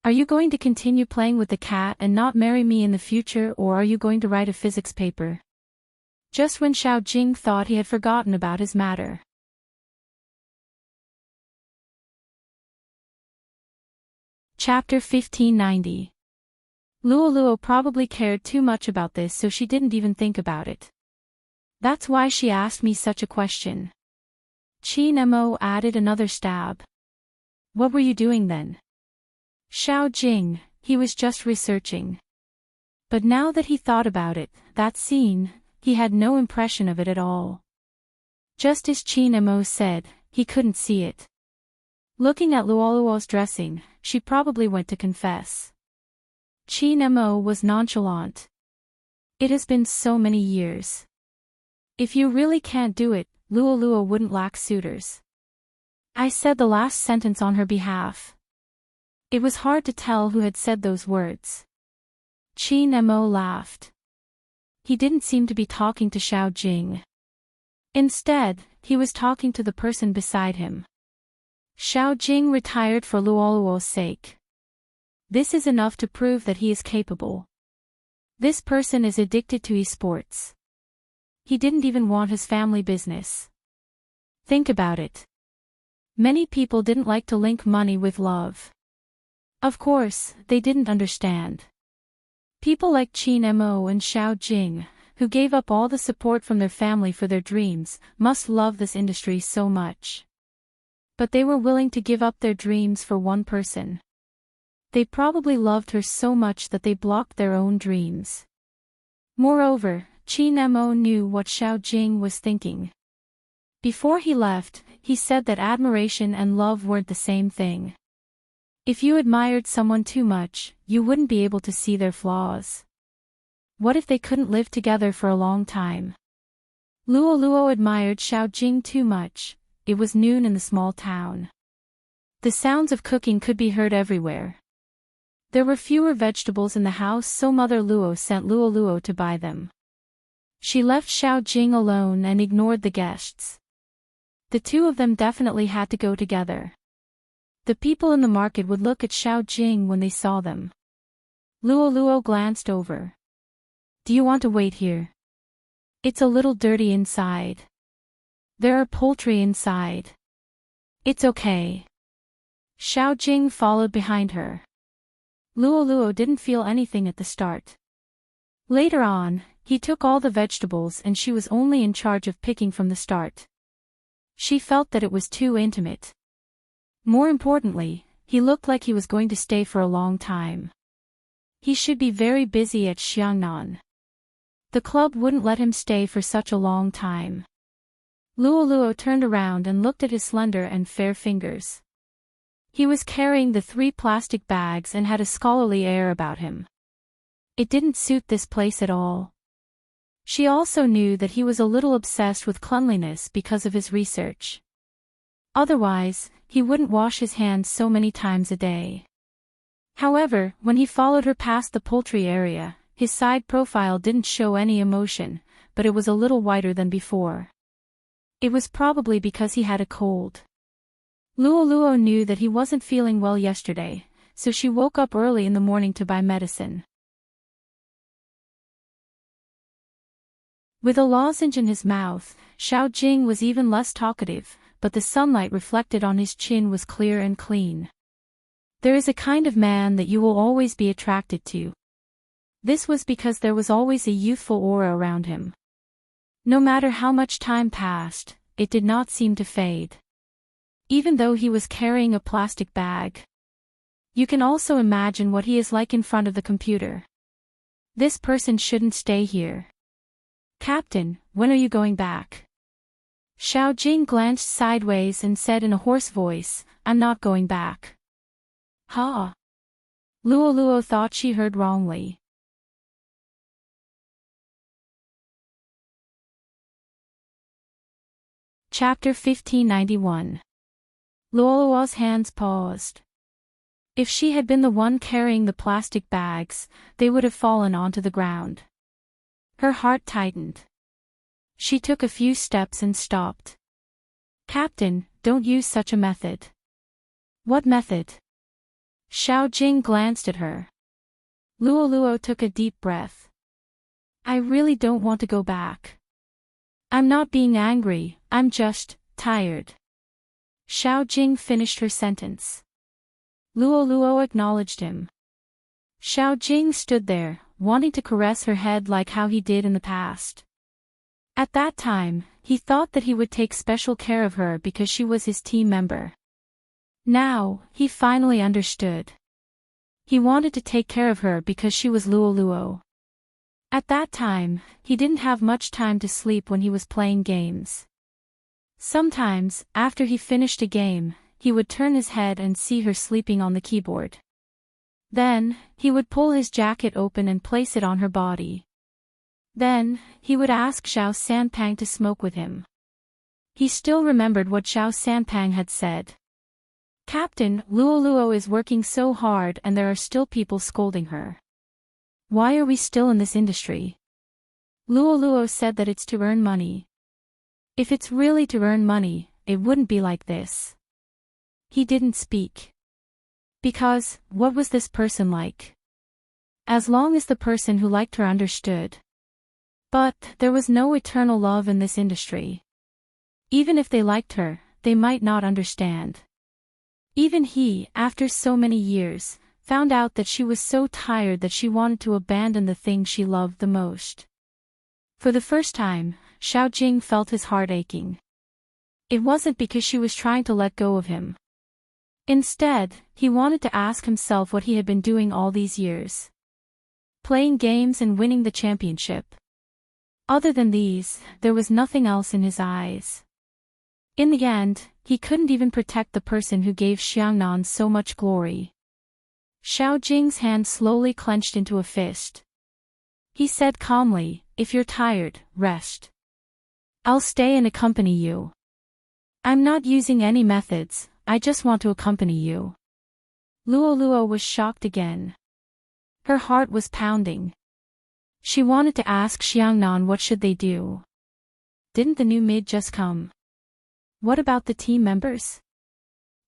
Are you going to continue playing with the cat and not marry me in the future, or are you going to write a physics paper? Just when Xiao Jing thought he had forgotten about his matter. Chapter 1590. Luo probably cared too much about this, so she didn't even think about it. That's why she asked me such a question. Qin Mo added another stab. What were you doing then? Xiao Jing, he was just researching. But now that he thought about it, that scene, he had no impression of it at all. Just as Qin Mo said, he couldn't see it. Looking at Luo's dressing, she probably went to confess. Qin Mo was nonchalant. It has been so many years. If you really can't do it, Luo wouldn't lack suitors. I said the last sentence on her behalf. It was hard to tell who had said those words. Qin Mo laughed. He didn't seem to be talking to Xiao Jing. Instead, he was talking to the person beside him. Xiao Jing retired for Luo's sake. This is enough to prove that he is capable. This person is addicted to esports. He didn't even want his family business. Think about it. Many people didn't like to link money with love. Of course, they didn't understand. People like Qin Mo and Xiao Jing, who gave up all the support from their family for their dreams, must love this industry so much. But they were willing to give up their dreams for one person. They probably loved her so much that they blocked their own dreams. Moreover, Qin Mo knew what Xiao Jing was thinking. Before he left, he said that admiration and love weren't the same thing. If you admired someone too much, you wouldn't be able to see their flaws. What if they couldn't live together for a long time? Luo admired Xiao Jing too much. It was noon in the small town. The sounds of cooking could be heard everywhere. There were fewer vegetables in the house, so Mother Luo sent Luo to buy them. She left Xiao Jing alone and ignored the guests. The two of them definitely had to go together. The people in the market would look at Xiao Jing when they saw them. Luo glanced over. Do you want to wait here? It's a little dirty inside. There are poultry inside. It's okay. Xiao Jing followed behind her. Luo didn't feel anything at the start. Later on, he took all the vegetables and she was only in charge of picking from the start. She felt that it was too intimate. More importantly, he looked like he was going to stay for a long time. He should be very busy at Xiangnan. The club wouldn't let him stay for such a long time. Luo turned around and looked at his slender and fair fingers. He was carrying the 3 plastic bags and had a scholarly air about him. It didn't suit this place at all. She also knew that he was a little obsessed with cleanliness because of his research. Otherwise, he wouldn't wash his hands so many times a day. However, when he followed her past the poultry area, his side profile didn't show any emotion, but it was a little whiter than before. It was probably because he had a cold. Luo knew that he wasn't feeling well yesterday, so she woke up early in the morning to buy medicine. With a lozenge in his mouth, Xiao Jing was even less talkative, but the sunlight reflected on his chin was clear and clean. There is a kind of man that you will always be attracted to. This was because there was always a youthful aura around him. No matter how much time passed, it did not seem to fade. even though he was carrying a plastic bag. You can also imagine what he is like in front of the computer. This person shouldn't stay here. Captain, when are you going back? Xiao Jing glanced sideways and said in a hoarse voice, I'm not going back. Ha! Luo Luo thought she heard wrongly. Chapter 1591. Luoluo's hands paused. If she had been the one carrying the plastic bags, they would have fallen onto the ground. Her heart tightened. She took a few steps and stopped. Captain, don't use such a method. What method? Xiao Jing glanced at her. Luo Luo took a deep breath. I really don't want to go back. I'm not being angry, I'm just tired. Xiao Jing finished her sentence. Luo Luo acknowledged him. Xiao Jing stood there, wanting to caress her head like how he did in the past. At that time, he thought that he would take special care of her because she was his team member. Now, he finally understood. He wanted to take care of her because she was Luo Luo. At that time, he didn't have much time to sleep when he was playing games. Sometimes, after he finished a game, he would turn his head and see her sleeping on the keyboard. Then, he would pull his jacket open and place it on her body. Then, he would ask Xiao Sanpang to smoke with him. He still remembered what Xiao Sanpang had said. Captain, Luo Luo is working so hard and there are still people scolding her. Why are we still in this industry? Luo Luo said that it's to earn money. If it's really to earn money, it wouldn't be like this. He didn't speak. Because, what was this person like? As long as the person who liked her understood. But, there was no eternal love in this industry. Even if they liked her, they might not understand. Even he, after so many years, found out that she was so tired that she wanted to abandon the thing she loved the most. For the first time, Xiao Jing felt his heart aching. It wasn't because she was trying to let go of him. Instead, he wanted to ask himself what he had been doing all these years. Playing games and winning the championship. Other than these, there was nothing else in his eyes. In the end, he couldn't even protect the person who gave Xiangnan so much glory. Xiao Jing's hand slowly clenched into a fist. He said calmly, if you're tired, rest. I'll stay and accompany you. I'm not using any methods, I just want to accompany you. Luo Luo was shocked again. Her heart was pounding. She wanted to ask Xiangnan what should they do. Didn't the new maid just come? What about the team members?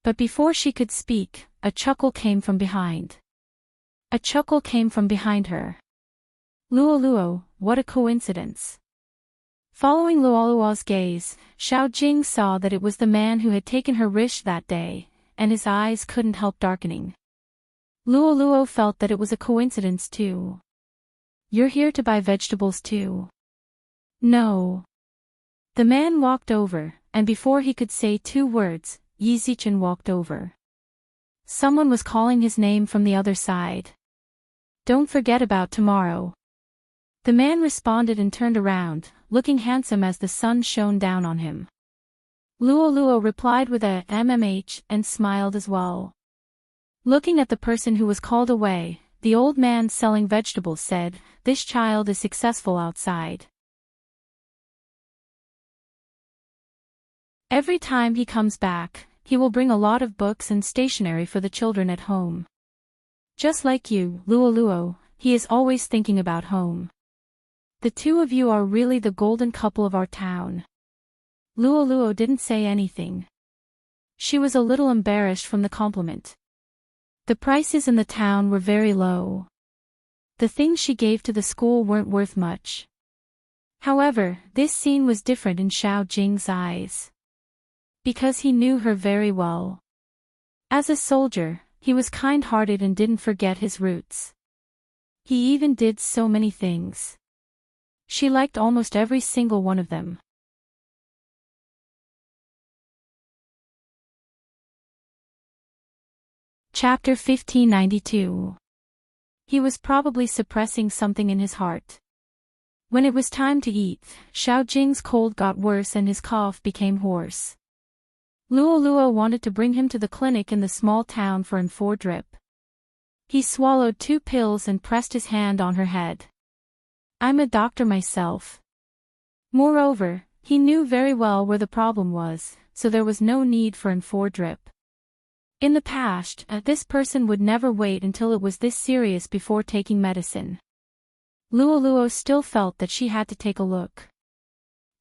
But before she could speak, a chuckle came from behind. A chuckle came from behind her. Luo Luo, what a coincidence. Following Luo Luo's gaze, Xiao Jing saw that it was the man who had taken her wrist that day, and his eyes couldn't help darkening. Luo Luo felt that it was a coincidence too. You're here to buy vegetables too? No. The man walked over, and before he could say 2 words, Yi Zichen walked over. Someone was calling his name from the other side. Don't forget about tomorrow. The man responded and turned around, looking handsome as the sun shone down on him. Luo Luo replied with a mmh and smiled as well. Looking at the person who was called away, the old man selling vegetables said, this child is successful outside. Every time he comes back, he will bring a lot of books and stationery for the children at home. Just like you, Luo Luo, he is always thinking about home. The two of you are really the golden couple of our town. Luo Luo didn't say anything. She was a little embarrassed from the compliment. The prices in the town were very low. The things she gave to the school weren't worth much. However, this scene was different in Xiao Jing's eyes. Because he knew her very well. As a soldier, he was kind-hearted and didn't forget his roots. He even did so many things. She liked almost every single one of them. Chapter 1592. He was probably suppressing something in his heart. When it was time to eat, Xiao Jing's cold got worse and his cough became hoarse. Luo wanted to bring him to the clinic in the small town for an 4 drip. He swallowed 2 pills and pressed his hand on her head. I'm a doctor myself. Moreover, he knew very well where the problem was, so there was no need for an 4 drip. In the past, this person would never wait until it was this serious before taking medicine. Luo still felt that she had to take a look.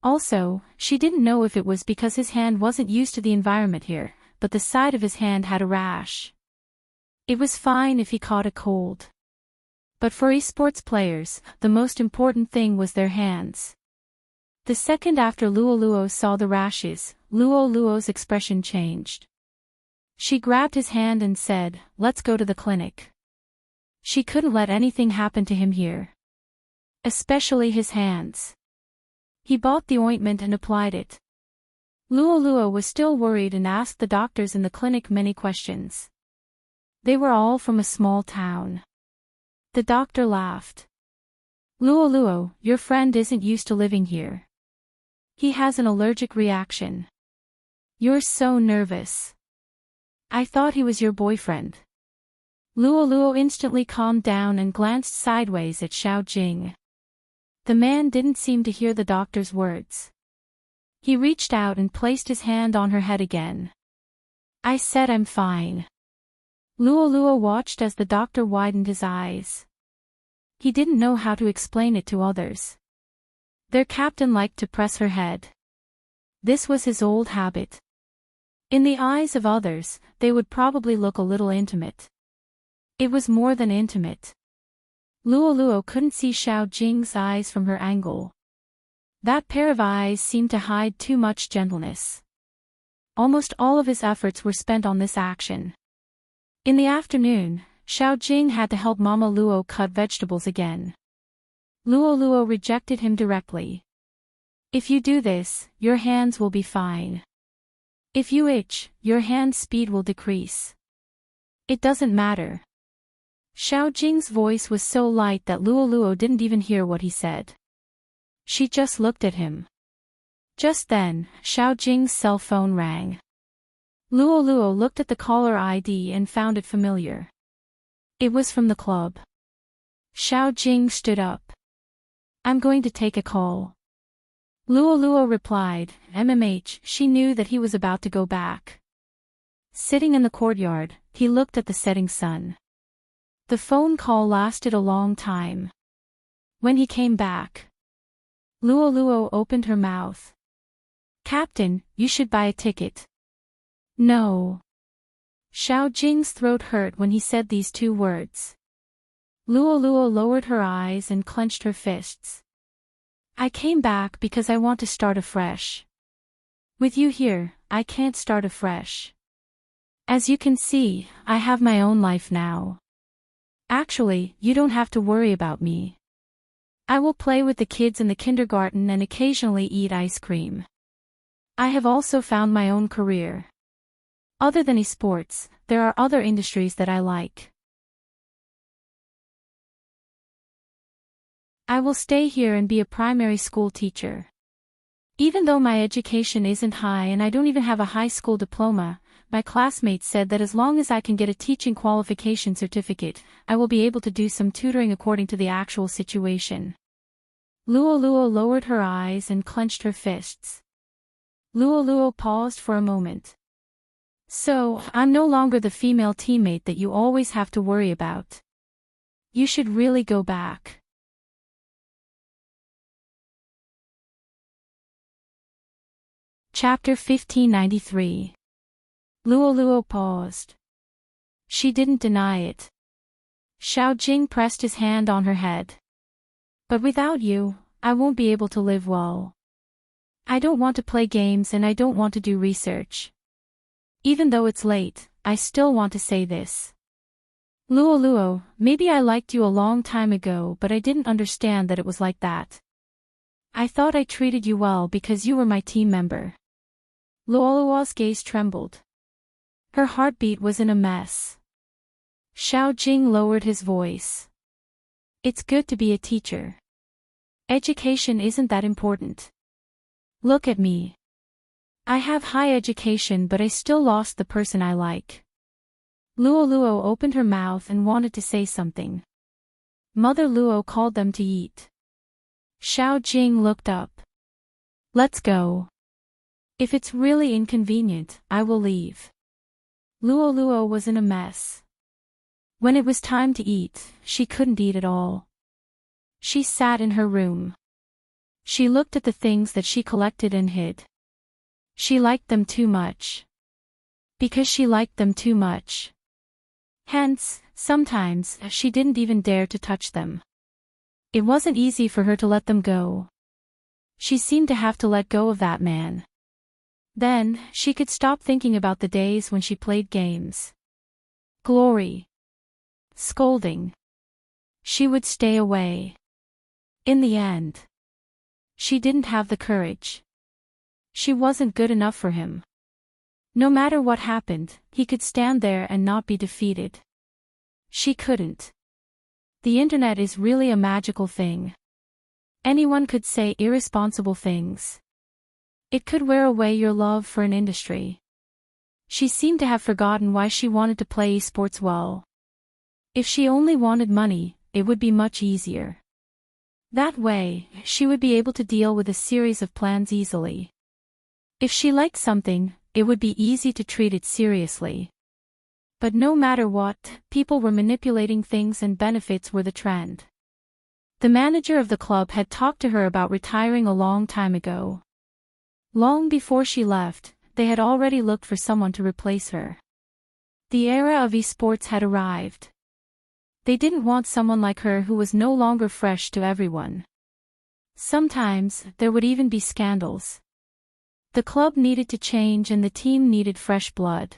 Also, she didn't know if it was because his hand wasn't used to the environment here, but the side of his hand had a rash. It was fine if he caught a cold. But for esports players, the most important thing was their hands. The second after Luo saw the rashes, Luo's expression changed. She grabbed his hand and said, "Let's go to the clinic." She couldn't let anything happen to him here. Especially his hands. He bought the ointment and applied it. Luo was still worried and asked the doctors in the clinic many questions. They were all from a small town. The doctor laughed. Luo, your friend isn't used to living here. He has an allergic reaction. You're so nervous. I thought he was your boyfriend. Luo instantly calmed down and glanced sideways at Xiao Jing. The man didn't seem to hear the doctor's words. He reached out and placed his hand on her head again. I said I'm fine. Luo watched as the doctor widened his eyes. He didn't know how to explain it to others. Their captain liked to press her head. This was his old habit. In the eyes of others, they would probably look a little intimate. It was more than intimate. Luo couldn't see Xiao Jing's eyes from her angle. That pair of eyes seemed to hide too much gentleness. Almost all of his efforts were spent on this action. In the afternoon, Xiao Jing had to help Mama Luo cut vegetables again. Luo rejected him directly. If you do this, your hands will be fine. If you itch, your hand speed will decrease. It doesn't matter. Xiao Jing's voice was so light that Luo didn't even hear what he said. She just looked at him. Just then, Xiao Jing's cell phone rang. Luo looked at the caller ID and found it familiar. It was from the club. Xiao Jing stood up. I'm going to take a call. Luo replied, MMH. She knew that he was about to go back. Sitting in the courtyard, he looked at the setting sun. The phone call lasted a long time. When he came back, Luo opened her mouth. Captain, you should buy a ticket. No. Xiao Jing's throat hurt when he said these 2 words. Luo lowered her eyes and clenched her fists. I came back because I want to start afresh. With you here, I can't start afresh. As you can see, I have my own life now. Actually, you don't have to worry about me. I will play with the kids in the kindergarten and occasionally eat ice cream. I have also found my own career. Other than esports, there are other industries that I like. I will stay here and be a primary school teacher. Even though my education isn't high and I don't even have a high school diploma, my classmates said that as long as I can get a teaching qualification certificate, I will be able to do some tutoring according to the actual situation. Luo lowered her eyes and clenched her fists. Luo paused for a moment. So, I'm no longer the female teammate that you always have to worry about. You should really go back. Chapter 1593. Luo paused. She didn't deny it. Xiao Jing pressed his hand on her head. But without you, I won't be able to live well. I don't want to play games and I don't want to do research. Even though it's late, I still want to say this. Luo, maybe I liked you a long time ago but I didn't understand that it was like that. I thought I treated you well because you were my team member. Luo's gaze trembled. Her heartbeat was in a mess. Xiao Jing lowered his voice. It's good to be a teacher. Education isn't that important. Look at me. I have high education, but I still lost the person I like. Luo Luo opened her mouth and wanted to say something. Mother Luo called them to eat. Xiao Jing looked up. Let's go. If it's really inconvenient, I will leave. Luo Luo was in a mess. When it was time to eat, she couldn't eat at all. She sat in her room. She looked at the things that she collected and hid. She liked them too much. Because she liked them too much. Hence, sometimes, she didn't even dare to touch them. It wasn't easy for her to let them go. She seemed to have to let go of that man. Then, she could stop thinking about the days when she played games. Glory. Scolding. She would stay away. In the end. She didn't have the courage. She wasn't good enough for him. No matter what happened, he could stand there and not be defeated. She couldn't. The internet is really a magical thing. Anyone could say irresponsible things. It could wear away your love for an industry. She seemed to have forgotten why she wanted to play esports well. If she only wanted money, it would be much easier. That way, she would be able to deal with a series of plans easily. If she liked something, it would be easy to treat it seriously. But no matter what, people were manipulating things and benefits were the trend. The manager of the club had talked to her about retiring a long time ago. Long before she left, they had already looked for someone to replace her. The era of esports had arrived. They didn't want someone like her who was no longer fresh to everyone. Sometimes, there would even be scandals. The club needed to change and the team needed fresh blood.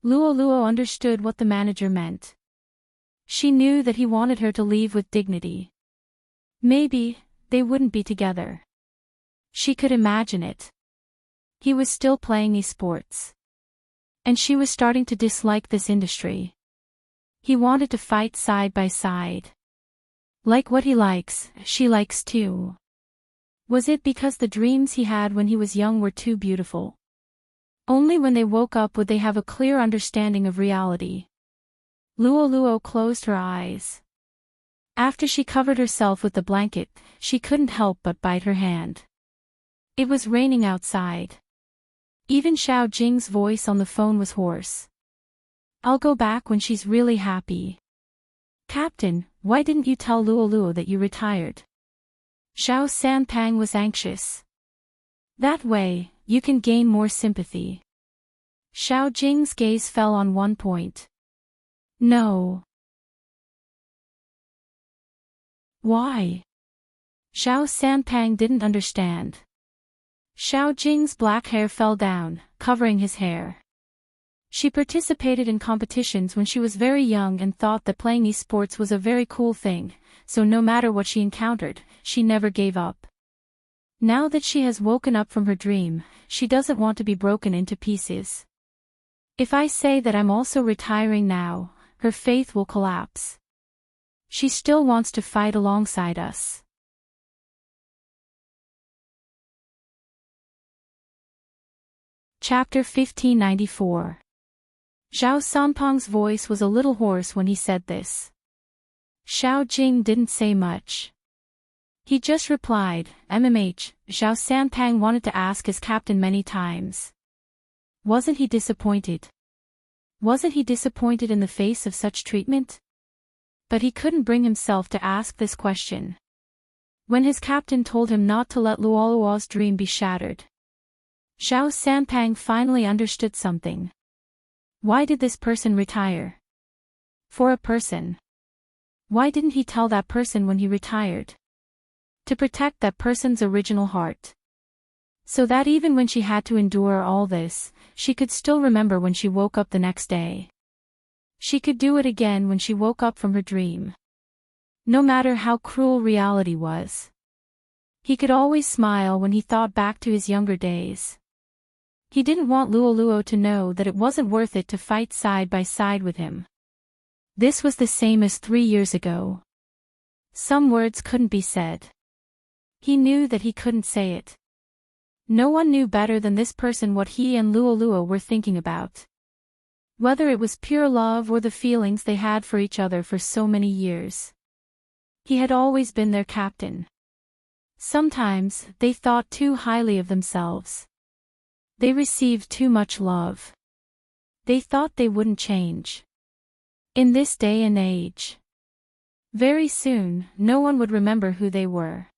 Luo Luo understood what the manager meant. She knew that he wanted her to leave with dignity. Maybe, they wouldn't be together. She could imagine it. He was still playing esports. And she was starting to dislike this industry. He wanted to fight side by side. Like what he likes, she likes too. Was it because the dreams he had when he was young were too beautiful? Only when they woke up would they have a clear understanding of reality. Luo Luo closed her eyes. After she covered herself with the blanket, she couldn't help but bite her hand. It was raining outside. Even Xiao Jing's voice on the phone was hoarse. I'll go back when she's really happy. Captain, why didn't you tell Luo Luo that you retired? Xiao Sanpang was anxious. That way, you can gain more sympathy. Xiao Jing's gaze fell on one point. No. Why? Xiao Sanpang didn't understand. Xiao Jing's black hair fell down, covering his hair. She participated in competitions when she was very young and thought that playing esports was a very cool thing, so no matter what she encountered, she never gave up. Now that she has woken up from her dream, she doesn't want to be broken into pieces. If I say that I'm also retiring now, her faith will collapse. She still wants to fight alongside us. Chapter 1594. Zhao Sanpang's voice was a little hoarse when he said this. Xiao Jing didn't say much. He just replied, MMH, Zhao Sanpang wanted to ask his captain many times. Wasn't he disappointed? Wasn't he disappointed in the face of such treatment? But he couldn't bring himself to ask this question. When his captain told him not to let Luo Luo's dream be shattered. Zhao Sanpang finally understood something. Why did this person retire? For a person. Why didn't he tell that person when he retired? To protect that person's original heart. So that even when she had to endure all this, she could still remember when she woke up the next day. She could do it again when she woke up from her dream. No matter how cruel reality was. He could always smile when he thought back to his younger days. He didn't want Luo Luo to know that it wasn't worth it to fight side by side with him. This was the same as 3 years ago. Some words couldn't be said. He knew that he couldn't say it. No one knew better than this person what he and Luoluo were thinking about. Whether it was pure love or the feelings they had for each other for so many years. He had always been their captain. Sometimes, they thought too highly of themselves. They received too much love. They thought they wouldn't change. In this day and age. Very soon, no one would remember who they were.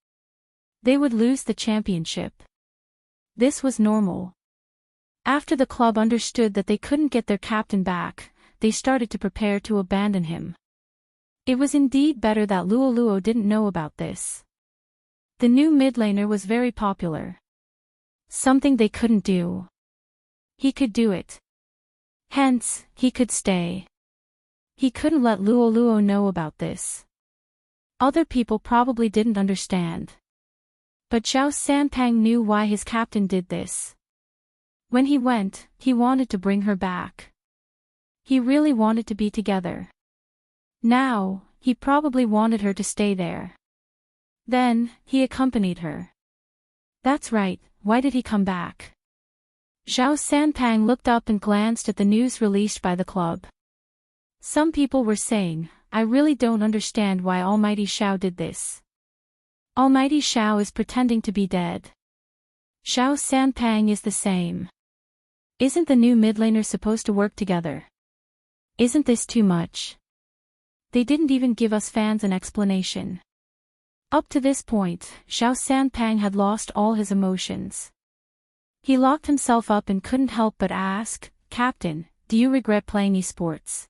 They would lose the championship. This was normal. After the club understood that they couldn't get their captain back, they started to prepare to abandon him. It was indeed better that Luoluo didn't know about this. The new mid laner was very popular. Something they couldn't do. He could do it. Hence, he could stay. He couldn't let Luoluo know about this. Other people probably didn't understand. But Zhao Sanpang knew why his captain did this. When he went, he wanted to bring her back. He really wanted to be together. Now, he probably wanted her to stay there. Then, he accompanied her. That's right, why did he come back? Zhao Sanpang looked up and glanced at the news released by the club. Some people were saying, I really don't understand why Almighty Xiao did this. Almighty Xiao is pretending to be dead. Zhao Sanpang is the same. Isn't the new mid laner supposed to work together? Isn't this too much? They didn't even give us fans an explanation. Up to this point, Zhao Sanpang had lost all his emotions. He locked himself up and couldn't help but ask, Captain, do you regret playing esports?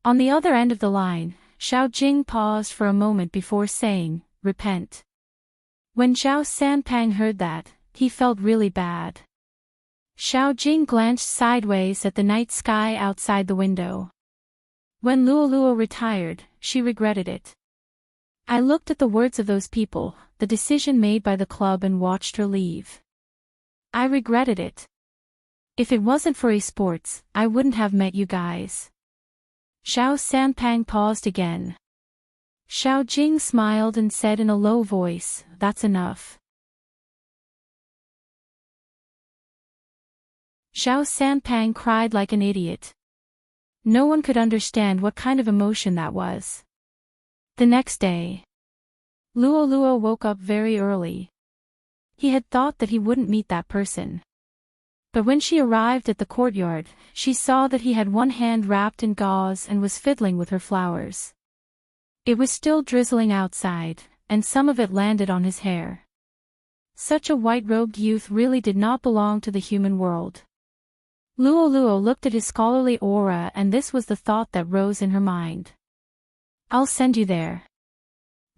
On the other end of the line, Xiao Jing paused for a moment before saying, repent. When Zhao Sanpang heard that, he felt really bad. Xiao Jing glanced sideways at the night sky outside the window. When Luoluo retired, she regretted it. I looked at the words of those people, the decision made by the club, and watched her leave. I regretted it. If it wasn't for esports, I wouldn't have met you guys. Zhao Sanpang paused again. Xiao Jing smiled and said in a low voice, that's enough. Zhao Sanpang cried like an idiot. No one could understand what kind of emotion that was. The next day, Luoluo woke up very early. He had thought that he wouldn't meet that person. But when she arrived at the courtyard, she saw that he had one hand wrapped in gauze and was fiddling with her flowers. It was still drizzling outside, and some of it landed on his hair. Such a white-robed youth really did not belong to the human world. Luoluo looked at his scholarly aura, and this was the thought that rose in her mind. I'll send you there.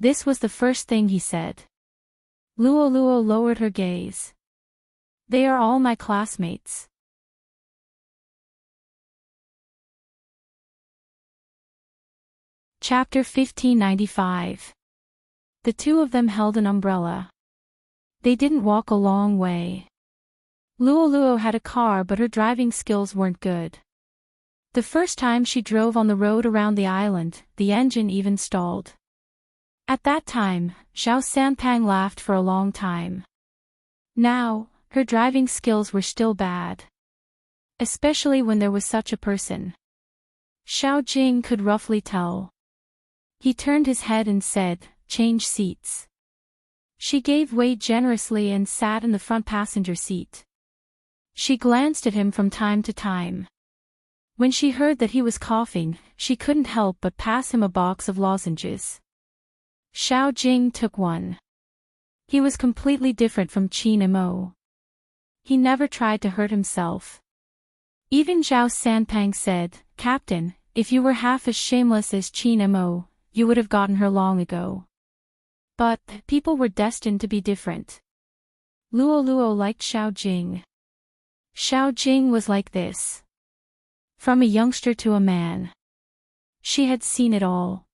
This was the first thing he said. Luoluo lowered her gaze. They are all my classmates. Chapter 1595. The two of them held an umbrella. They didn't walk a long way. Luoluo had a car, but her driving skills weren't good. The first time she drove on the road around the island, the engine even stalled. At that time, Zhao Sanpang laughed for a long time. Now, her driving skills were still bad. Especially when there was such a person. Xiao Jing could roughly tell. He turned his head and said, change seats. She gave way generously and sat in the front passenger seat. She glanced at him from time to time. When she heard that he was coughing, she couldn't help but pass him a box of lozenges. Xiao Jing took one. He was completely different from Qin Imo. He never tried to hurt himself. Even Zhao Sanpang said, Captain, if you were half as shameless as Qin Imo, you would have gotten her long ago. But, people were destined to be different. Luoluo liked Xiao Jing. Xiao Jing was like this. From a youngster to a man. She had seen it all.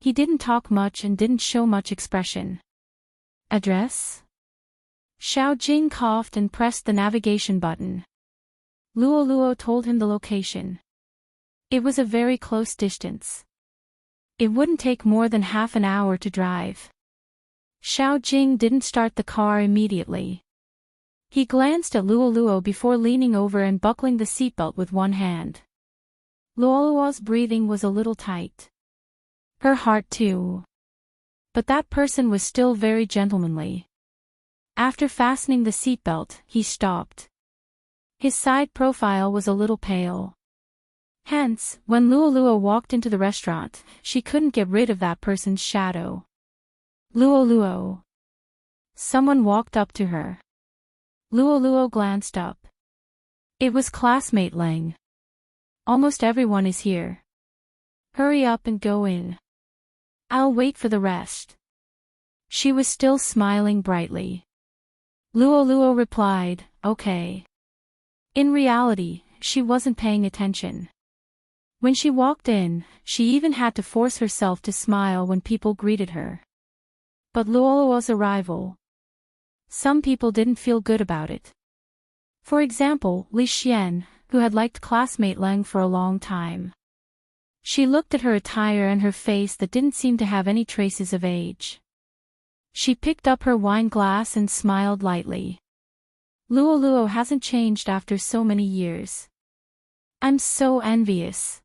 He didn't talk much and didn't show much expression. Address? Xiao Jing coughed and pressed the navigation button. Luoluo told him the location. It was a very close distance. It wouldn't take more than half an hour to drive. Xiao Jing didn't start the car immediately. He glanced at Luoluo before leaning over and buckling the seatbelt with one hand. Luoluo's breathing was a little tight. Her heart too. But that person was still very gentlemanly. After fastening the seatbelt, he stopped. His side profile was a little pale. Hence, when Luoluo walked into the restaurant, she couldn't get rid of that person's shadow. Luoluo. Someone walked up to her. Luoluo glanced up. It was classmate Lang. Almost everyone is here. Hurry up and go in. I'll wait for the rest. She was still smiling brightly. Luoluo replied, okay. In reality, she wasn't paying attention. When she walked in, she even had to force herself to smile when people greeted her. But Luoluo's arrival. Some people didn't feel good about it. For example, Li Xian, who had liked classmate Lang for a long time. She looked at her attire and her face that didn't seem to have any traces of age. She picked up her wine glass and smiled lightly. Luoluo hasn't changed after so many years. I'm so envious.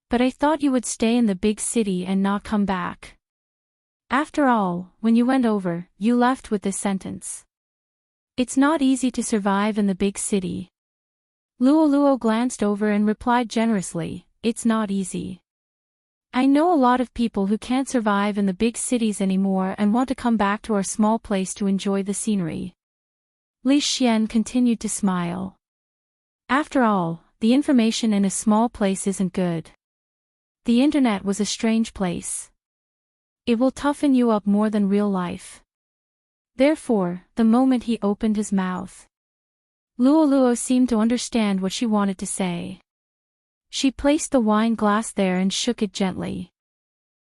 But I thought you would stay in the big city and not come back. After all, when you went over, you left with this sentence. It's not easy to survive in the big city. Luoluo glanced over and replied generously, it's not easy. I know a lot of people who can't survive in the big cities anymore and want to come back to our small place to enjoy the scenery. Li Xian continued to smile. After all, the information in a small place isn't good. The internet was a strange place. It will toughen you up more than real life. Therefore, the moment he opened his mouth, Luoluo seemed to understand what she wanted to say. She placed the wine glass there and shook it gently.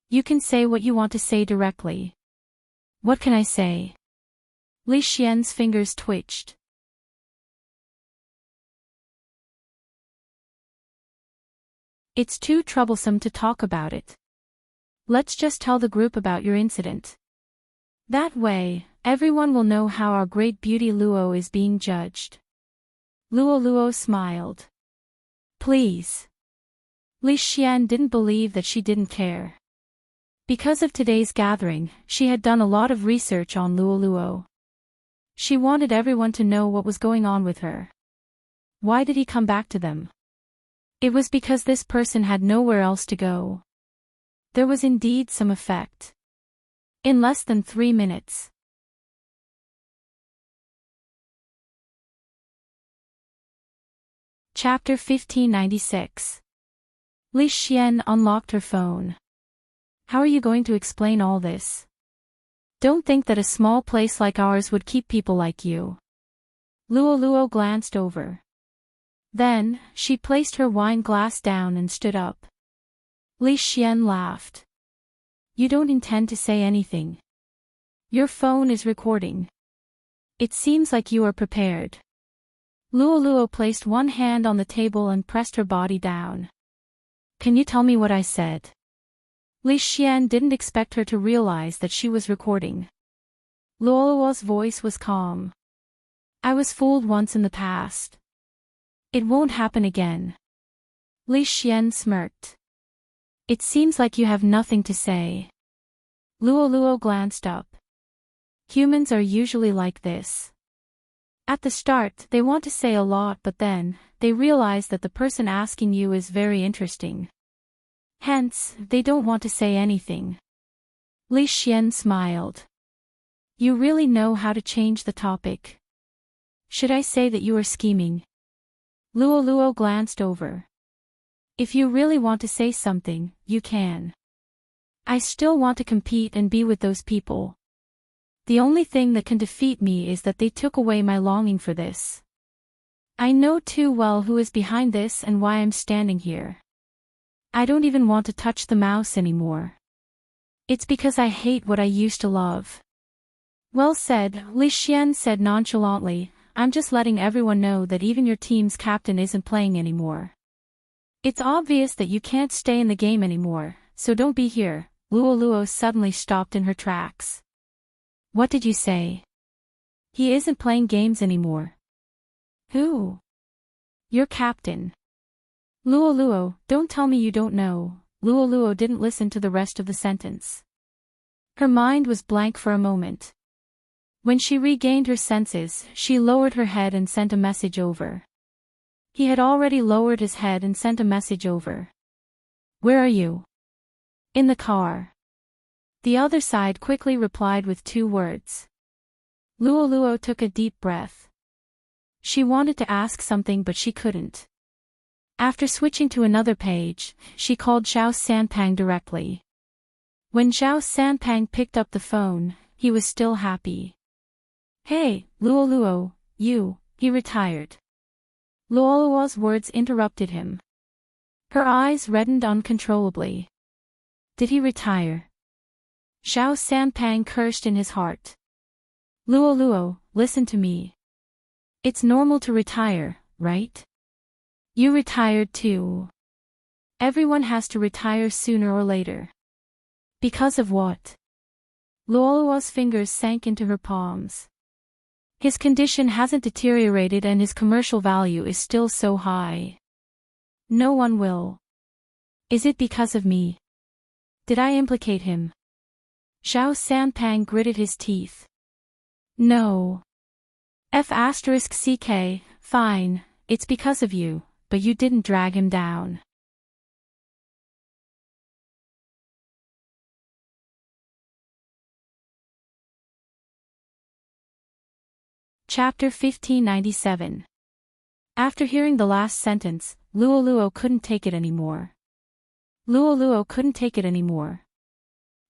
You can say what you want to say directly. What can I say? Li Xian's fingers twitched. It's too troublesome to talk about it. Let's just tell the group about your incident. That way, everyone will know how our great beauty Luo is being judged. Luoluo smiled. Please. Li Xian didn't believe that she didn't care. Because of today's gathering, she had done a lot of research on Luoluo. She wanted everyone to know what was going on with her. Why did he come back to them? It was because this person had nowhere else to go. There was indeed some effect. In less than 3 minutes. Chapter 1596. Li Xian unlocked her phone. How are you going to explain all this? Don't think that a small place like ours would keep people like you. Luoluo glanced over. Then, she placed her wine glass down and stood up. Li Xian laughed. You don't intend to say anything. Your phone is recording. It seems like you are prepared. Luoluo placed one hand on the table and pressed her body down. Can you tell me what I said? Li Xian didn't expect her to realize that she was recording. Luoluo's voice was calm. I was fooled once in the past. It won't happen again. Li Xian smirked. It seems like you have nothing to say. Luoluo glanced up. Humans are usually like this. At the start, they want to say a lot, but then, they realize that the person asking you is very interesting. Hence, they don't want to say anything. Li Xian smiled. You really know how to change the topic. Should I say that you are scheming? Luoluo glanced over. If you really want to say something, you can. I still want to compete and be with those people. The only thing that can defeat me is that they took away my longing for this. I know too well who is behind this and why I'm standing here. I don't even want to touch the mouse anymore. It's because I hate what I used to love. Well said, Li Xian said nonchalantly. I'm just letting everyone know that even your team's captain isn't playing anymore. It's obvious that you can't stay in the game anymore, so don't be here. Luo suddenly stopped in her tracks. What did you say? He isn't playing games anymore. Who? Your captain. Luo, don't tell me you don't know. Luo didn't listen to the rest of the sentence. Her mind was blank for a moment. When she regained her senses, she lowered her head and sent a message over. He had already lowered his head and sent a message over. Where are you? In the car. The other side quickly replied with 2 words. Luo took a deep breath. She wanted to ask something but she couldn't. After switching to another page, she called Xiao Sanpang directly. When Xiao Sanpang picked up the phone, he was still happy. Hey, Luo, he retired. Luo's words interrupted him. Her eyes reddened uncontrollably. Did he retire? Xiao Sanpang cursed in his heart. Luo, listen to me. It's normal to retire, right? You retired too. Everyone has to retire sooner or later. Because of what? Luo's fingers sank into her palms. His condition hasn't deteriorated and his commercial value is still so high. No one will. Is it because of me? Did I implicate him? Xiao Sanpang gritted his teeth. No. F***ck, fine, it's because of you, but you didn't drag him down. Chapter 1597. After hearing the last sentence, Luo couldn't take it anymore. Luo couldn't take it anymore.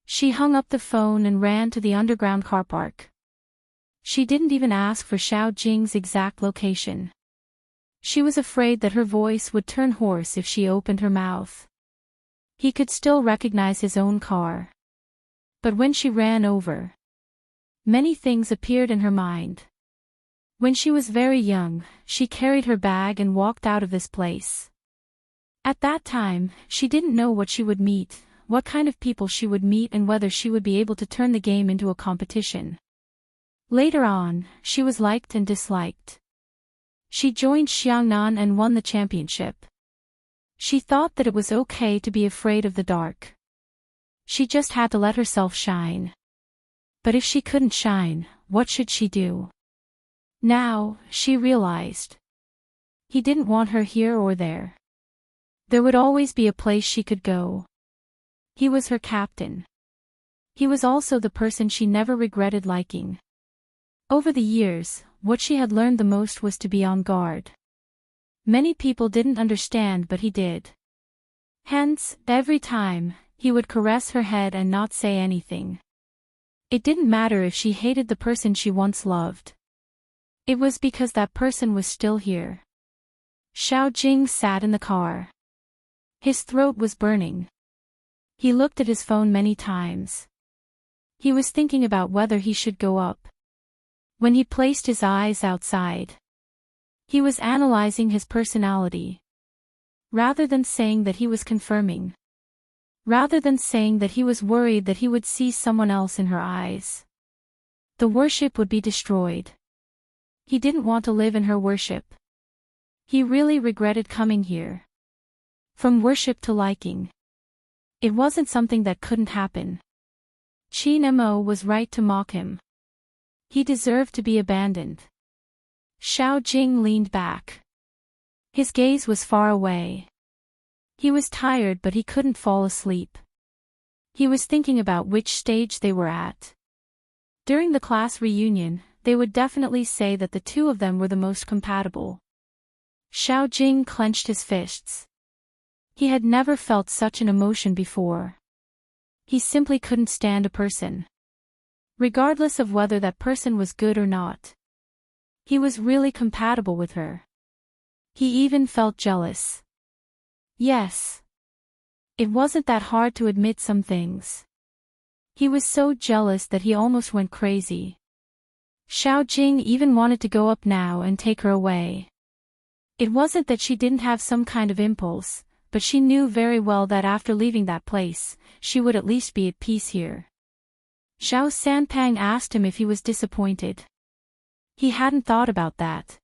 She hung up the phone and ran to the underground car park. She didn't even ask for Xiao Jing's exact location. She was afraid that her voice would turn hoarse if she opened her mouth. He could still recognize his own car. But when she ran over, many things appeared in her mind. When she was very young, she carried her bag and walked out of this place. At that time, she didn't know what she would meet, what kind of people she would meet and whether she would be able to turn the game into a competition. Later on, she was liked and disliked. She joined Xiangnan and won the championship. She thought that it was okay to be afraid of the dark. She just had to let herself shine. But if she couldn't shine, what should she do? Now, she realized. He didn't want her here or there. There would always be a place she could go. He was her captain. He was also the person she never regretted liking. Over the years, what she had learned the most was to be on guard. Many people didn't understand but he did. Hence, every time, he would caress her head and not say anything. It didn't matter if she hated the person she once loved. It was because that person was still here. Xiao Jing sat in the car. His throat was burning. He looked at his phone many times. He was thinking about whether he should go up. When he placed his eyes outside, he was analyzing his personality. Rather than saying that he was confirming. Rather than saying that he was worried that he would see someone else in her eyes. The worship would be destroyed. He didn't want to live in her worship. He really regretted coming here. From worship to liking. It wasn't something that couldn't happen. Qin Mo was right to mock him. He deserved to be abandoned. Xiao Jing leaned back. His gaze was far away. He was tired but he couldn't fall asleep. He was thinking about which stage they were at. During the class reunion, they would definitely say that the two of them were the most compatible. Xiao Jing clenched his fists. He had never felt such an emotion before. He simply couldn't stand a person. Regardless of whether that person was good or not. He was really compatible with her. He even felt jealous. Yes. It wasn't that hard to admit some things. He was so jealous that he almost went crazy. Xiao Jing even wanted to go up now and take her away. It wasn't that she didn't have some kind of impulse, but she knew very well that after leaving that place, she would at least be at peace here. Xiao Sanpang asked him if he was disappointed. He hadn't thought about that.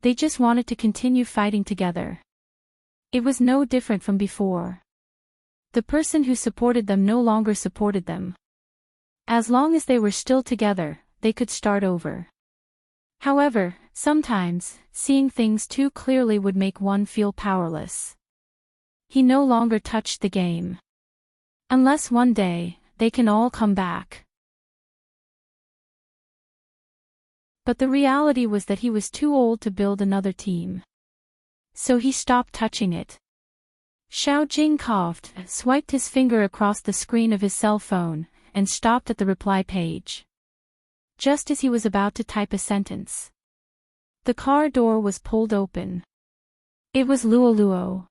They just wanted to continue fighting together. It was no different from before. The person who supported them no longer supported them. As long as they were still together, they could start over. However, sometimes, seeing things too clearly would make one feel powerless. He no longer touched the game. Unless one day, they can all come back. But the reality was that he was too old to build another team. So he stopped touching it. Xiao Jing coughed, swiped his finger across the screen of his cell phone, and stopped at the reply page. Just as he was about to type a sentence, the car door was pulled open. It was Luo Luo.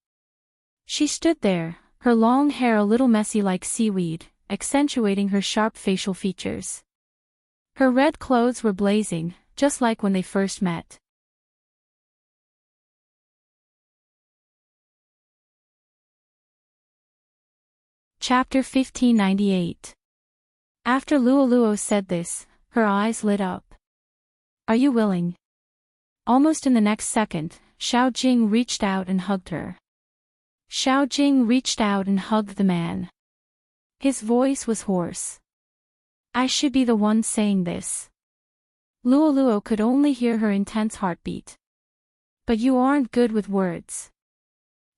She stood there, her long hair a little messy like seaweed, accentuating her sharp facial features. Her red clothes were blazing, just like when they first met. Chapter 1598. After Luo Luo said this, her eyes lit up. Are you willing? Almost in the next second, Xiao Jing reached out and hugged her. Xiao Jing reached out and hugged the man. His voice was hoarse. I should be the one saying this. Luo Luo could only hear her intense heartbeat. But you aren't good with words.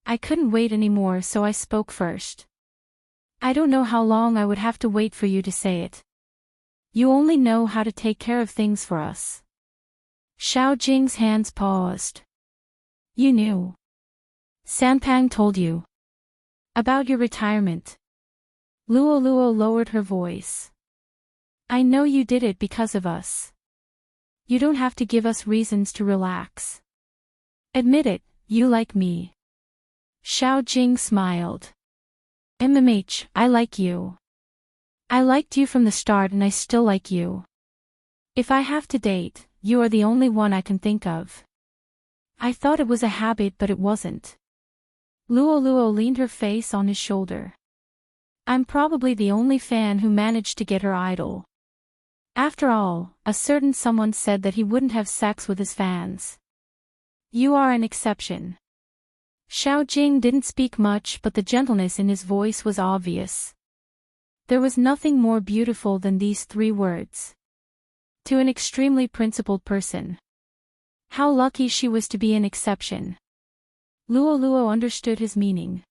I couldn't wait anymore, so I spoke first. I don't know how long I would have to wait for you to say it. You only know how to take care of things for us. Xiao Jing's hands paused. You knew. Sanpang told you. About your retirement. Luo Luo lowered her voice. I know you did it because of us. You don't have to give us reasons to relax. Admit it, you like me. Xiao Jing smiled. MMH, I like you. I liked you from the start and I still like you. If I have to date, you are the only one I can think of. I thought it was a habit but it wasn't. Luo Luo leaned her face on his shoulder. I'm probably the only fan who managed to get her idol. After all, a certain someone said that he wouldn't have sex with his fans. You are an exception. Xiao Jing didn't speak much, but the gentleness in his voice was obvious. There was nothing more beautiful than these 3 words. To an extremely principled person. How lucky she was to be an exception. Luo Luo understood his meaning.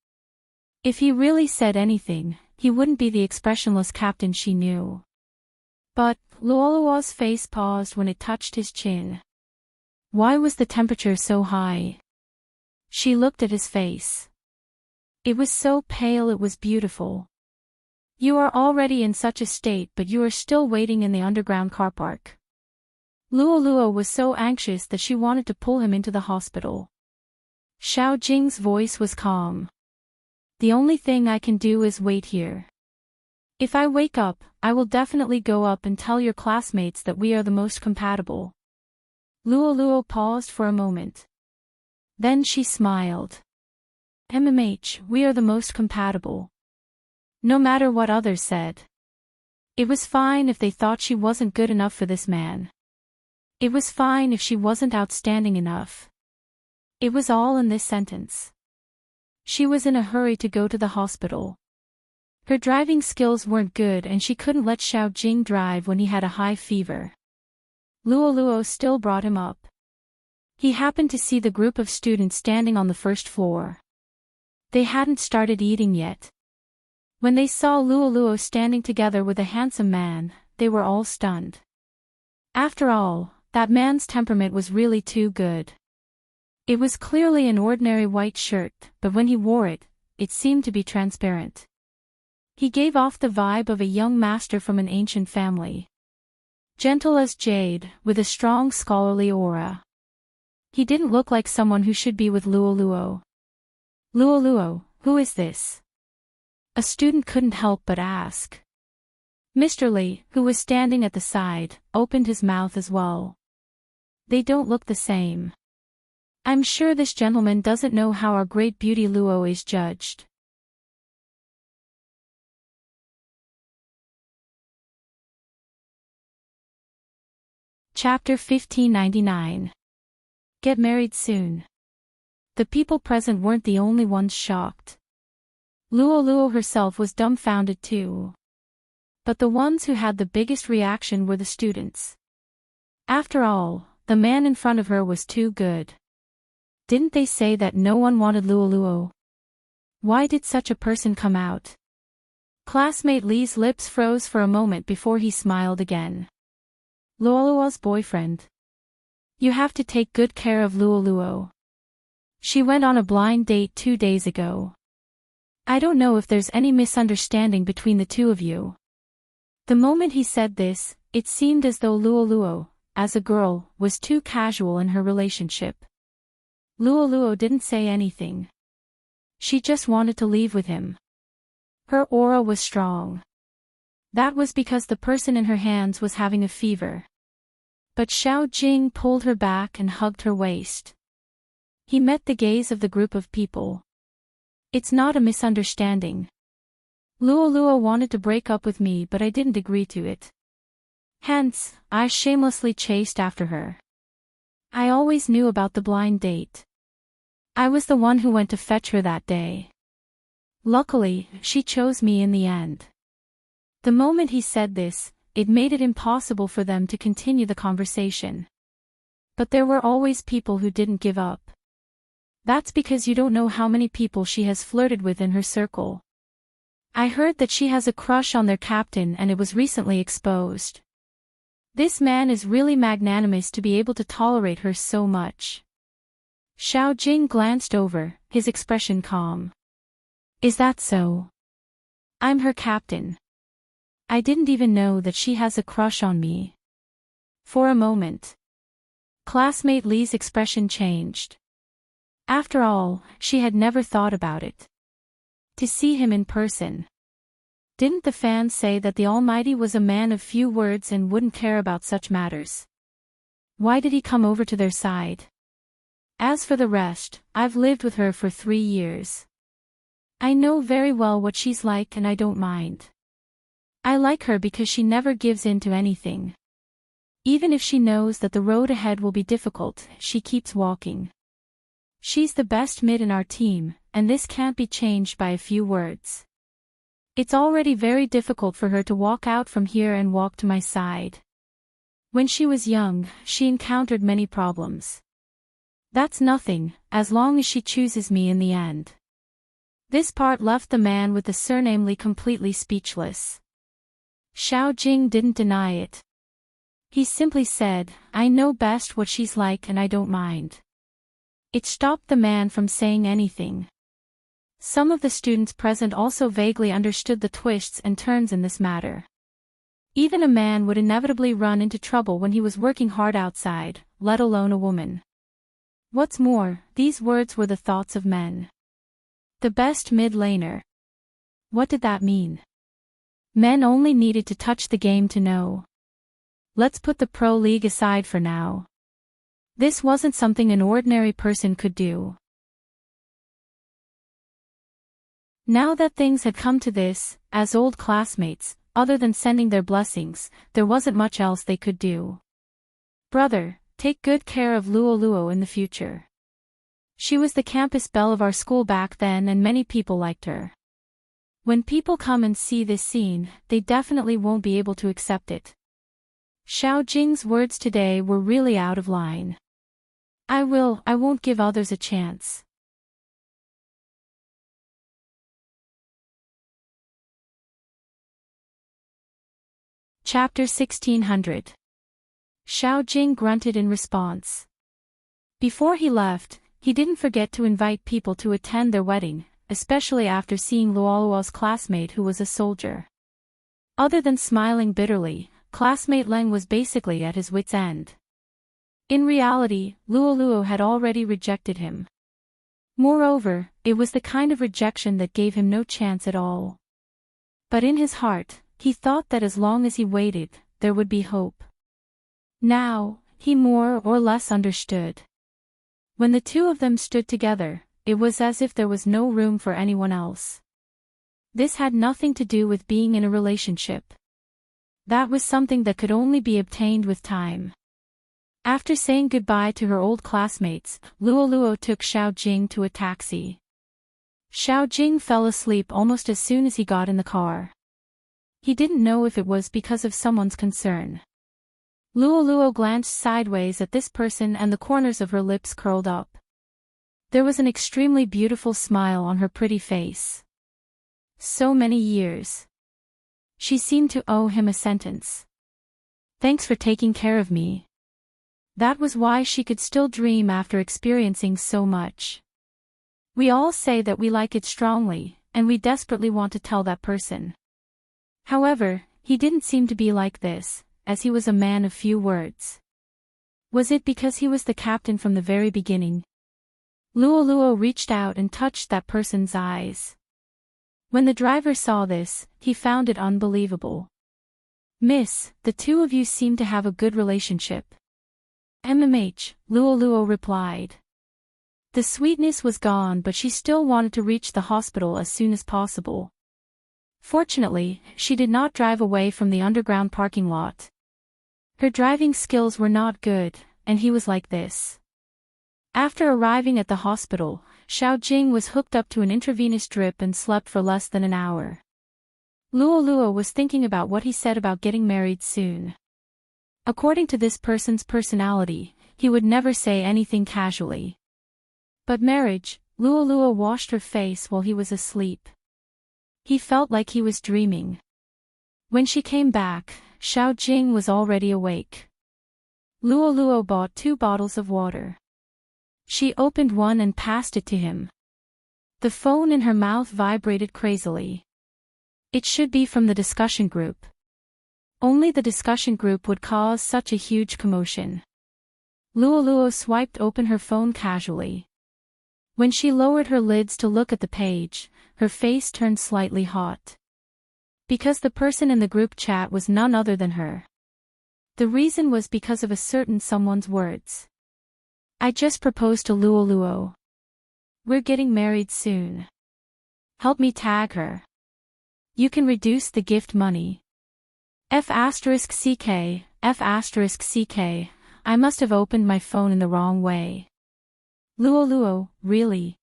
If he really said anything, he wouldn't be the expressionless captain she knew. But, Luo Luo's face paused when it touched his chin. Why was the temperature so high? She looked at his face. It was so pale, it was beautiful. You are already in such a state, but you are still waiting in the underground car park. Luo Luo was so anxious that she wanted to pull him into the hospital. Xiao Jing's voice was calm. The only thing I can do is wait here. If I wake up, I will definitely go up and tell your classmates that we are the most compatible. Luo Luo paused for a moment. Then she smiled. MMH, we are the most compatible. No matter what others said. It was fine if they thought she wasn't good enough for this man. It was fine if she wasn't outstanding enough. It was all in this sentence. She was in a hurry to go to the hospital. Her driving skills weren't good and she couldn't let Xiao Jing drive when he had a high fever. Luo Luo still brought him up. He happened to see the group of students standing on the first floor. They hadn't started eating yet. When they saw Luo Luo standing together with a handsome man, they were all stunned. After all, that man's temperament was really too good. It was clearly an ordinary white shirt, but when he wore it, it seemed to be transparent. He gave off the vibe of a young master from an ancient family. Gentle as jade, with a strong scholarly aura. He didn't look like someone who should be with Luo Luo. Luo Luo, who is this? A student couldn't help but ask. Mr. Li, who was standing at the side, opened his mouth as well. They don't look the same. I'm sure this gentleman doesn't know how our great beauty Luo is judged. Chapter 1599. Get married soon. The people present weren't the only ones shocked. Luo herself was dumbfounded too. But the ones who had the biggest reaction were the students. After all, the man in front of her was too good. Didn't they say that no one wanted Luo? Why did such a person come out? Classmate Lee's lips froze for a moment before he smiled again. Luo's boyfriend. You have to take good care of Luo. She went on a blind date 2 days ago. I don't know if there's any misunderstanding between the two of you. The moment he said this, it seemed as though Luo, as a girl, was too casual in her relationship. Luo didn't say anything. She just wanted to leave with him. Her aura was strong. That was because the person in her hands was having a fever. But Xiao Jing pulled her back and hugged her waist. He met the gaze of the group of people. It's not a misunderstanding. Luo wanted to break up with me, but I didn't agree to it. Hence, I shamelessly chased after her. I always knew about the blind date. I was the one who went to fetch her that day. Luckily, she chose me in the end. The moment he said this, it made it impossible for them to continue the conversation. But there were always people who didn't give up. That's because you don't know how many people she has flirted with in her circle. I heard that she has a crush on their captain and it was recently exposed. This man is really magnanimous to be able to tolerate her so much. Xiao Jing glanced over, his expression calm. Is that so? I'm her captain. I didn't even know that she has a crush on me. For a moment, classmate Lee's expression changed. After all, she had never thought about it. To see him in person. Didn't the fans say that the Almighty was a man of few words and wouldn't care about such matters? Why did he come over to their side? As for the rest, I've lived with her for 3 years. I know very well what she's like and I don't mind. I like her because she never gives in to anything. Even if she knows that the road ahead will be difficult, she keeps walking. She's the best mid in our team, and this can't be changed by a few words. It's already very difficult for her to walk out from here and walk to my side. When she was young, she encountered many problems. That's nothing, as long as she chooses me in the end. This part left the man with the surname Li completely speechless. Xiao Jing didn't deny it. He simply said, I know best what she's like and I don't mind. It stopped the man from saying anything. Some of the students present also vaguely understood the twists and turns in this matter. Even a man would inevitably run into trouble when he was working hard outside, let alone a woman. What's more, these words were the thoughts of men. The best mid-laner. What did that mean? Men only needed to touch the game to know. Let's put the Pro League aside for now. This wasn't something an ordinary person could do. Now that things had come to this, as old classmates, other than sending their blessings, there wasn't much else they could do. Brother, take good care of Luo in the future. She was the campus belle of our school back then and many people liked her. When people come and see this scene, they definitely won't be able to accept it. Xiao Jing's words today were really out of line. I won't give others a chance. Chapter 1600. Xiao Jing grunted in response. Before he left, he didn't forget to invite people to attend their wedding, especially after seeing Luo's classmate who was a soldier. Other than smiling bitterly, classmate Leng was basically at his wit's end. In reality, Luo had already rejected him. Moreover, it was the kind of rejection that gave him no chance at all. But in his heart, he thought that as long as he waited, there would be hope. Now, he more or less understood. When the two of them stood together, it was as if there was no room for anyone else. This had nothing to do with being in a relationship. That was something that could only be obtained with time. After saying goodbye to her old classmates, Luo took Xiao Jing to a taxi. Xiao Jing fell asleep almost as soon as he got in the car. He didn't know if it was because of someone's concern. Luo glanced sideways at this person and the corners of her lips curled up. There was an extremely beautiful smile on her pretty face. So many years. She seemed to owe him a sentence. Thanks for taking care of me. That was why she could still dream after experiencing so much. We all say that we like it strongly, and we desperately want to tell that person. However, he didn't seem to be like this, as he was a man of few words. Was it because he was the captain from the very beginning? Luo reached out and touched that person's eyes. When the driver saw this, he found it unbelievable. Miss, the two of you seem to have a good relationship. Luo replied. The sweetness was gone, but she still wanted to reach the hospital as soon as possible. Fortunately, she did not drive away from the underground parking lot. Her driving skills were not good, and he was like this. After arriving at the hospital, Xiao Jing was hooked up to an intravenous drip and slept for less than an hour. Luo was thinking about what he said about getting married soon. According to this person's personality, he would never say anything casually. But marriage, Luo washed her face while he was asleep. He felt like he was dreaming. When she came back, Xiao Jing was already awake. Luo bought 2 bottles of water. She opened one and passed it to him. The phone in her mouth vibrated crazily. It should be from the discussion group. Only the discussion group would cause such a huge commotion. Luo swiped open her phone casually. When she lowered her lids to look at the page, her face turned slightly hot. Because the person in the group chat was none other than her. The reason was because of a certain someone's words. I just proposed to Luo. We're getting married soon. Help me tag her. You can reduce the gift money. F***ck, I must have opened my phone in the wrong way. Luo, really?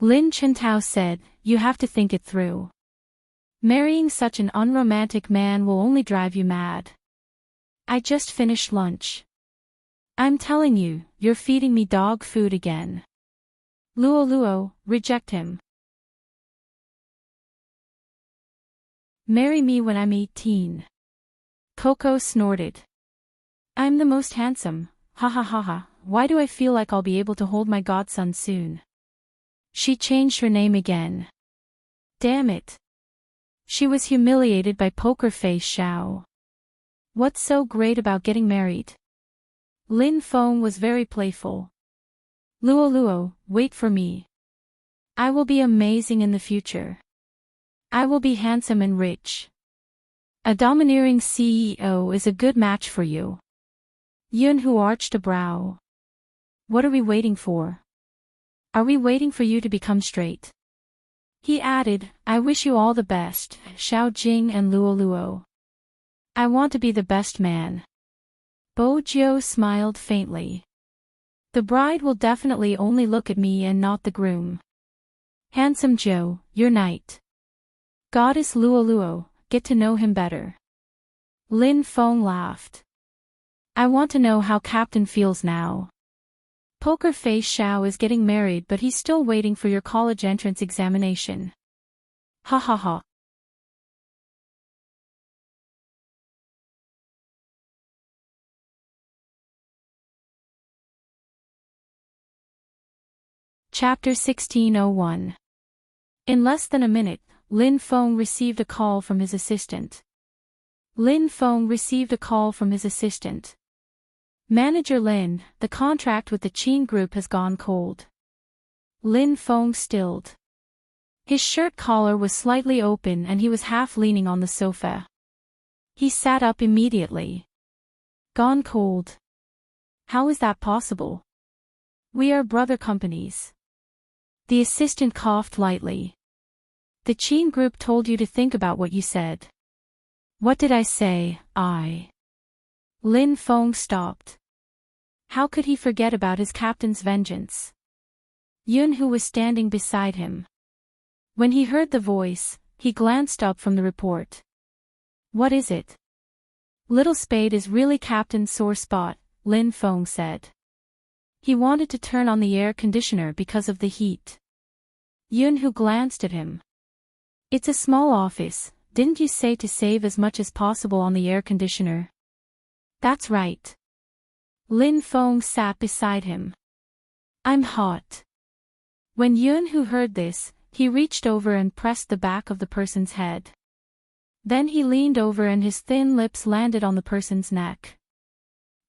Lin Chentao said, you have to think it through. Marrying such an unromantic man will only drive you mad. I just finished lunch. I'm telling you, you're feeding me dog food again. Luo, reject him. Marry me when I'm 18. Coco snorted. I'm the most handsome, ha ha ha ha, why do I feel like I'll be able to hold my godson soon? She changed her name again. Damn it. She was humiliated by Poker Face Xiao. What's so great about getting married? Lin Feng was very playful. Luo, wait for me. I will be amazing in the future. I will be handsome and rich. A domineering CEO is a good match for you. Yunhu arched a brow. What are we waiting for? Are we waiting for you to become straight? He added, I wish you all the best, Xiao Jing and Luo. I want to be the best man. Bo Jiu smiled faintly. The bride will definitely only look at me and not the groom. Handsome Joe, your knight. Goddess Luo, get to know him better. Lin Feng laughed. I want to know how Captain feels now. Poker Face Xiao is getting married, but he's still waiting for your college entrance examination. Ha ha ha. Chapter 1601. In less than a minute, Lin Feng received a call from his assistant. Manager Lin, the contract with the Qin Group has gone cold. Lin Feng stilled. His shirt collar was slightly open and he was half leaning on the sofa. He sat up immediately. Gone cold. How is that possible? We are brother companies. The assistant coughed lightly. The Qin group told you to think about what you said. What did I say, Lin Feng stopped. How could he forget about his captain's vengeance? Yun Hu was standing beside him. When he heard the voice, he glanced up from the report. What is it? Little Spade is really Captain's sore spot, Lin Feng said. He wanted to turn on the air conditioner because of the heat. Yun Hu glanced at him. It's a small office, didn't you say to save as much as possible on the air conditioner? That's right. Lin Feng sat beside him. I'm hot. When Yun Hu heard this, he reached over and pressed the back of the person's head. Then he leaned over and his thin lips landed on the person's neck.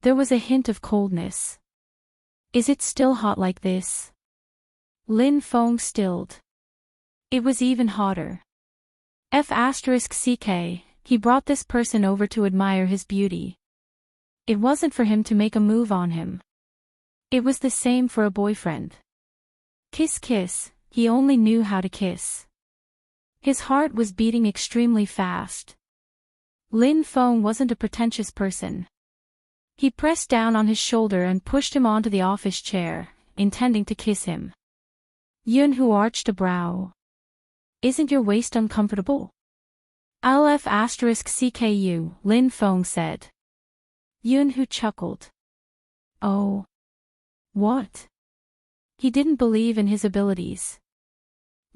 There was a hint of coldness. Is it still hot like this? Lin Feng stilled. It was even hotter. F***ck, he brought this person over to admire his beauty. It wasn't for him to make a move on him. It was the same for a boyfriend. Kiss kiss, he only knew how to kiss. His heart was beating extremely fast. Lin Feng wasn't a pretentious person. He pressed down on his shoulder and pushed him onto the office chair, intending to kiss him. Yun Hu arched a brow. Isn't your waist uncomfortable? I'll**cku, Lin Feng said. Yun Hu chuckled. Oh. What? He didn't believe in his abilities.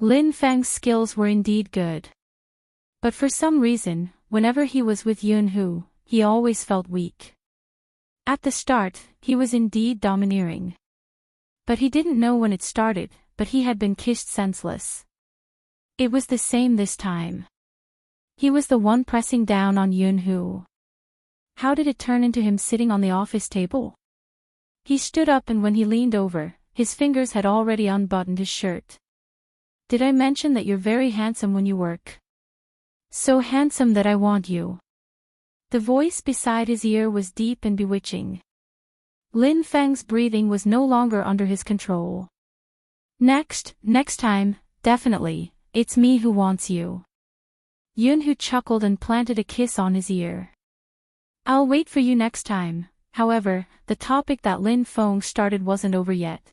Lin Feng's skills were indeed good. But for some reason, whenever he was with Yun Hu, he always felt weak. At the start, he was indeed domineering. But he didn't know when it started, but he had been kissed senseless. It was the same this time. He was the one pressing down on Yun Hu. How did it turn into him sitting on the office table? He stood up and when he leaned over, his fingers had already unbuttoned his shirt. Did I mention that you're very handsome when you work? So handsome that I want you. The voice beside his ear was deep and bewitching. Lin Feng's breathing was no longer under his control. Next time, definitely, it's me who wants you. Yun Hu chuckled and planted a kiss on his ear. I'll wait for you next time. However, the topic that Lin Feng started wasn't over yet.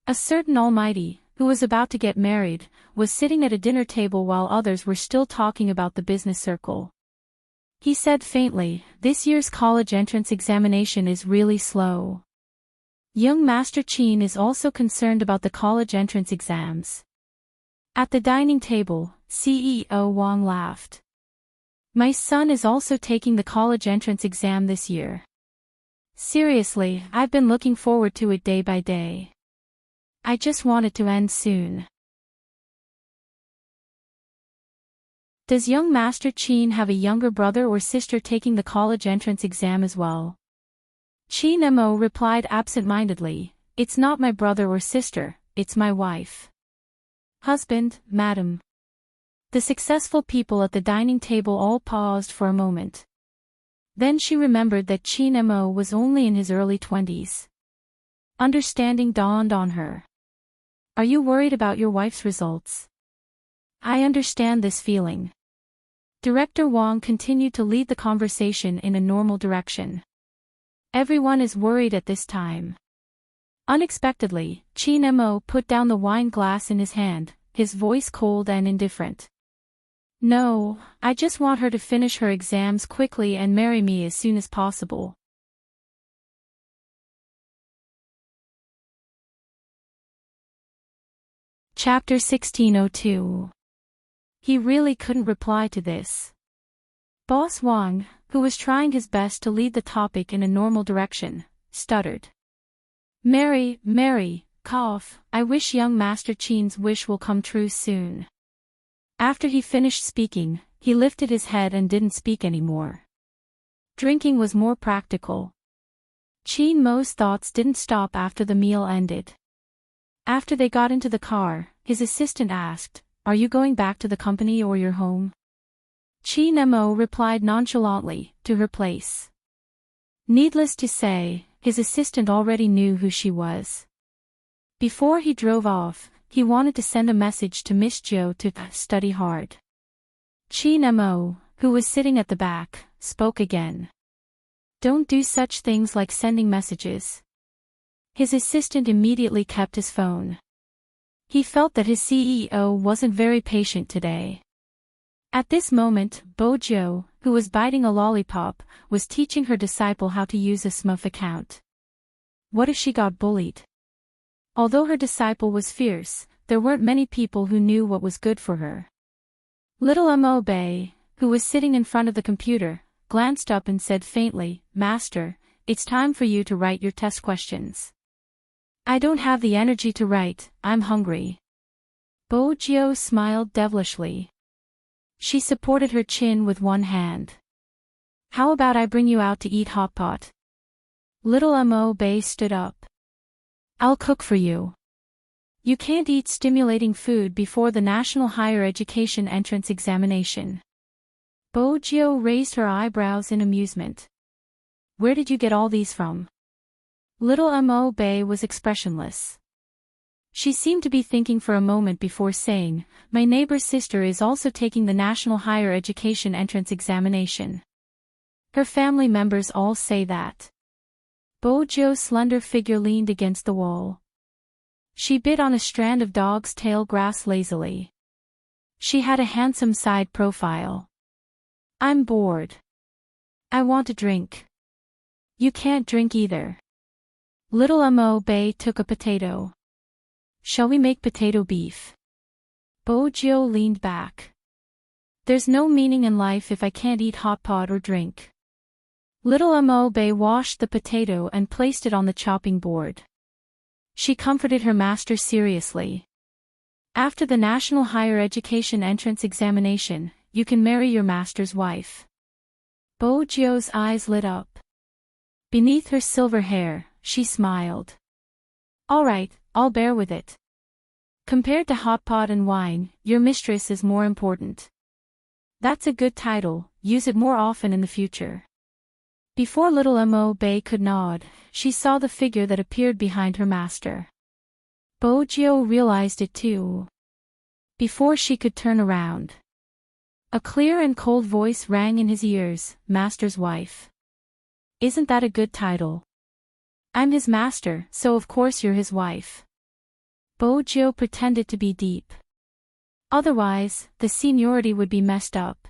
A certain almighty, who was about to get married, was sitting at a dinner table while others were still talking about the business circle. He said faintly, this year's college entrance examination is really slow. Young Master Qin is also concerned about the college entrance exams. At the dining table, CEO Wang laughed. My son is also taking the college entrance exam this year. Seriously, I've been looking forward to it day by day. I just want it to end soon. Does young Master Qin have a younger brother or sister taking the college entrance exam as well? Qin Mo replied absent-mindedly, it's not my brother or sister, it's my wife. Husband, madam. The successful people at the dining table all paused for a moment. Then she remembered that Qin Mo was only in his early 20s. Understanding dawned on her. Are you worried about your wife's results? I understand this feeling. Director Wang continued to lead the conversation in a normal direction. Everyone is worried at this time. Unexpectedly, Qin Mo put down the wine glass in his hand, his voice cold and indifferent. No, I just want her to finish her exams quickly and marry me as soon as possible. Chapter 1602. He really couldn't reply to this. Boss Wang, who was trying his best to lead the topic in a normal direction, stuttered. Mary, cough, I wish young Master Qin's wish will come true soon. After he finished speaking, he lifted his head and didn't speak anymore. Drinking was more practical. Qin Mo's thoughts didn't stop after the meal ended. After they got into the car, his assistant asked, Are you going back to the company or your home? Qin Mo replied nonchalantly, to her place. Needless to say, his assistant already knew who she was. Before he drove off, he wanted to send a message to Miss Jo to study hard. Chin Mo, who was sitting at the back, spoke again. Don't do such things like sending messages. His assistant immediately kept his phone. He felt that his CEO wasn't very patient today. At this moment, Bojo, who was biting a lollipop, was teaching her disciple how to use a Smurf account. What if she got bullied? Although her disciple was fierce, there weren't many people who knew what was good for her. Little Mo Bei, who was sitting in front of the computer, glanced up and said faintly, "Master, it's time for you to write your test questions." "I don't have the energy to write, I'm hungry." Bojo smiled devilishly. She supported her chin with one hand. "How about I bring you out to eat hot pot?" Little Mo Bei stood up. "I'll cook for you." "You can't eat stimulating food before the National Higher Education Entrance Examination." Bojo raised her eyebrows in amusement. "Where did you get all these from?" Little Mo Bei was expressionless. She seemed to be thinking for a moment before saying, "My neighbor's sister is also taking the National Higher Education Entrance Examination. Her family members all say that." Bojo's slender figure leaned against the wall. She bit on a strand of dog's tail grass lazily. She had a handsome side profile. "I'm bored. I want a drink." "You can't drink either." Little Mo Bei took a potato. "Shall we make potato beef?" Bojo leaned back. "There's no meaning in life if I can't eat hot pot or drink." Little Mo Bei washed the potato and placed it on the chopping board. She comforted her master seriously. "After the National Higher Education Entrance Examination, you can marry your master's wife." Bojo's eyes lit up. Beneath her silver hair, she smiled. "All right, I'll bear with it. Compared to hot pot and wine, your mistress is more important." "That's a good title, use it more often in the future." Before Little Mo Bei could nod, she saw the figure that appeared behind her master. Bojo realized it too. Before she could turn around, a clear and cold voice rang in his ears, "Master's wife." "Isn't that a good title?" "I'm his master, so of course you're his wife." Bojo pretended to be deep. Otherwise, the seniority would be messed up.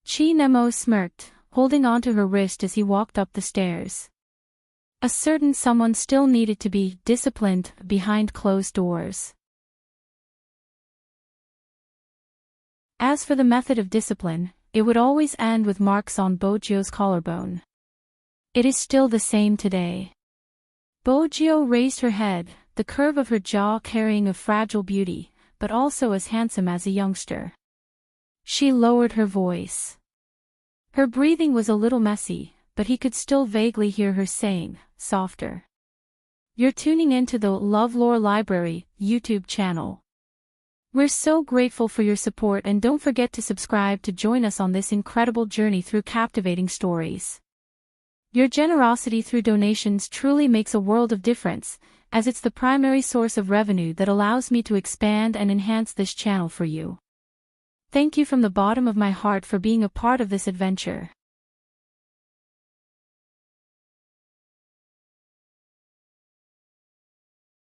Chin Mo smirked, holding onto her wrist as he walked up the stairs. A certain someone still needed to be disciplined behind closed doors. As for the method of discipline, it would always end with marks on Bojo's collarbone. It is still the same today. Bojo raised her head, the curve of her jaw carrying a fragile beauty, but also as handsome as a youngster. She lowered her voice. Her breathing was a little messy, but he could still vaguely hear her saying, softer. "You're tuning into the LoveLore Library YouTube channel. We're so grateful for your support, and don't forget to subscribe to join us on this incredible journey through captivating stories. Your generosity through donations truly makes a world of difference, as it's the primary source of revenue that allows me to expand and enhance this channel for you. Thank you from the bottom of my heart for being a part of this adventure.